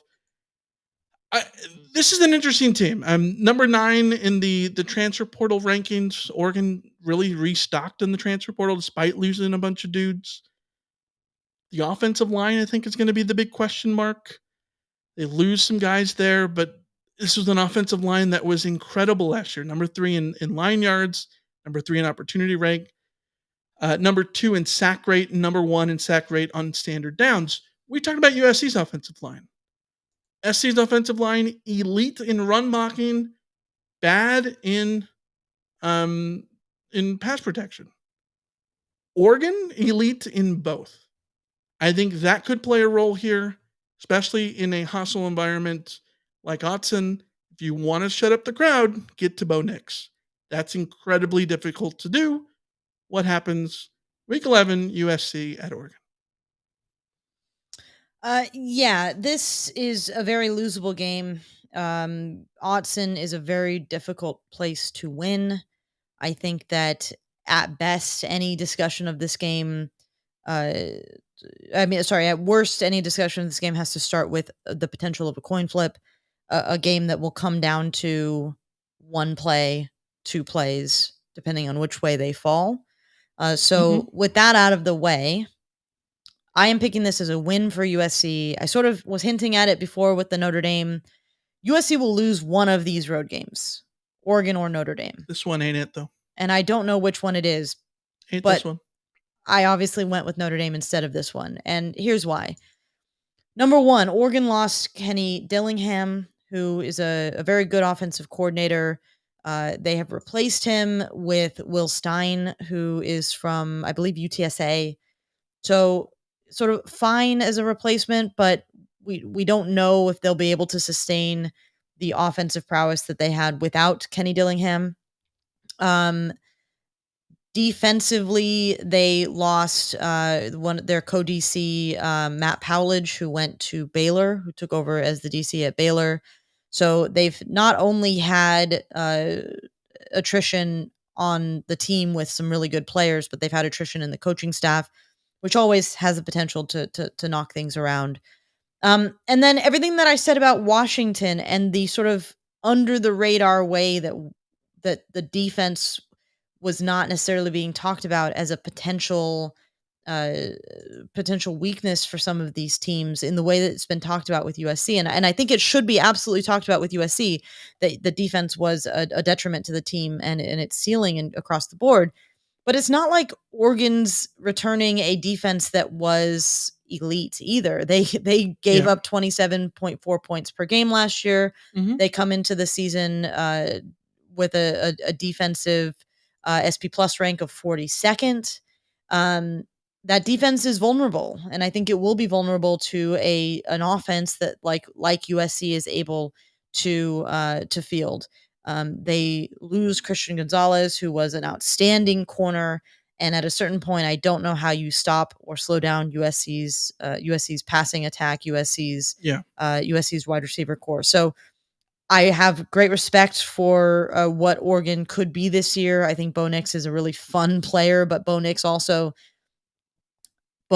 This is an interesting team. Number 9 in the transfer portal rankings. Oregon really restocked in the transfer portal despite losing a bunch of dudes. The offensive line, I think, is going to be the big question mark. They lose some guys there, but this was an offensive line that was incredible last year. Number 3 in line yards, number 3 in opportunity rank, number 2 in sack rate, number 1 in sack rate on standard downs. We talked about USC's offensive line. SC's offensive line, elite in run blocking, bad in pass protection. Oregon, elite in both. I think that could play a role here, especially in a hostile environment like Autzen. If you want to shut up the crowd, get to Bo Nix. That's incredibly difficult to do. What happens week 11, USC at Oregon? Yeah, this is a very losable game. Autzen is a very difficult place to win. I think that at best, any discussion of this game, uh, at worst, any discussion of this game has to start with the potential of a coin flip, a game that will come down to one play, two plays, depending on which way they fall. So, Mm-hmm. with that out of the way, I am picking this as a win for USC. I sort of was hinting at it before with the Notre Dame USC will lose one of these road games, Oregon or Notre Dame. This one ain't it, though. And I don't know which one it is, Ain't this but one. I obviously went with Notre Dame instead of this one. And here's why. Number one, Oregon lost Kenny Dillingham, who is a very good offensive coordinator. They have replaced him with Will Stein, who is from, I believe, UTSA. So sort of fine as a replacement, but we don't know if they'll be able to sustain the offensive prowess that they had without Kenny Dillingham. Um, Defensively, they lost one their co-DC, Matt Powledge, who went to Baylor, who took over as the DC at Baylor. So they've not only had attrition on the team with some really good players, but they've had attrition in the coaching staff, which always has the potential to knock things around. And then everything that I said about Washington and the sort of under the radar way that the defense was not necessarily being talked about as a uh, potential weakness for some of these teams in the way that it's been talked about with USC. And I think it should be absolutely talked about with USC that the defense was a detriment to the team and its ceiling and across the board. But it's not like Oregon's returning a defense that was elite either. They gave Yeah. up 27.4 points per game last year. Mhm. They come into the season with a defensive SP plus rank of 42nd. That defense is vulnerable, and I think it will be vulnerable to an offense that like USC is able to field. They lose Christian Gonzalez, who was an outstanding corner, and at a certain point, I don't know how you stop or slow down USC's passing attack, Yeah. USC's wide receiver core. So I have great respect for what Oregon could be this year. I think Bo Nix is a really fun player, but Bo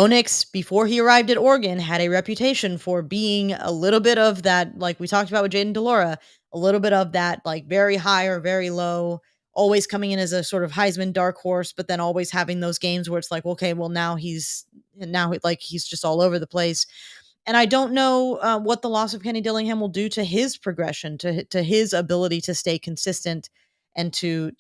Nix, before he arrived at Oregon, had a reputation for being a little bit of that, like we talked about with Jaden Delora, a little bit of that, like very high or very low, always coming in as a sort of Heisman dark horse, but then always having those games where it's like, okay, well he's just all over the place. And I don't know what the loss of Kenny Dillingham will do to his progression, to his ability to stay consistent and to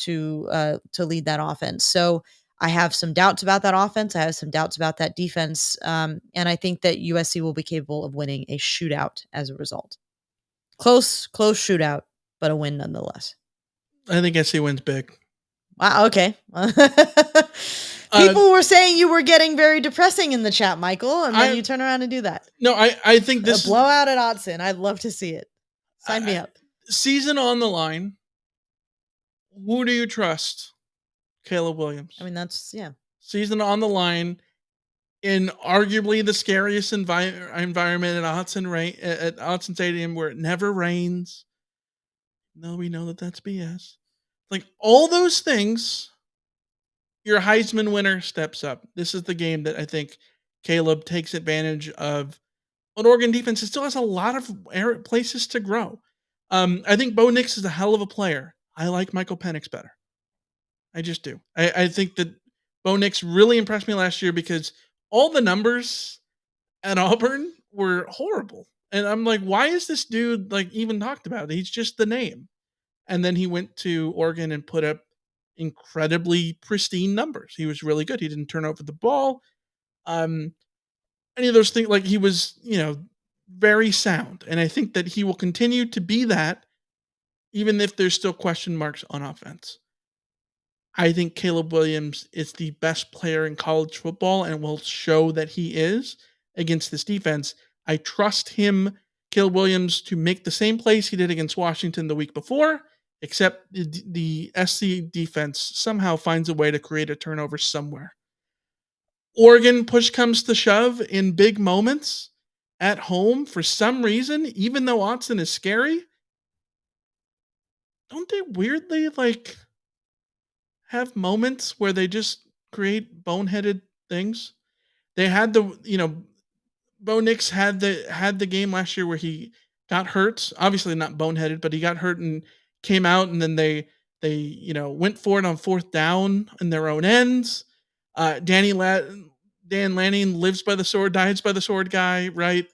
lead that offense. So I have some doubts about that offense. I have some doubts about that defense, and I think that USC will be capable of winning a shootout as a result. Close shootout, but a win nonetheless. I think SC wins big. Wow. Okay. Uh, People were saying you were getting very depressing in the chat, Michael, and then I you turn around and do that. no, I think A this blowout at Autzen. I'd love to see it. Sign me up. season on the line. Who do you trust? Caleb Williams. I mean, that's yeah. Season on the line in arguably the scariest environment at Autzen Stadium, where it never rains. No, we know that that's BS. Like all those things, your Heisman winner steps up. This is the game that I think Caleb takes advantage of. An Oregon defense still has a lot of places to grow. I think Bo Nix is a hell of a player. I like Michael Penix better. I just do. I think that Bo Nix really impressed me last year because all the numbers at Auburn were horrible. And I'm like, why is this dude like even talked about? He's just the name. And then he went to Oregon and put up incredibly pristine numbers. He was really good. He didn't turn over the ball. Um, any of those things, like he was, very sound. And I think that he will continue to be that, even if there's still question marks on offense. I think Caleb Williams is the best player in college football and will show that he is against this defense. I trust him, Caleb Williams, to make the same plays he did against Washington the week before, except the SC defense somehow finds a way to create a turnover somewhere. Oregon, push comes to shove in big moments at home for some reason, even though Autzen is scary. Don't they weirdly have moments where they just create boneheaded things? They had Bo Nix had the game last year where he got hurt. Obviously not boneheaded, but he got hurt and came out, and then they went for it on fourth down in their own ends. Dan Lanning lives by the sword, dies by the sword guy, right?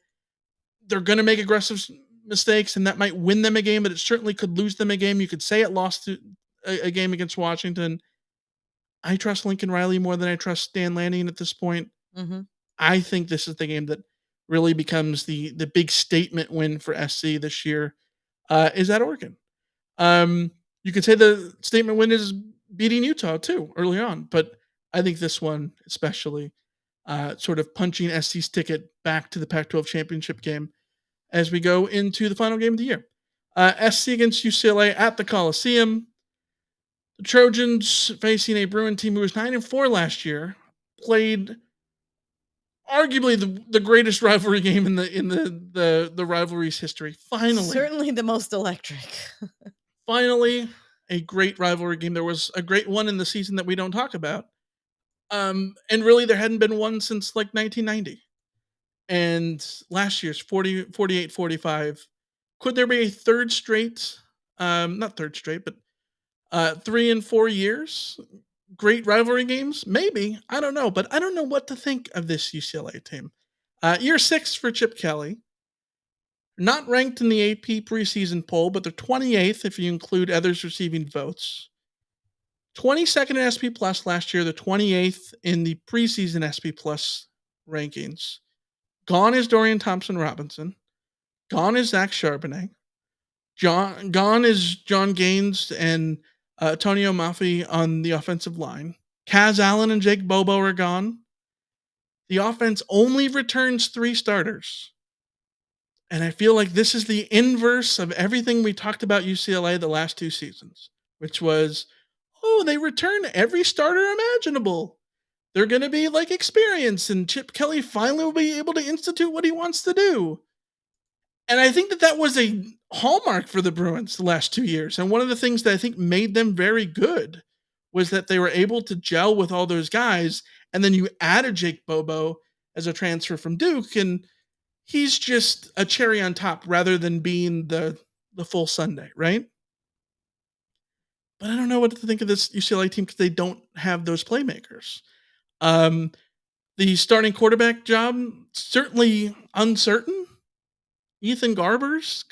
They're going to make aggressive mistakes, and that might win them a game, but it certainly could lose them a game. You could say it lost a game against Washington. I trust Lincoln Riley more than I trust Stan Lanning at this point. Mhm. I think this is the game that really becomes the big statement win for SC this year. Is at Oregon. You could say the statement win is beating Utah too early on, but I think this one especially sort of punching SC's ticket back to the Pac-12 championship game as we go into the final game of the year. SC against UCLA at the Coliseum. The Trojans facing a Bruin team who was 9-4 last year, played arguably the greatest rivalry game in the rivalry's history. Certainly the most electric. Finally, a great rivalry game. There was a great one in the season that we don't talk about. And really there hadn't been one since like 1990. And last year's 48-45. Could there be a third straight not third straight, but 3 and 4 years? Great rivalry games? Maybe. I don't know, but I don't know what to think of this UCLA team. Year 6 for Chip Kelly. Not ranked in the AP preseason poll, but they're 28th if you include others receiving votes. 22nd in SP Plus last year, the 28th in the preseason SP Plus rankings. Gone is Dorian Thompson Robinson. Gone is Zach Charbonnet. Gone is John Gaines and Antonio Maffei on the offensive line. Kaz Allen and Jake Bobo are gone. The offense only returns 3 starters. And I feel like this is the inverse of everything we talked about UCLA the last 2 seasons, which was, oh, they return every starter imaginable. They're going to be like experienced, and Chip Kelly finally will be able to institute what he wants to do. And I think that was a hallmark for the Bruins the last 2 years. And one of the things that I think made them very good was that they were able to gel with all those guys. And then you added Jake Bobo as a transfer from Duke, and he's just a cherry on top rather than being the full Sunday, right? But I don't know what to think of this UCLA team because they don't have those playmakers. The starting quarterback job, certainly uncertain. Ethan Garbers,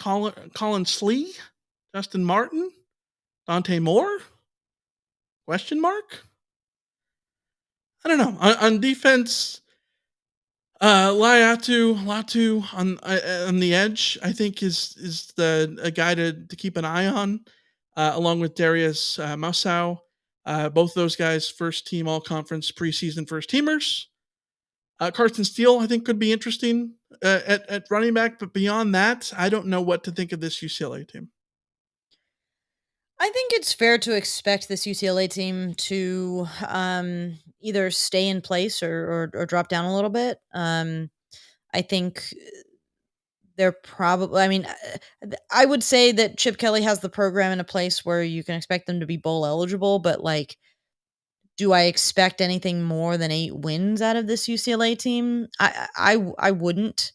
Colin Slee, Justin Martin, Dante Moore? Question mark? I don't know. On defense, Latu on the edge, I think is a guy to keep an eye on, along with Darius Mausau. Both those guys first team all conference preseason first teamers. Carson Steele, I think, could be interesting at running back, but beyond that, I don't know what to think of this UCLA team. I think it's fair to expect this UCLA team to either stay in place or drop down a little bit. I think they're probably, I mean, I would say that Chip Kelly has the program in a place where you can expect them to be bowl eligible, but like, do I expect anything more than 8 wins out of this UCLA team? I wouldn't.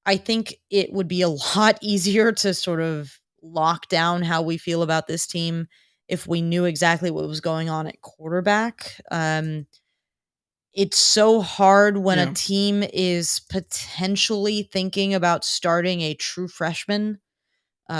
I think it would be a lot easier to sort of lock down how we feel about this team if we knew exactly what was going on at quarterback. It's so hard when a Yeah. team is potentially thinking about starting a true freshman.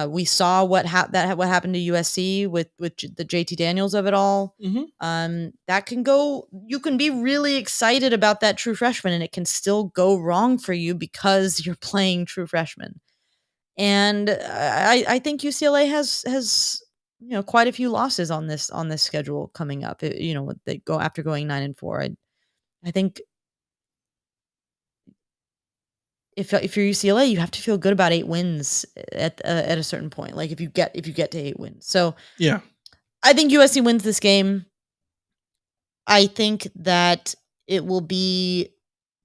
We saw what happened to USC with the JT Daniels of it all. Mhm. That can go. You can be really excited about that true freshman, and it can still go wrong for you because you're playing true freshmen. And I think UCLA has quite a few losses on this schedule coming up. They go after going 9-4. I think if you're UCLA, you have to feel good about 8 wins at a certain point. Like if you get to 8 wins. So Yeah. I think USC wins this game. I think that it will be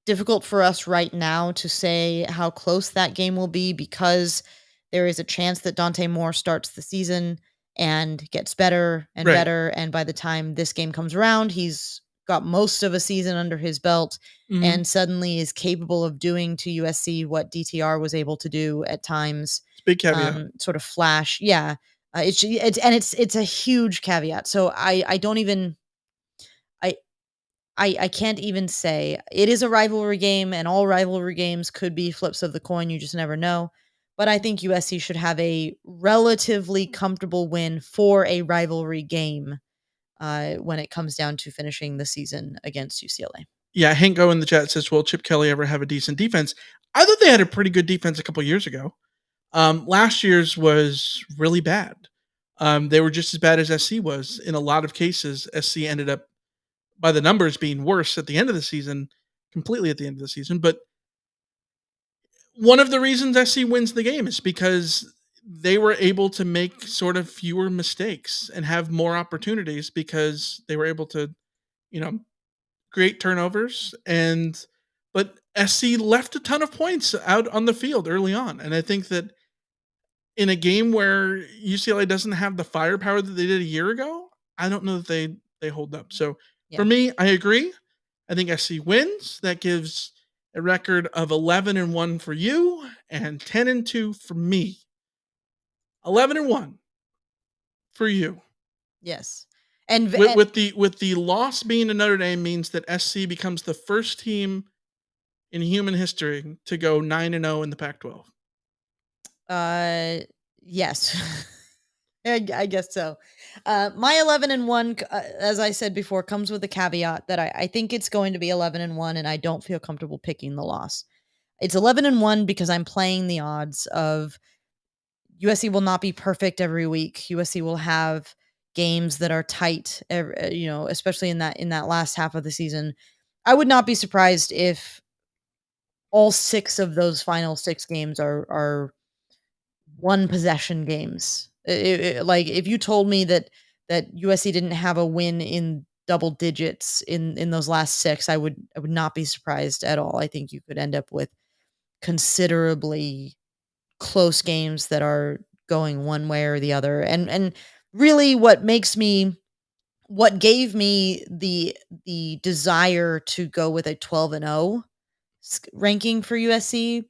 difficult for us right now to say how close that game will be because there is a chance that Dante Moore starts the season and gets better and Right. better. And by the time this game comes around, he's got most of a season under his belt Mhm. and suddenly is capable of doing to USC what DTR was able to do at times. It's a big caveat. Sort of flash. Yeah. It's a huge caveat. So I don't even I can't even say it is a rivalry game, and all rivalry games could be flips of the coin. You just never know. but I think USC should have a relatively comfortable win for a rivalry game when it comes down to finishing the season against UCLA. Yeah, Hank Go in the chat says, "Will Chip Kelly ever have a decent defense?" I thought they had a pretty good defense a couple years ago. Last year's was really bad. They were just as bad as SC was in a lot of cases. SC ended up, by the numbers, being worse at the end of the season, completely at the end of the season. But one of the reasons SC wins the game is because they were able to make sort of fewer mistakes and have more opportunities because they were able to, you know, create turnovers. And but SC left a ton of points out on the field early on. And I think that in a game where UCLA doesn't have the firepower that they did a year ago, I don't know that they hold up. So for Yeah. me, I agree. I think SC wins. That gives a record of 11-1 for you and 10-2 for me. 11-1 for you. Yes. And, With the loss being to Notre Dame means that SC becomes the first team in human history to go 9-0 in the Pac-12. Yes. I guess so. My 11-1, as I said before, comes with a caveat that I think it's going to be 11-1, and I don't feel comfortable picking the loss. It's 11-1 because I'm playing the odds of USC will not be perfect every week. USC will have games that are tight, especially in that last half of the season. I would not be surprised if all 6 of those final 6 games are one possession games. Like if you told me that USC didn't have a win in double digits in those last 6, I would not be surprised at all. I think you could end up with considerably close games that are going one way or the other. And really what gave me the desire to go with a 12-0 ranking for USC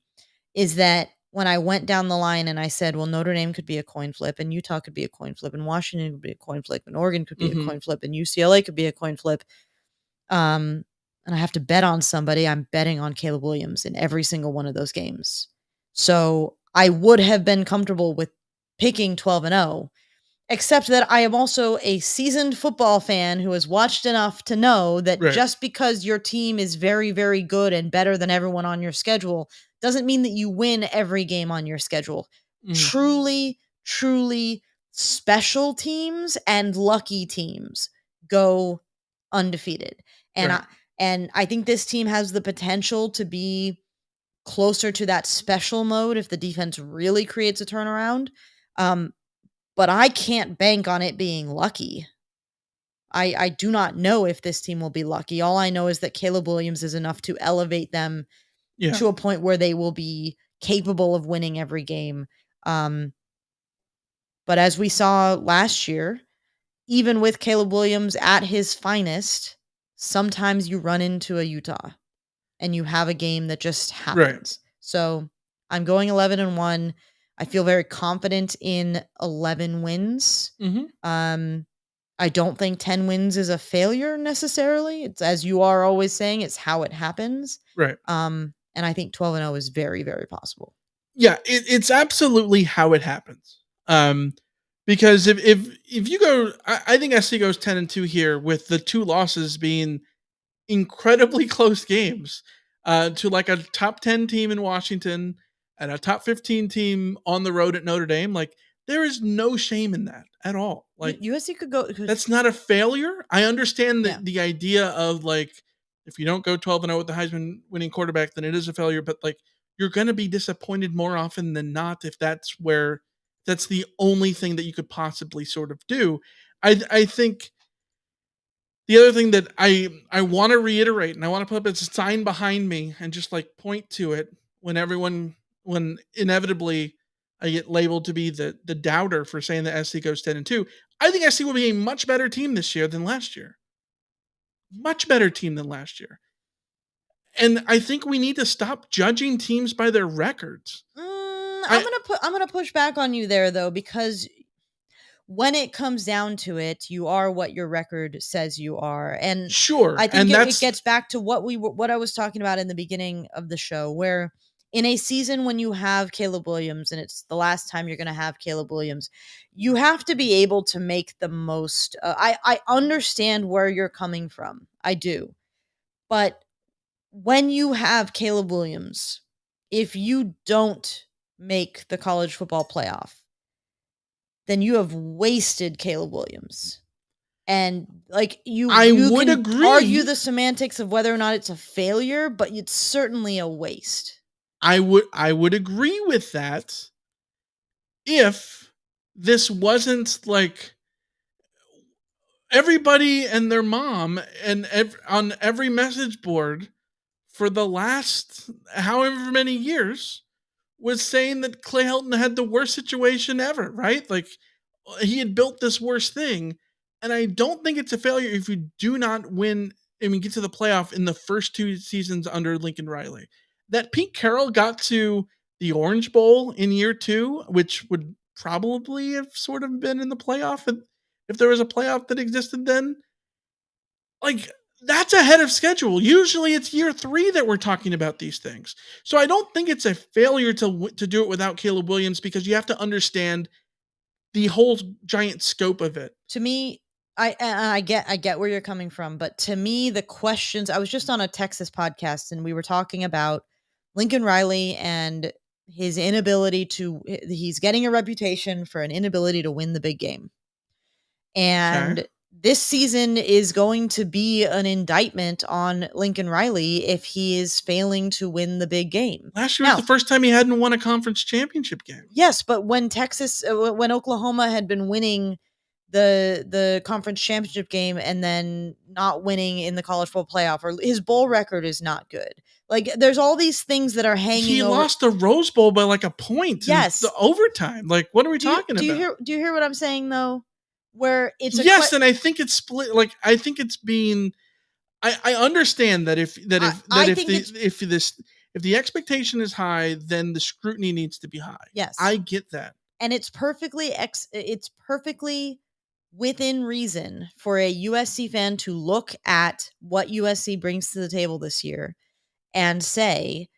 is that when I went down the line and I said, well, Notre Dame could be a coin flip and Utah could be a coin flip and Washington could be a coin flip and Oregon could be a Mhm. coin flip and UCLA could be a coin flip. And I have to bet on somebody. I'm betting on Caleb Williams in every single one of those games. So I would have been comfortable with picking 12-0, except that I am also a seasoned football fan who has watched enough to know that Right. just because your team is very, very good and better than everyone on your schedule doesn't mean that you win every game on your schedule. Mhm. Truly, truly special teams and lucky teams go undefeated. And Right. I think this team has the potential to be closer to that special mode if the defense really creates a turnaround. Um, but I can't bank on it being lucky. I do not know if this team will be lucky. All I know is that Caleb Williams is enough to elevate them Yeah. to a point where they will be capable of winning every game. Um, but as we saw last year, even with Caleb Williams at his finest, sometimes you run into a Utah and you have a game that just Right. happens. So I'm going 11-1. I feel very confident in 11 wins. Mhm. Um, I don't think 10 wins is a failure necessarily. It's as you are always saying, it's how it happens. Right. And I think 12-0 is very, very possible. Yeah, it's absolutely how it happens. Um, because if you go, I think SC goes 10-2 here with the 2 losses being incredibly close games to like a top 10 team in Washington and a top 15 team on the road at Notre Dame. Like there is no shame in that at all. Like USC could go. that's not a failure. I understand Yeah. the idea of like if you don't go 12-0 with the Heisman winning quarterback, then it is a failure. But like you're going to be disappointed more often than not if that's the only thing that you could possibly sort of do. I think the other thing that I want to reiterate and I want to put up a sign behind me and just like point to it when inevitably I get labeled to be the doubter for saying that SC goes 10-2. I think SC will be a much better team this year than last year. Much better team than last year. And I think we need to stop judging teams by their records. I I'm gonna push back on you there though, because when it comes down to it, you are what your record says you are. And Sure, I think and it that's gets back to what I was talking about in the beginning of the show, where in a season when you have Caleb Williams and it's the last time you're going to have Caleb Williams, you have to be able to make the most. I understand where you're coming from. I do. But when you have Caleb Williams, if you don't make the college football playoff, then you have wasted Caleb Williams. And like I you would can agree. argue the semantics of whether or not it's a failure, but it's certainly a waste. I would agree with that if this wasn't like everybody and their mom and on every message board for the last however many years was saying that Clay Helton had the worst situation ever, right? Like he had built this worst thing. And I don't think it's a failure if you do not win, I mean, get to the playoff in the first 2 seasons under Lincoln Riley. That Pete Carroll got to the Orange Bowl in year 2, which would probably have sort of been in the playoff if there was a playoff that existed then. Like, that's ahead of schedule. Usually it's year 3 that we're talking about these things. So I don't think it's a failure to do it without Caleb Williams, because you have to understand the whole giant scope of it. To me, I get where you're coming from, but to me, the questions, I was just on a Texas podcast and we were talking about Lincoln Riley and his inability he's getting a reputation for an inability to win the big game. And Okay. this season is going to be an indictment on Lincoln Riley if he is failing to win the big game. Last year was the first time he hadn't won a conference championship game. Yes, but when when Oklahoma had been winning the conference championship game and then not winning in the college football playoff, or his bowl record is not good. Like there's all these things that are hanging. He lost the Rose Bowl by like a point. Yes, in the overtime. Like, what are we talking about? Do you hear what I'm saying though? Where it's and I think it's split. Like, I think it's being. I understand that if the expectation is high, then the scrutiny needs to be high. Yes, I get that, and it's perfectly within reason for a USC fan to look at what USC brings to the table this year and say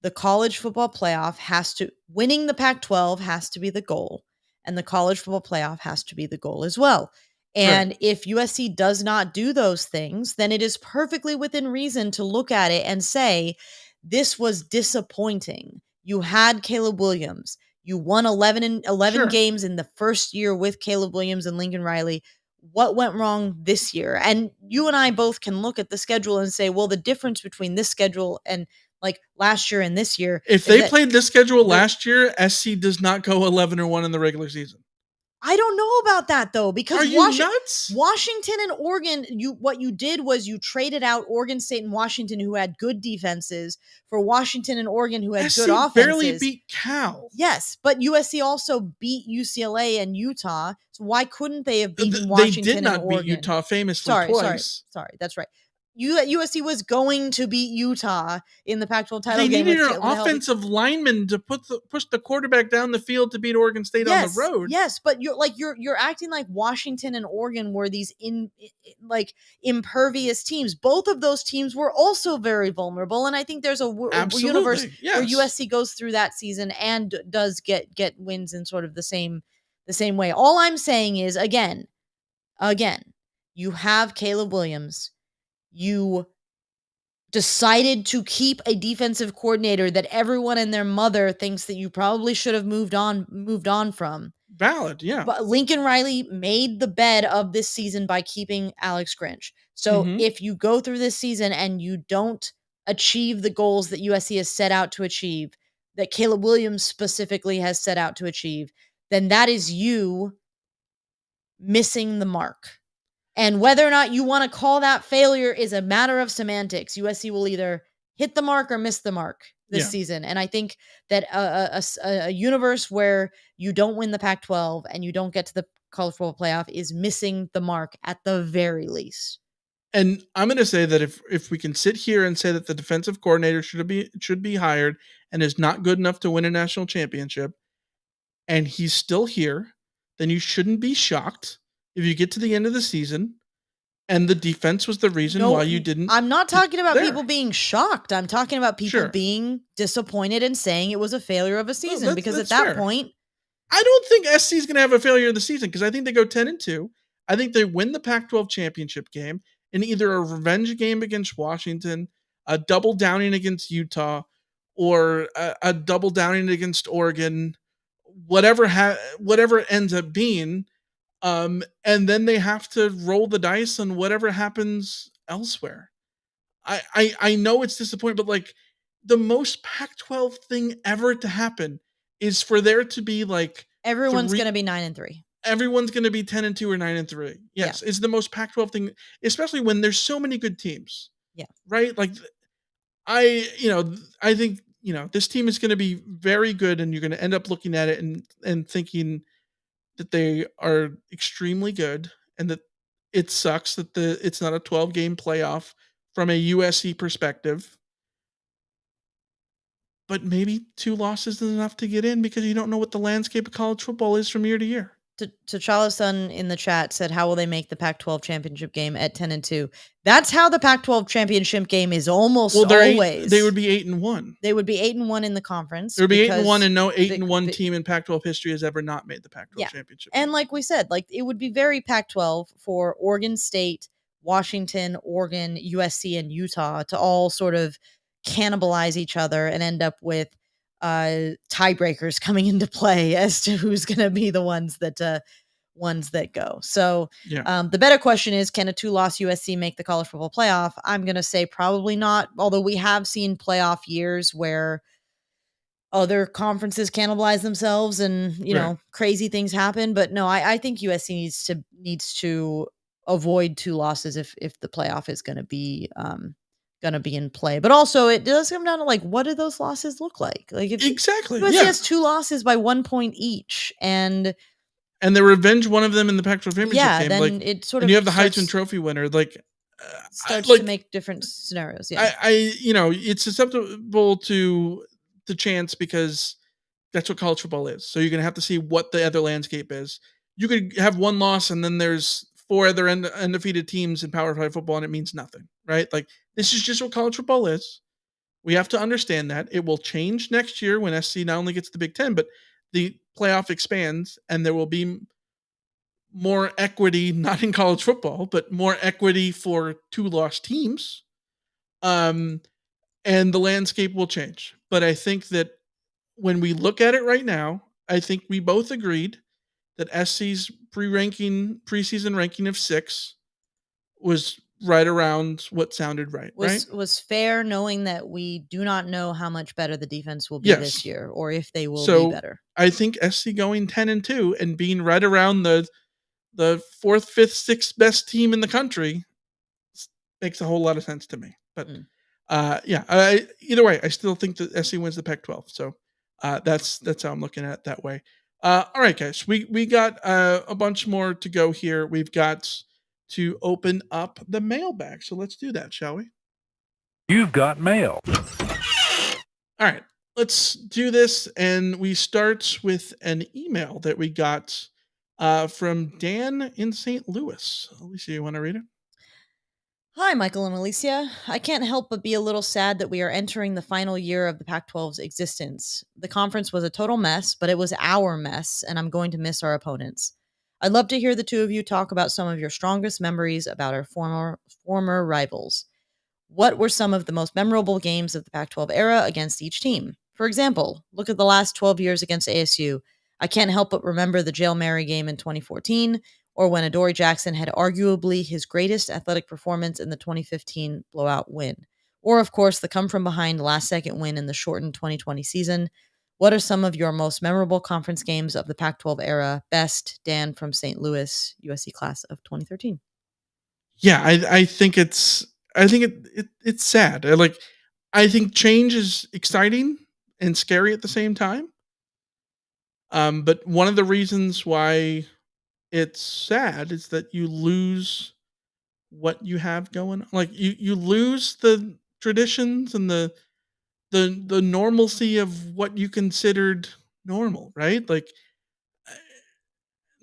the college football playoff winning the Pac-12 has to be the goal, and the college football playoff has to be the goal as well. And right. If USC does not do those things, then it is perfectly within reason to look at it and say, this was disappointing. You had Caleb Williams. You won 11 sure. games in the first year with Caleb Williams and Lincoln Riley. What went wrong this year? And you and I both can look at the schedule and say, well, the difference between this schedule and like last year and this year. If they played this schedule last year, SC does not go 11-1 in the regular season. I don't know about that though, because are you nuts? Washington and Oregon, what you did was you traded out Oregon State and Washington, who had good defenses, for Washington and Oregon, who had good offenses. Barely beat Cal. Yes, but USC also beat UCLA and Utah. So why couldn't they have beaten Washington and Oregon? They did not beat Utah famously twice. Sorry, that's right. USC was going to beat Utah in the Pac-12 title game. They needed an offensive lineman to push the quarterback down the field to beat Oregon State on the road. Yes, but you're acting like Washington and Oregon were these impervious teams. Both of those teams were also very vulnerable, and I think there's a universe where USC goes through that season and does get wins in sort of the same way. All I'm saying is again, you have Caleb Williams. You decided to keep a defensive coordinator that everyone and their mother thinks that you probably should have moved on from. Valid, yeah. But Lincoln Riley made the bed of this season by keeping Alex Grinch. So if you go through this season and you don't achieve the goals that USC has set out to achieve, that Caleb Williams specifically has set out to achieve, then that is you missing the mark. And whether or not you want to call that failure is a matter of semantics. USC will either hit the mark or miss the mark this season. And I think that a universe where you don't win the Pac-12 and you don't get to the college football playoff is missing the mark at the very least. And I'm going to say that if we can sit here and say that the defensive coordinator should be hired and is not good enough to win a national championship, and he's still here, then you shouldn't be shocked if you get to the end of the season And the defense was the reason why No, you didn't I'm not get talking about there. people being shocked. I'm talking about people Sure. being disappointed and saying it was a failure of a No, season because at that's that fair. point, I don't think SC is going to have a failure of the season because I think they go 10-2. I think they win the Pac-12 championship game in either a revenge game against Washington, a double downing against Utah, or a double downing against Oregon, whatever it ends up being. And then they have to roll the dice on whatever happens elsewhere. I know it's disappointing, but like the most Pac-12 thing ever to happen is for there to be like everyone's three. going to be 9-3. Everyone's going to be 10-2 or 9-3. Yeah. Yes, it's the most Pac-12 thing, especially when there's so many good teams, Yeah. right? Like I think this team is going to be very good, and you're going to end up looking at it and thinking that they are extremely good, and that it sucks that it's not a 12 game playoff from a USC perspective. But maybe 2 losses is enough to get in because you don't know what the landscape of college football is from year to year. T'Challa's son in the chat said, "How will they make the Pac-12 championship game at 10-2?" That's how the Pac-12 championship game is almost Well, they always. would be 8-1. They would be 8-1 in the conference There would be 8-1, because and no Vic, 8-1 Vic, team in Pac-12 history has ever not made the Pac-12 yeah, championship and game. like we said, like it would be very Pac-12 for Oregon State, Washington, Oregon, USC, and Utah to all sort of cannibalize each other and end up with tiebreakers coming into play as to who's going to be the ones that go. So Yeah. the better question is, can a 2-loss USC make the college football playoff? I'm going to say probably not, although we have seen playoff years where other conferences cannibalize themselves and, Right. crazy things happen. But no, I think USC needs to avoid 2 losses if the playoff is gonna be in play. But also it does come down to like what do those losses look like? Like if Exactly. USC Yeah. has 2 losses by 1 point each, and And they revenge one of them in the Pac-12 championship yeah, game, like, then it sort and you of have the Heisman Trophy winner, like, starts to like make different scenarios. Yeah. I it's susceptible to chance because that's what college football is. So you're gonna have to see what the other landscape is. You could have one loss, and then there's 4 other undefeated teams in Power 5 football, and it means nothing, right? Like, this is just what college football is. We have to understand that. It will change next year when SC not only gets the Big Ten, but the playoff expands, and there will be more equity, not in college football, but more equity for 2 lost teams. Um, and the landscape will change. But I think that when we look at it right now, I think we both agreed that SC's preseason ranking of 6 was right around what sounded right, right? Was fair, knowing that we do not know how much better the defense will be this Yes. year or if they will be So better. I think SC going 10-2 and being right around the 4th, 5th, 6th best team in the country makes a whole lot of sense to me. But Mm. yeah, either way, I still think that SC wins the Pac-12. So that's how I'm looking at it that way. All right, guys, we got a bunch more to go here. We've got to open up the mailbag, so let's do that, shall we? You've got mail. All right, let's do this, and we start with an email that we got from Dan in St. Louis. Alicia, you want to read it? Hi, Michael and Alicia. I can't help but be a little sad that we are entering the final year of the Pac 12's existence. The conference was a total mess, but it was our mess, and I'm going to miss our opponents. I'd love to hear the two of you talk about some of your strongest memories about our former rivals. What were some of the most memorable games of the Pac 12 era against each team? For example, look at the last 12 years against ASU. I can't help but remember the Jail Mary game in 2014, or when Adoree Jackson had arguably his greatest athletic performance in the 2015 blowout win. Or, of course, the come from behind last second win in the shortened 2020 season. What are some of your most memorable conference games of the Pac 12 era? Best, Dan from St. Louis, USC class of 2013. Yeah, I think it's sad. I think change is exciting and scary at the same time. But one of the reasons why it's sad is that you lose what you have going on. Like you lose the traditions and the normalcy of what you considered normal, right? Like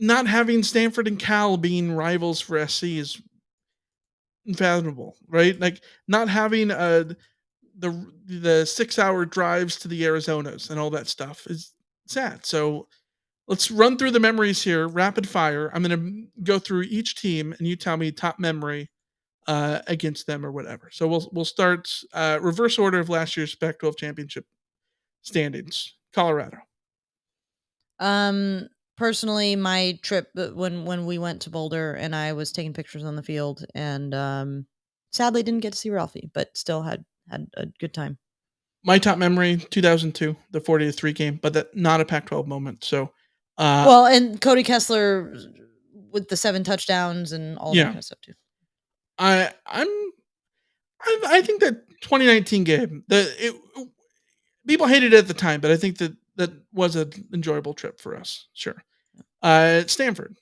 not having Stanford and Cal being rivals for SC is unfathomable, right? Like not having the 6-hour drives to the Arizonas and all that stuff is sad. So let's run through the memories here, rapid fire. I'm gonna go through each team, and you tell me top memory against them or whatever. So we'll start reverse order of last year's Pac-12 championship standings. Colorado. Um, Personally, my trip when we went to Boulder and I was taking pictures on the field and sadly didn't get to see Ralphie, but still had a good time. My top memory, 2002, the 40-3 game, but that not a Pac-12 moment. So, Well, and Cody Kessler with the 7 touchdowns and all that yeah, kind of stuff too. I think that 2019 game, people hated it at the time, but I think that was an enjoyable trip for us. Sure. Stanford.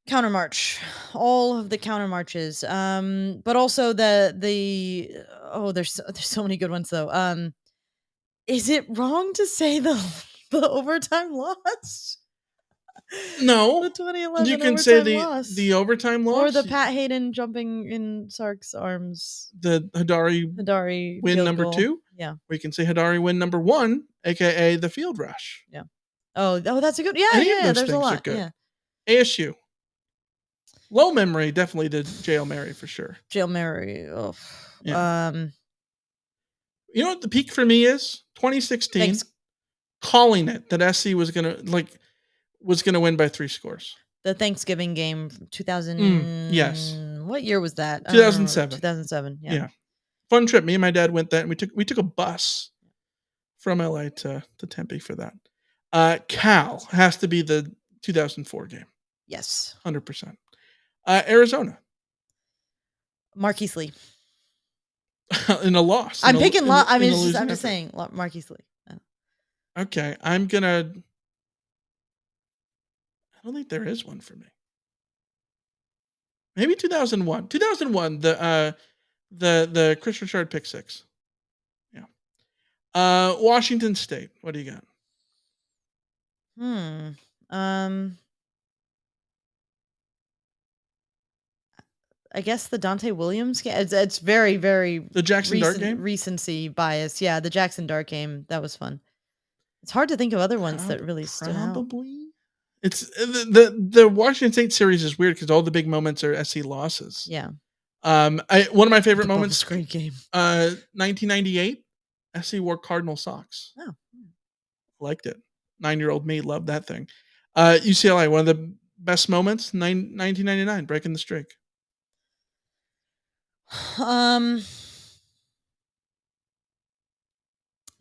Counter march, all of the counter marches, but also the there's so many good ones though. Is it wrong to say the overtime loss? No, The 2011 you can say overtime loss. the overtime loss Or the Pat Hayden jumping in Sark's arms. the Hadari win field number goal. 2. Yeah. We can say Hadari win number 1, aka the field rush. Yeah. Oh, that's a good. Yeah, Any of yeah. those There's a things are lot. good. Yeah. ASU. Low memory, definitely the Jail Mary for sure. Jail Mary. Oh. Yeah. You know what the peak for me is? 2016. Thanks. Calling it that SC was gonna win by 3 scores. The Thanksgiving game from 2000. Yes. What year was that? 2007. 2007. Yeah. Yeah. Fun trip. Me and my dad went that, and we took a bus from LA to Tempe for that. Cal has to be the 2004 game. Yes. 100%. Arizona. Marquise Lee. In a loss. I'm picking. I'm losing just effort. saying Marquise Lee. Okay, I'm gonna. I don't think there is one for me. Maybe 2001. 2001. The Chris Richard pick 6. Yeah. Washington State. What do you got? I guess the Dante Williams game. It's very, very The Jackson Dart game. Recency bias. Yeah, the Jackson Dart game. That was fun. It's hard to think of other ones that really stood out. Probably. It's the Washington State series is weird because all the big moments are SC losses. Yeah. One of my favorite moments. Screen game. 1998. SC wore Cardinal socks. Oh. Liked it. 9-year-old me loved that thing. UCLA, one of the best moments. 1999, breaking the streak.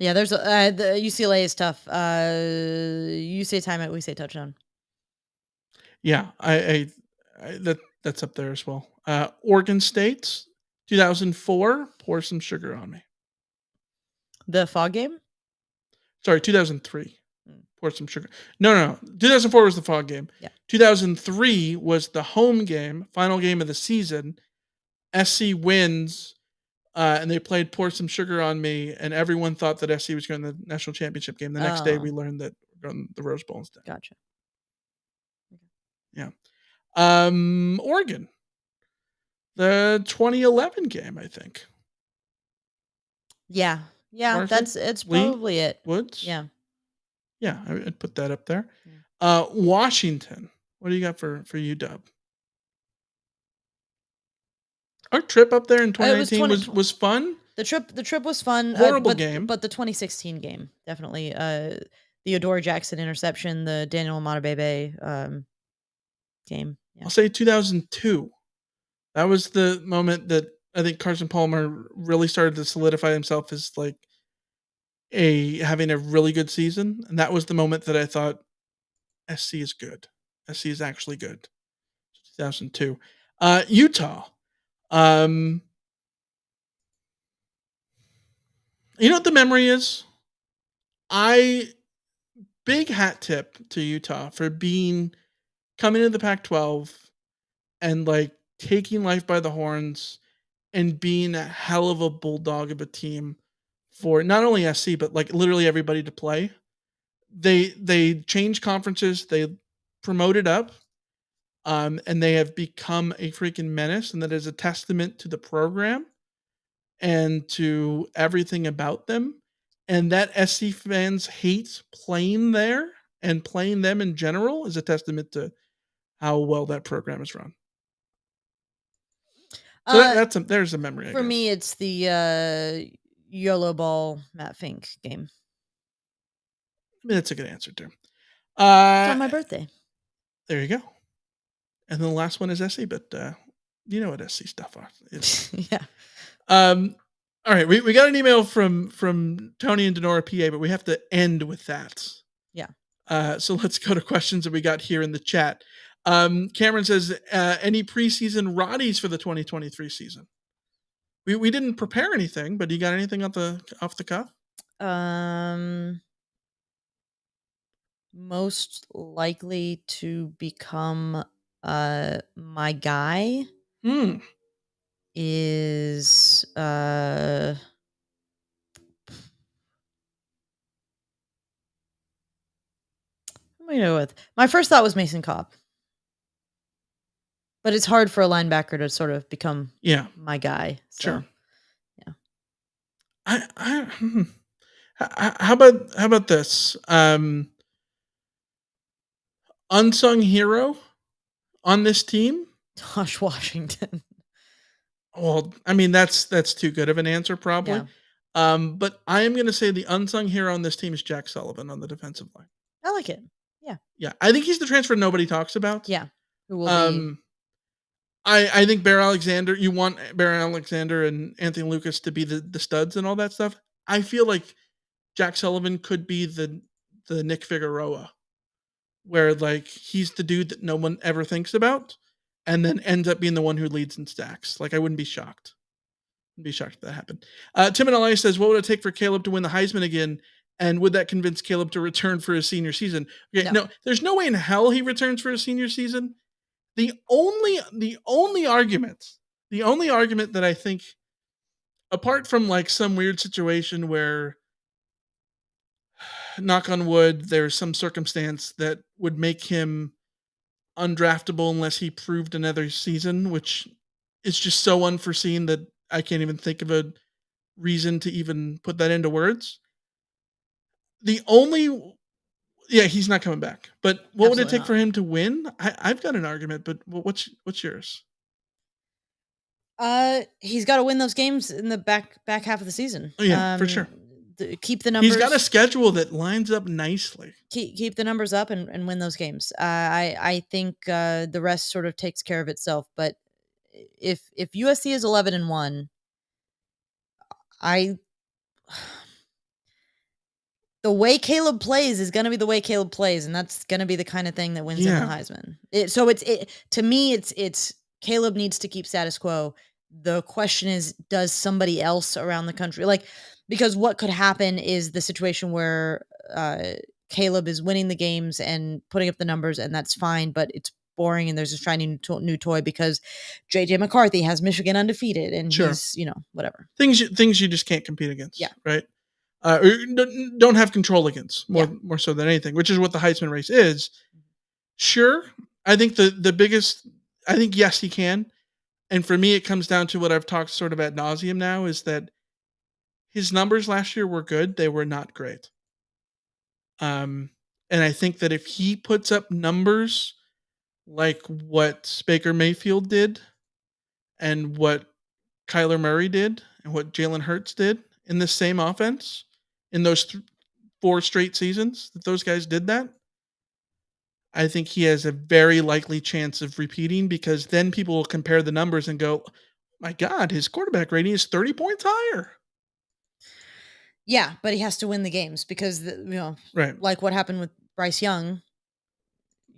Yeah, there's the UCLA is tough. You say timeout, we say touchdown. Yeah, that's up there as well. Oregon State, 2004, pour some sugar on me. The fog game? Sorry, 2003. Pour some sugar. No. 2004 was the fog game. Yeah. 2003 was the home game, final game of the season. SC wins, and they played Pour Some Sugar on Me, and everyone thought that SC was going to the national championship game. The next day, we learned that we're going to the Rose Bowl instead. Gotcha. Yeah. Oregon. The 2011 game, I think. Yeah. Martha? It's probably it. Woods? Yeah. Yeah, I'd put that up there. Yeah. Washington. What do you got for you, Dub? Our trip up there in 2019 was fun. The trip was fun. Horrible game. But the 2016 game, definitely. The Adore Jackson interception, the Daniel Amadebebe game. Yeah. I'll say 2002. That was the moment that I think Carson Palmer really started to solidify himself as like having a really good season. And that was the moment that I thought SC is good. SC is actually good. 2002. Utah. You know what the memory is? Big hat tip to Utah for coming into the Pac-12 and like taking life by the horns and being a hell of a bulldog of a team for not only SC but like literally everybody to play. They changed conferences. They promoted up. and they have become a freaking menace, and that is a testament to the program and to everything about them. And that SC fans hate playing there and playing them in general is a testament to how well that program is run. So Uh, there's a memory, I for guess. me, it's the YOLO Ball Matt Fink game. I mean, that's a good answer too. It's on my birthday. There you go. And then the last one is SC, but you know what SC stuff is. Yeah. All right, we got an email from Tony and Denora PA, but we have to end with that. Yeah. So let's go to questions that we got here in the chat. Cameron says, any preseason Roddies for the 2023 season? We didn't prepare anything, but you got anything off the cuff? Most likely to become my guy is what am I gonna go with? My first thought was Mason Cobb. But it's hard for a linebacker to sort of become my guy. So, Sure. Yeah. How about this? Unsung hero on this team? Josh Washington. Well, I mean that's too good of an answer probably. Yeah. But I am going to say the unsung hero on this team is Jack Sullivan on the defensive line. I like it. Yeah. Yeah, I think he's the transfer nobody talks about. Yeah. Who will be? I think Bear Alexander, you want Bear Alexander and Anthony Lucas to be the studs and all that stuff. I feel like Jack Sullivan could be the Nick Figueroa, where like he's the dude that no one ever thinks about, and then ends up being the one who leads in stacks. Like I wouldn't be shocked. If that happened. Tim and Eli says, what would it take for Caleb to win the Heisman again? And would that convince Caleb to return for his senior season? Okay, no, there's no way in hell he returns for his senior season. The only argument that I think, apart from like some weird situation where, knock on wood, there's some circumstance that would make him undraftable unless he proved another season, which is just so unforeseen that I can't even think of a reason to even put that into words. He's not coming back. But what would it take for him to win? I've got an argument, but what's yours? He's got to win those games in the back half of the season. Oh yeah, for sure. Keep the numbers. He's got a schedule that lines up nicely. Keep the numbers up and win those games. I think the rest sort of takes care of itself. But if USC is 11-1, the way Caleb plays is going to be the way Caleb plays, and that's going to be the kind of thing that wins him the Heisman. To me, it's Caleb needs to keep status quo. The question is, does somebody else around the country because what could happen is the situation where Caleb is winning the games and putting up the numbers, and that's fine, but it's boring and there's a shiny new toy because JJ McCarthy has Michigan undefeated and he's, whatever. Things you just can't compete against. Yeah. Right. Don't have control against more so than anything, which is what the Heisman race is. Sure. I think the biggest, yes, he can. And for me, it comes down to what I've talked sort of ad nauseum now is that his numbers last year were good. They were not great. And I think that if he puts up numbers like what Baker Mayfield did and what Kyler Murray did and what Jalen Hurts did in the same offense in those 4 straight seasons that those guys did that, I think he has a very likely chance of repeating because then people will compare the numbers and go, my God, his quarterback rating is 30 points higher. Yeah, but he has to win the games because, right. Like what happened with Bryce Young,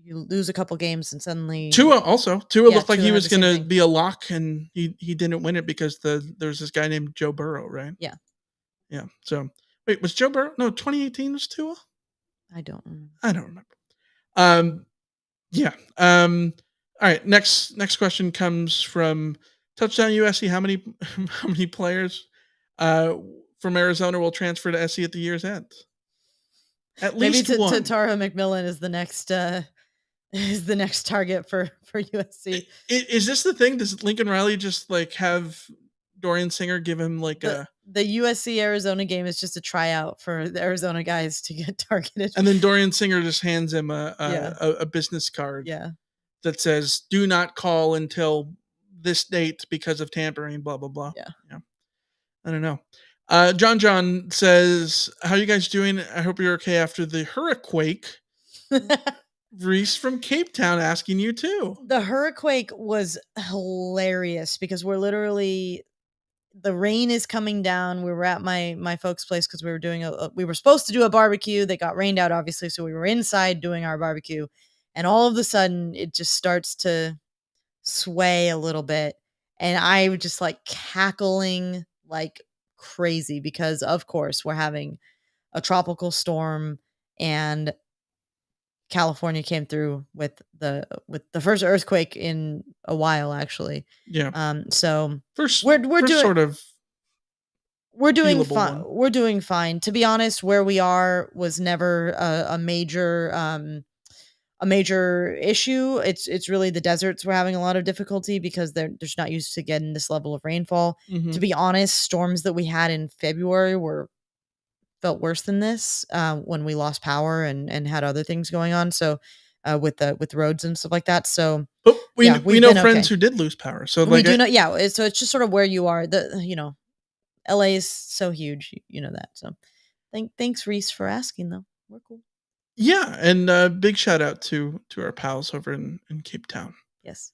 you lose a couple games and suddenly Tua looked like he was going to be a lock and he didn't win it because there's this guy named Joe Burrow, right? Yeah. Yeah. So wait, was Joe Burrow? No, 2018 was Tua? I don't remember. Yeah. All right. Next question comes from Touchdown USC. How many players from Arizona will transfer to SC at the year's end? At least maybe one. Tara McMillan is the next is the next target for USC. Is this the thing? Does Lincoln Riley just like have Dorian Singer give him like The a, the USC Arizona game is just a tryout for the Arizona guys to get targeted. and then Dorian Singer just hands him Yeah. a business card Yeah. that says, "Do not call until this date because of tampering." Blah blah blah. Yeah. Yeah, I don't know. John says, "How you guys doing? I hope you're okay after the hurricane." Reese from Cape Town asking you too. The hurricane was hilarious because we're literally the rain is coming down. We were at my folks' place because we were doing we were supposed to do a barbecue. They got rained out, obviously, so we were inside doing our barbecue, and all of a sudden it just starts to sway a little bit, and I was just like cackling like crazy because, of course, we're having a tropical storm, and California came through with the first earthquake in a while, actually. Yeah. So First, we're first doing sort of we're doing feelable fine. one. We're doing fine. To be honest, where we are was never a major issue. It's really the deserts we're having a lot of difficulty because they're just not used to getting this level of rainfall. Mhm. To be honest, storms that we had in February felt worse than this when we lost power and had other things going on. So with the roads and stuff like that. So But we yeah, we we've know been friends okay. who did lose power. So We like do know, yeah. So it's just sort of where you are. LA is so huge, you know that. So thanks, Reese, for asking though. We're cool. yeah, and big shout out to our pals over in Cape Town. Yes.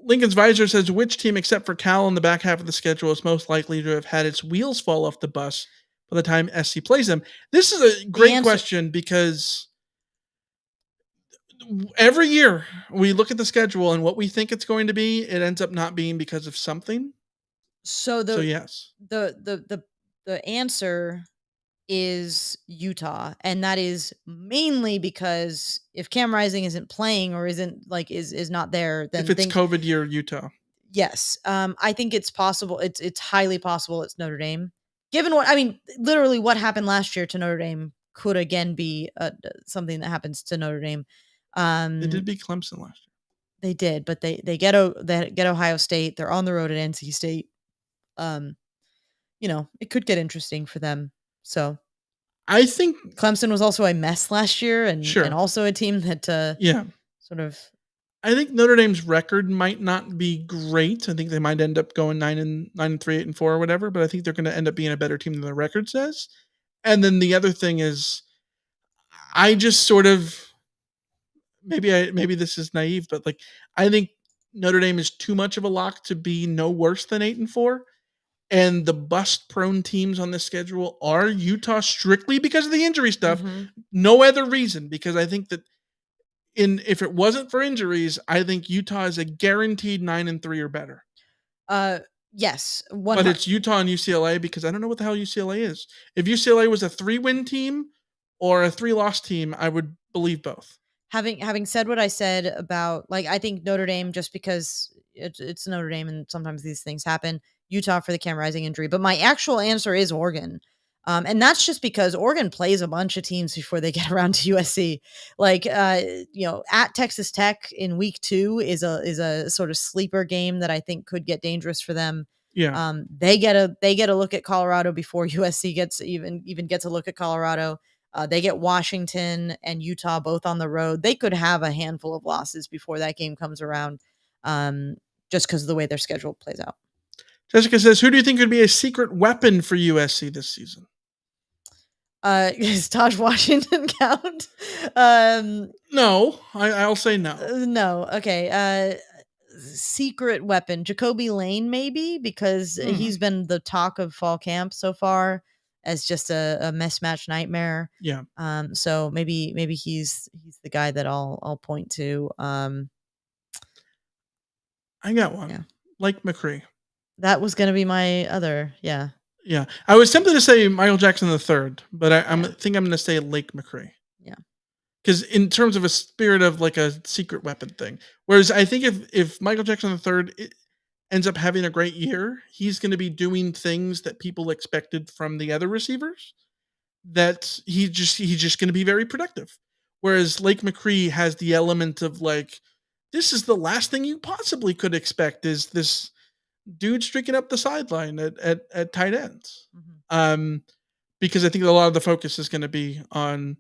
Lincoln's Visor says, which team except for Cal in the back half of the schedule is most likely to have had its wheels fall off the bus by the time SC plays them? This is a great answer- question because every year we look at the schedule and what we think it's going to be, it ends up not being because of something. So So yes, the answer is Utah, and that is mainly because if Cam Rising isn't playing or isn't like is not there, then if it's COVID year, Utah. Yes. I think it's possible. It's highly possible it's Notre Dame. Given what I mean, literally what happened last year to Notre Dame could again be something that happens to Notre Dame. They did beat Clemson last year. They did, but they get Ohio State. They're on the road at NC State. It could get interesting for them. So I think Clemson was also a mess last year, and Sure. also a team that yeah. sort of I think Notre Dame's record might not be great. I think they might end up going 9-3, 8-4, or whatever. But I think they're going to end up being a better team than the record says. And then the other thing is, I just sort of maybe this is naive, but like I think Notre Dame is too much of a lock to be no worse than 8-4. And the bust-prone teams on this schedule are Utah strictly because of the injury stuff. Mhm. No other reason, because I think that if it wasn't for injuries, I think Utah is a guaranteed 9-3 or better. Yes, But it's Utah and UCLA because I don't know what the hell UCLA is. If UCLA was a 3-win team or a 3-loss team, I would believe both. Having said what I said about, like, I think Notre Dame, just because it's Notre Dame and sometimes these things happen. Utah for the Cam Rising injury, but my actual answer is Oregon. And that's just because Oregon plays a bunch of teams before they get around to USC. Like, at Texas Tech in week 2 is a sort of sleeper game that I think could get dangerous for them. Yeah. They get a look at Colorado before USC gets even gets a look at Colorado. They get Washington and Utah both on the road. They could have a handful of losses before that game comes around, just because of the way their schedule plays out. Jessica says, who do you think would be a secret weapon for USC this season? Does Taj Washington count? No, I'll say no. No. Okay. Secret weapon, Jacoby Lane, maybe, because he's been the talk of fall camp so far as just a mismatch nightmare. Yeah. So maybe he's the guy that I'll point to. I got one. Yeah. Like McCree. That was going to be my other. Yeah. Yeah. I was tempted to say Michael Jackson III, but I think I'm going to say Lake McCree. Yeah. Because in terms of a spirit of like a secret weapon thing. Whereas I think if Michael Jackson III ends up having a great year, he's going to be doing things that people expected from the other receivers, that he's just going to be very productive. Whereas Lake McCree has the element of like, this is the last thing you possibly could expect is this dude streaking up the sideline at tight ends. Mhm. Because I think a lot of the focus is going to be on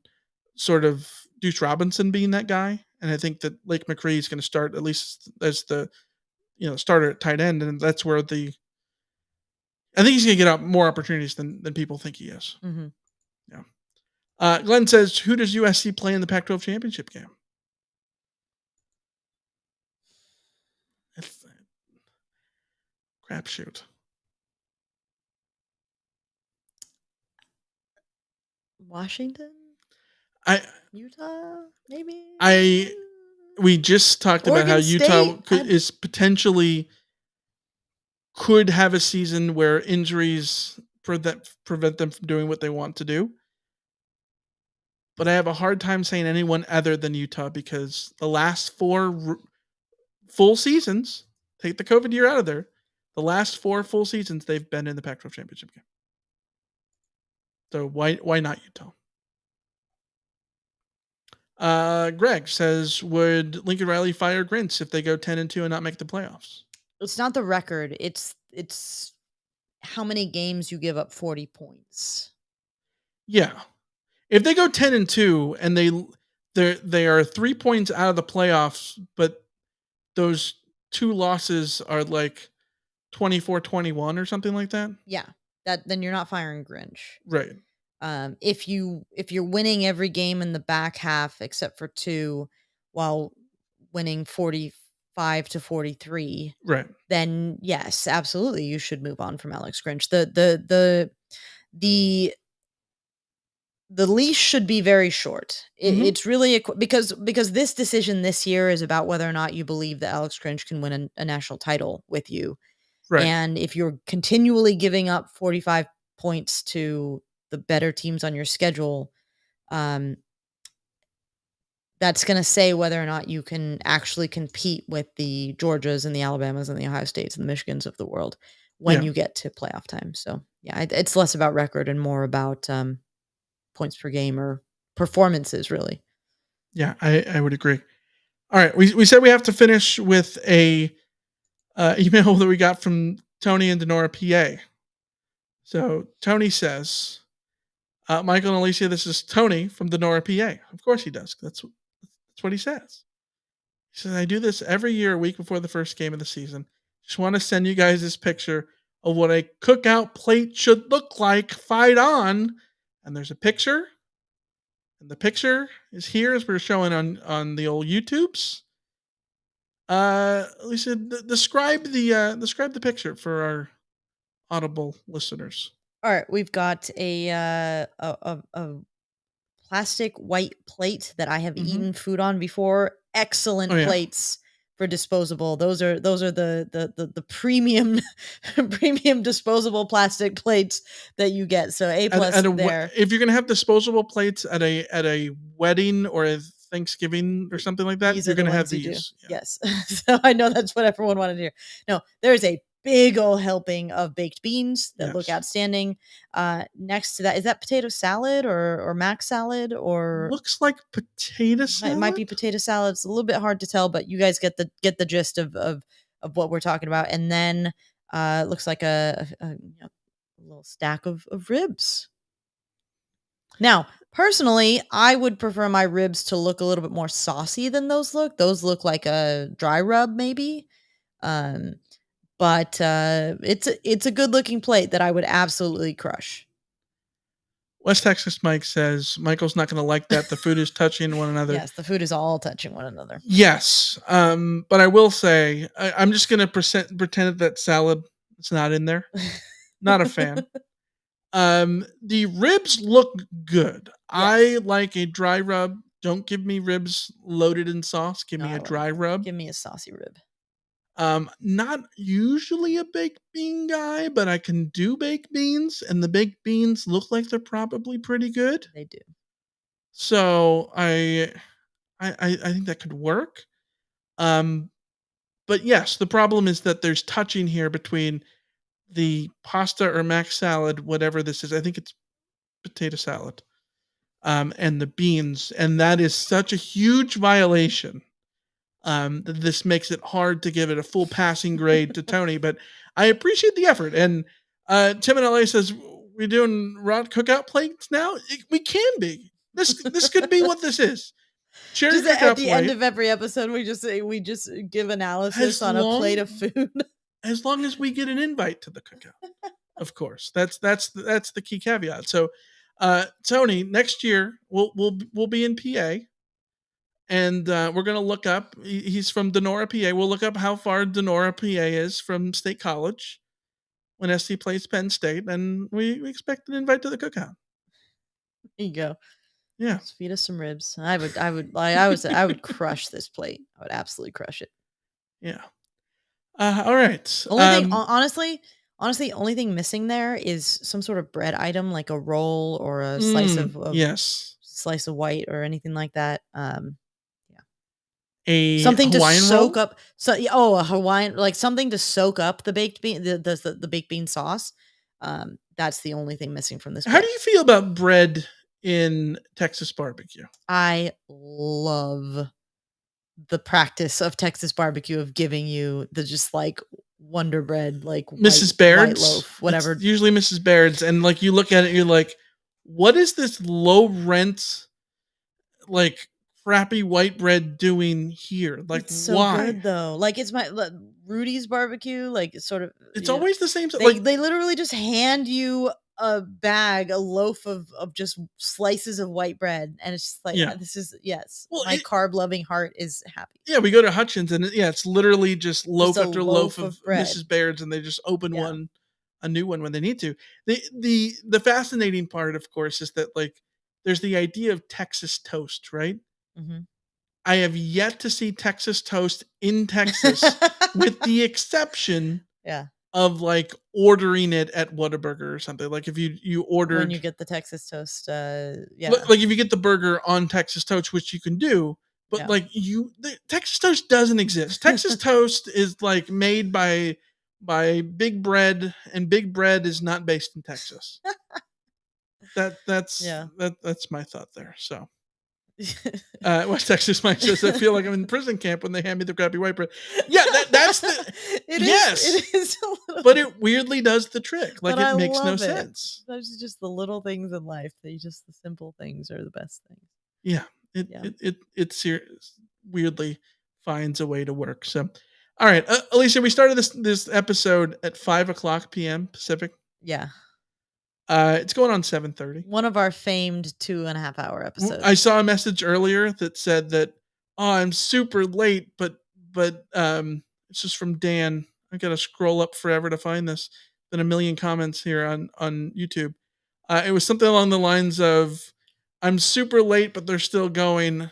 sort of Deuce Robinson being that guy, and I think that Lake McCree is going to start at least as the starter at tight end, and that's where I think he's going to get more opportunities than people think he is. Mhm. Yeah. Glenn says, who does USC play in the Pac-12 championship game? It's a crapshoot. Washington, I Utah, maybe. we just talked about how Oregon Utah State? is potentially could have a season where injuries prevent them from doing what they want to do. But I have a hard time saying anyone other than Utah because the last four full seasons, take the COVID year out of there, the last 4 full seasons they've been in the Pac-12 championship game. So why not Utah? Greg says, would Lincoln Riley fire Grinch if they go 10-2 and not make the playoffs? It's not the record. It's how many games you give up 40 points. Yeah. If they go 10-2 and they are 3 points out of the playoffs, but those 2 losses are like 24-21 or something like that. Yeah. Then you're not firing Grinch. Right. If you're winning every game in the back half except for 2 while winning 45-43, Right. then yes, absolutely you should move on from Alex Grinch. The leash should be very short. It's really because this decision this year is about whether or not you believe that Alex Grinch can win a national title with you. Right. And if you're continually giving up 45 points to the better teams on your schedule, that's going to say whether or not you can actually compete with the Georgias and the Alabamas and the Ohio States and the Michigans of the world when you get to playoff time. So yeah, it's less about record and more about points per game or performances, really. Yeah, I would agree. All right, we said we have to finish with a email that we got from Tony in Denora, PA. So Tony says, Michael and Alicia, this is Tony from Denora, PA. Of course he does. That's what he says. He says, I do this every year, a week before the first game of the season. Just want to send you guys this picture of what a cookout plate should look like. Fight on. And there's a picture. And the picture is here as we're showing on the old YouTubes. Lisa, describe the picture for our audible listeners. All right, we've got a plastic white plate that I have eaten food on before. Excellent plates for disposable. Those are the premium premium disposable plastic plates that you get. So A+ there. If you're gonna have disposable plates at a wedding or a Thanksgiving or something like that, you're gonna have these. Yeah. Yes. So I know that's what everyone wanted to hear. No, there's a big old helping of baked beans that look outstanding. Next to that, is that potato salad or mac salad or looks like potato salad? It might be potato salad. It's a little bit hard to tell, but you guys get the gist of what we're talking about. And then looks like a little stack of ribs. Now, personally, I would prefer my ribs to look a little bit more saucy than those look. Those look like a dry rub, maybe. But it's a good looking plate that I would absolutely crush. West Texas Mike says Michael's not going to like that. The food is touching one another. Yes, the food is all touching one another. Yes, but I will say I'm just going to pretend that salad is not in there. Not a fan. The ribs look good. Yes. I like a dry rub. Don't give me ribs loaded in sauce. Give me a dry rub. Give me a saucy rib. Not usually a baked bean guy, but I can do baked beans, and the baked beans look like they're probably pretty good. They do. So I think that could work. But yes, the problem is that there's touching here between the pasta or mac salad, whatever this is. I think it's potato salad. and the beans, and that is such a huge violation that this makes it hard to give it a full passing grade to Tony. But I appreciate the effort. And Tim and LA says, we're doing rot cookout plates now. We can be. This could be what this is. Cherry Just at cookout the end plate. of every episode, we just give analysis As on a plate long- of food. As long as we get an invite to the cookout, of course. That's the key caveat. So, Tony, next year we'll be in PA, and we're gonna look up. He's from Denora, PA. We'll look up how far Denora, PA is from State College when SC plays Penn State, and we expect an invite to the cookout. There you go. Yeah, Just feed us some ribs. I would crush this plate. I would absolutely crush it. yeah. All right. Only thing, honestly, only thing missing there is some sort of bread item, like a roll or a slice of yes, slice of white or anything like that. a Something Hawaiian to soak roll? up. So a Hawaiian, like something to soak up the baked bean, the baked bean sauce. That's the only thing missing from this. How plate. do you feel about bread in Texas barbecue? I love the practice of Texas barbecue of giving you the just like Wonder Bread, like Mrs. white Baird's loaf, whatever. It's usually Mrs. Baird's, and like you look at it, you're like, what is this low rent, like crappy white bread doing here? Like, It's so why? good though. Like it's Rudy's barbecue. Like it's sort of. It's you know, always the same. they literally just hand you a loaf of just slices of white bread, and it's just like Yeah. this is Well, my carb loving heart is happy. yeah, we go to Hutchins, and it's literally just loaf a after loaf loaf of of bread. Mrs. Baird's, and they just open Yeah. a new one when they need to. The fascinating part, of course, is that like there's the idea of Texas toast, right? Mm-hmm. I have yet to see Texas toast in Texas, with the exception Yeah. of like ordering it at Whataburger or something. Like if you ordered, When you get the Texas toast, yeah. like if you get the burger on Texas toast, which you can do, but Yeah. like the Texas toast doesn't exist. Texas toast is like made by Big Bread, and Big Bread is not based in Texas. That's my thought there. So West Texas Mike says, I feel like I'm in prison camp when they hand me the crappy white bread. Yeah, that's the yes. It is a little, but it weirdly does the trick. Like But it I makes no love it. sense. Those are just the little things in life. The simple things are the best things. Yeah, it weirdly finds a way to work. So, all right, Alicia, we started this episode at 5:00 p.m. Pacific. Yeah. It's going on 7:30. One of our famed 2.5 hour episodes. I saw a message earlier that said that, oh, I'm super late, but it's just from Dan. I gotta scroll up forever to find this. Been a million comments here on YouTube. It was something along the lines of, I'm super late, but they're still going.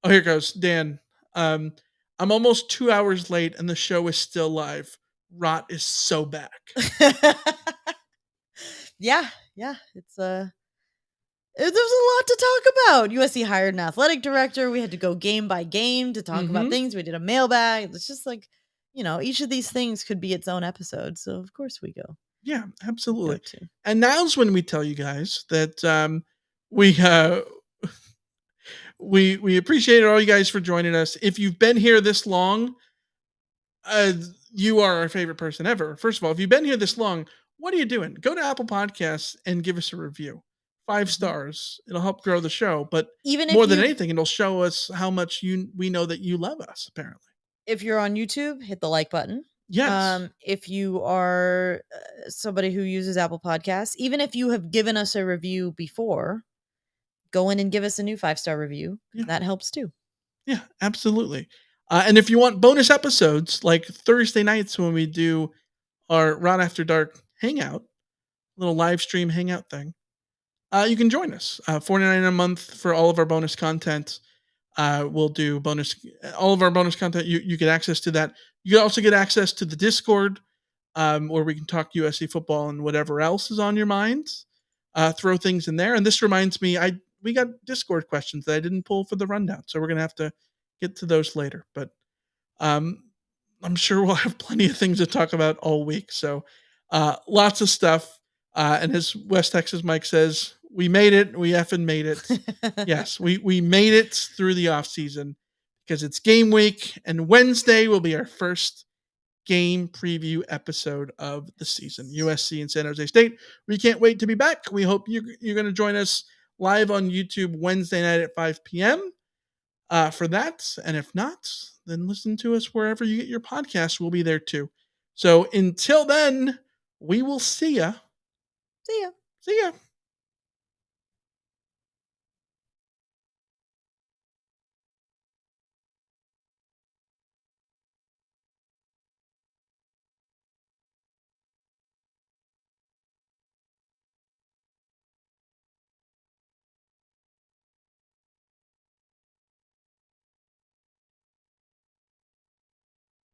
Oh, here it goes. Dan. I'm almost 2 hours late and the show is still live. Rot is so back. Yeah. It's there's a lot to talk about. USC hired an athletic director. We had to go game by game to talk about things. We did a mailbag. It's just like, each of these things could be its own episode. So of course we go. Yeah, absolutely. And now's when we tell you guys that we appreciate all you guys for joining us. If you've been here this long, you are our favorite person ever. First of all, if you've been here this long, what are you doing? Go to Apple Podcasts and give us a review. 5 stars. It'll help grow the show. But Even more than anything, it'll show us how much we know that you love us, apparently. If you're on YouTube, hit the like button. Yes. If you are somebody who uses Apple Podcasts, even if you have given us a review before, go in and give us a new 5-star review. Yeah. That helps too. Yeah, absolutely. And if you want bonus episodes, like Thursday nights when we do our Rot After Dark hangout, little live stream hangout thing, you can join us. $49 a month for all of our bonus content. We'll do all of our bonus content. You get access to that. You also get access to the Discord, where we can talk USC football and whatever else is on your minds. Throw things in there. And this reminds me, we got Discord questions that I didn't pull for the rundown, so we're gonna have to get to those later. But I'm sure we'll have plenty of things to talk about all week. So lots of stuff. And as West Texas Mike says, We made it. We effing made it. Yes, we made it through the off season because it's game week, and Wednesday will be our first game preview episode of the season. USC and San Jose State. We can't wait to be back. We hope you're going to join us live on YouTube Wednesday night at 5 p.m. For that. And if not, then listen to us wherever you get your podcasts. We'll be there too. So until then, we will see ya. See ya. See ya.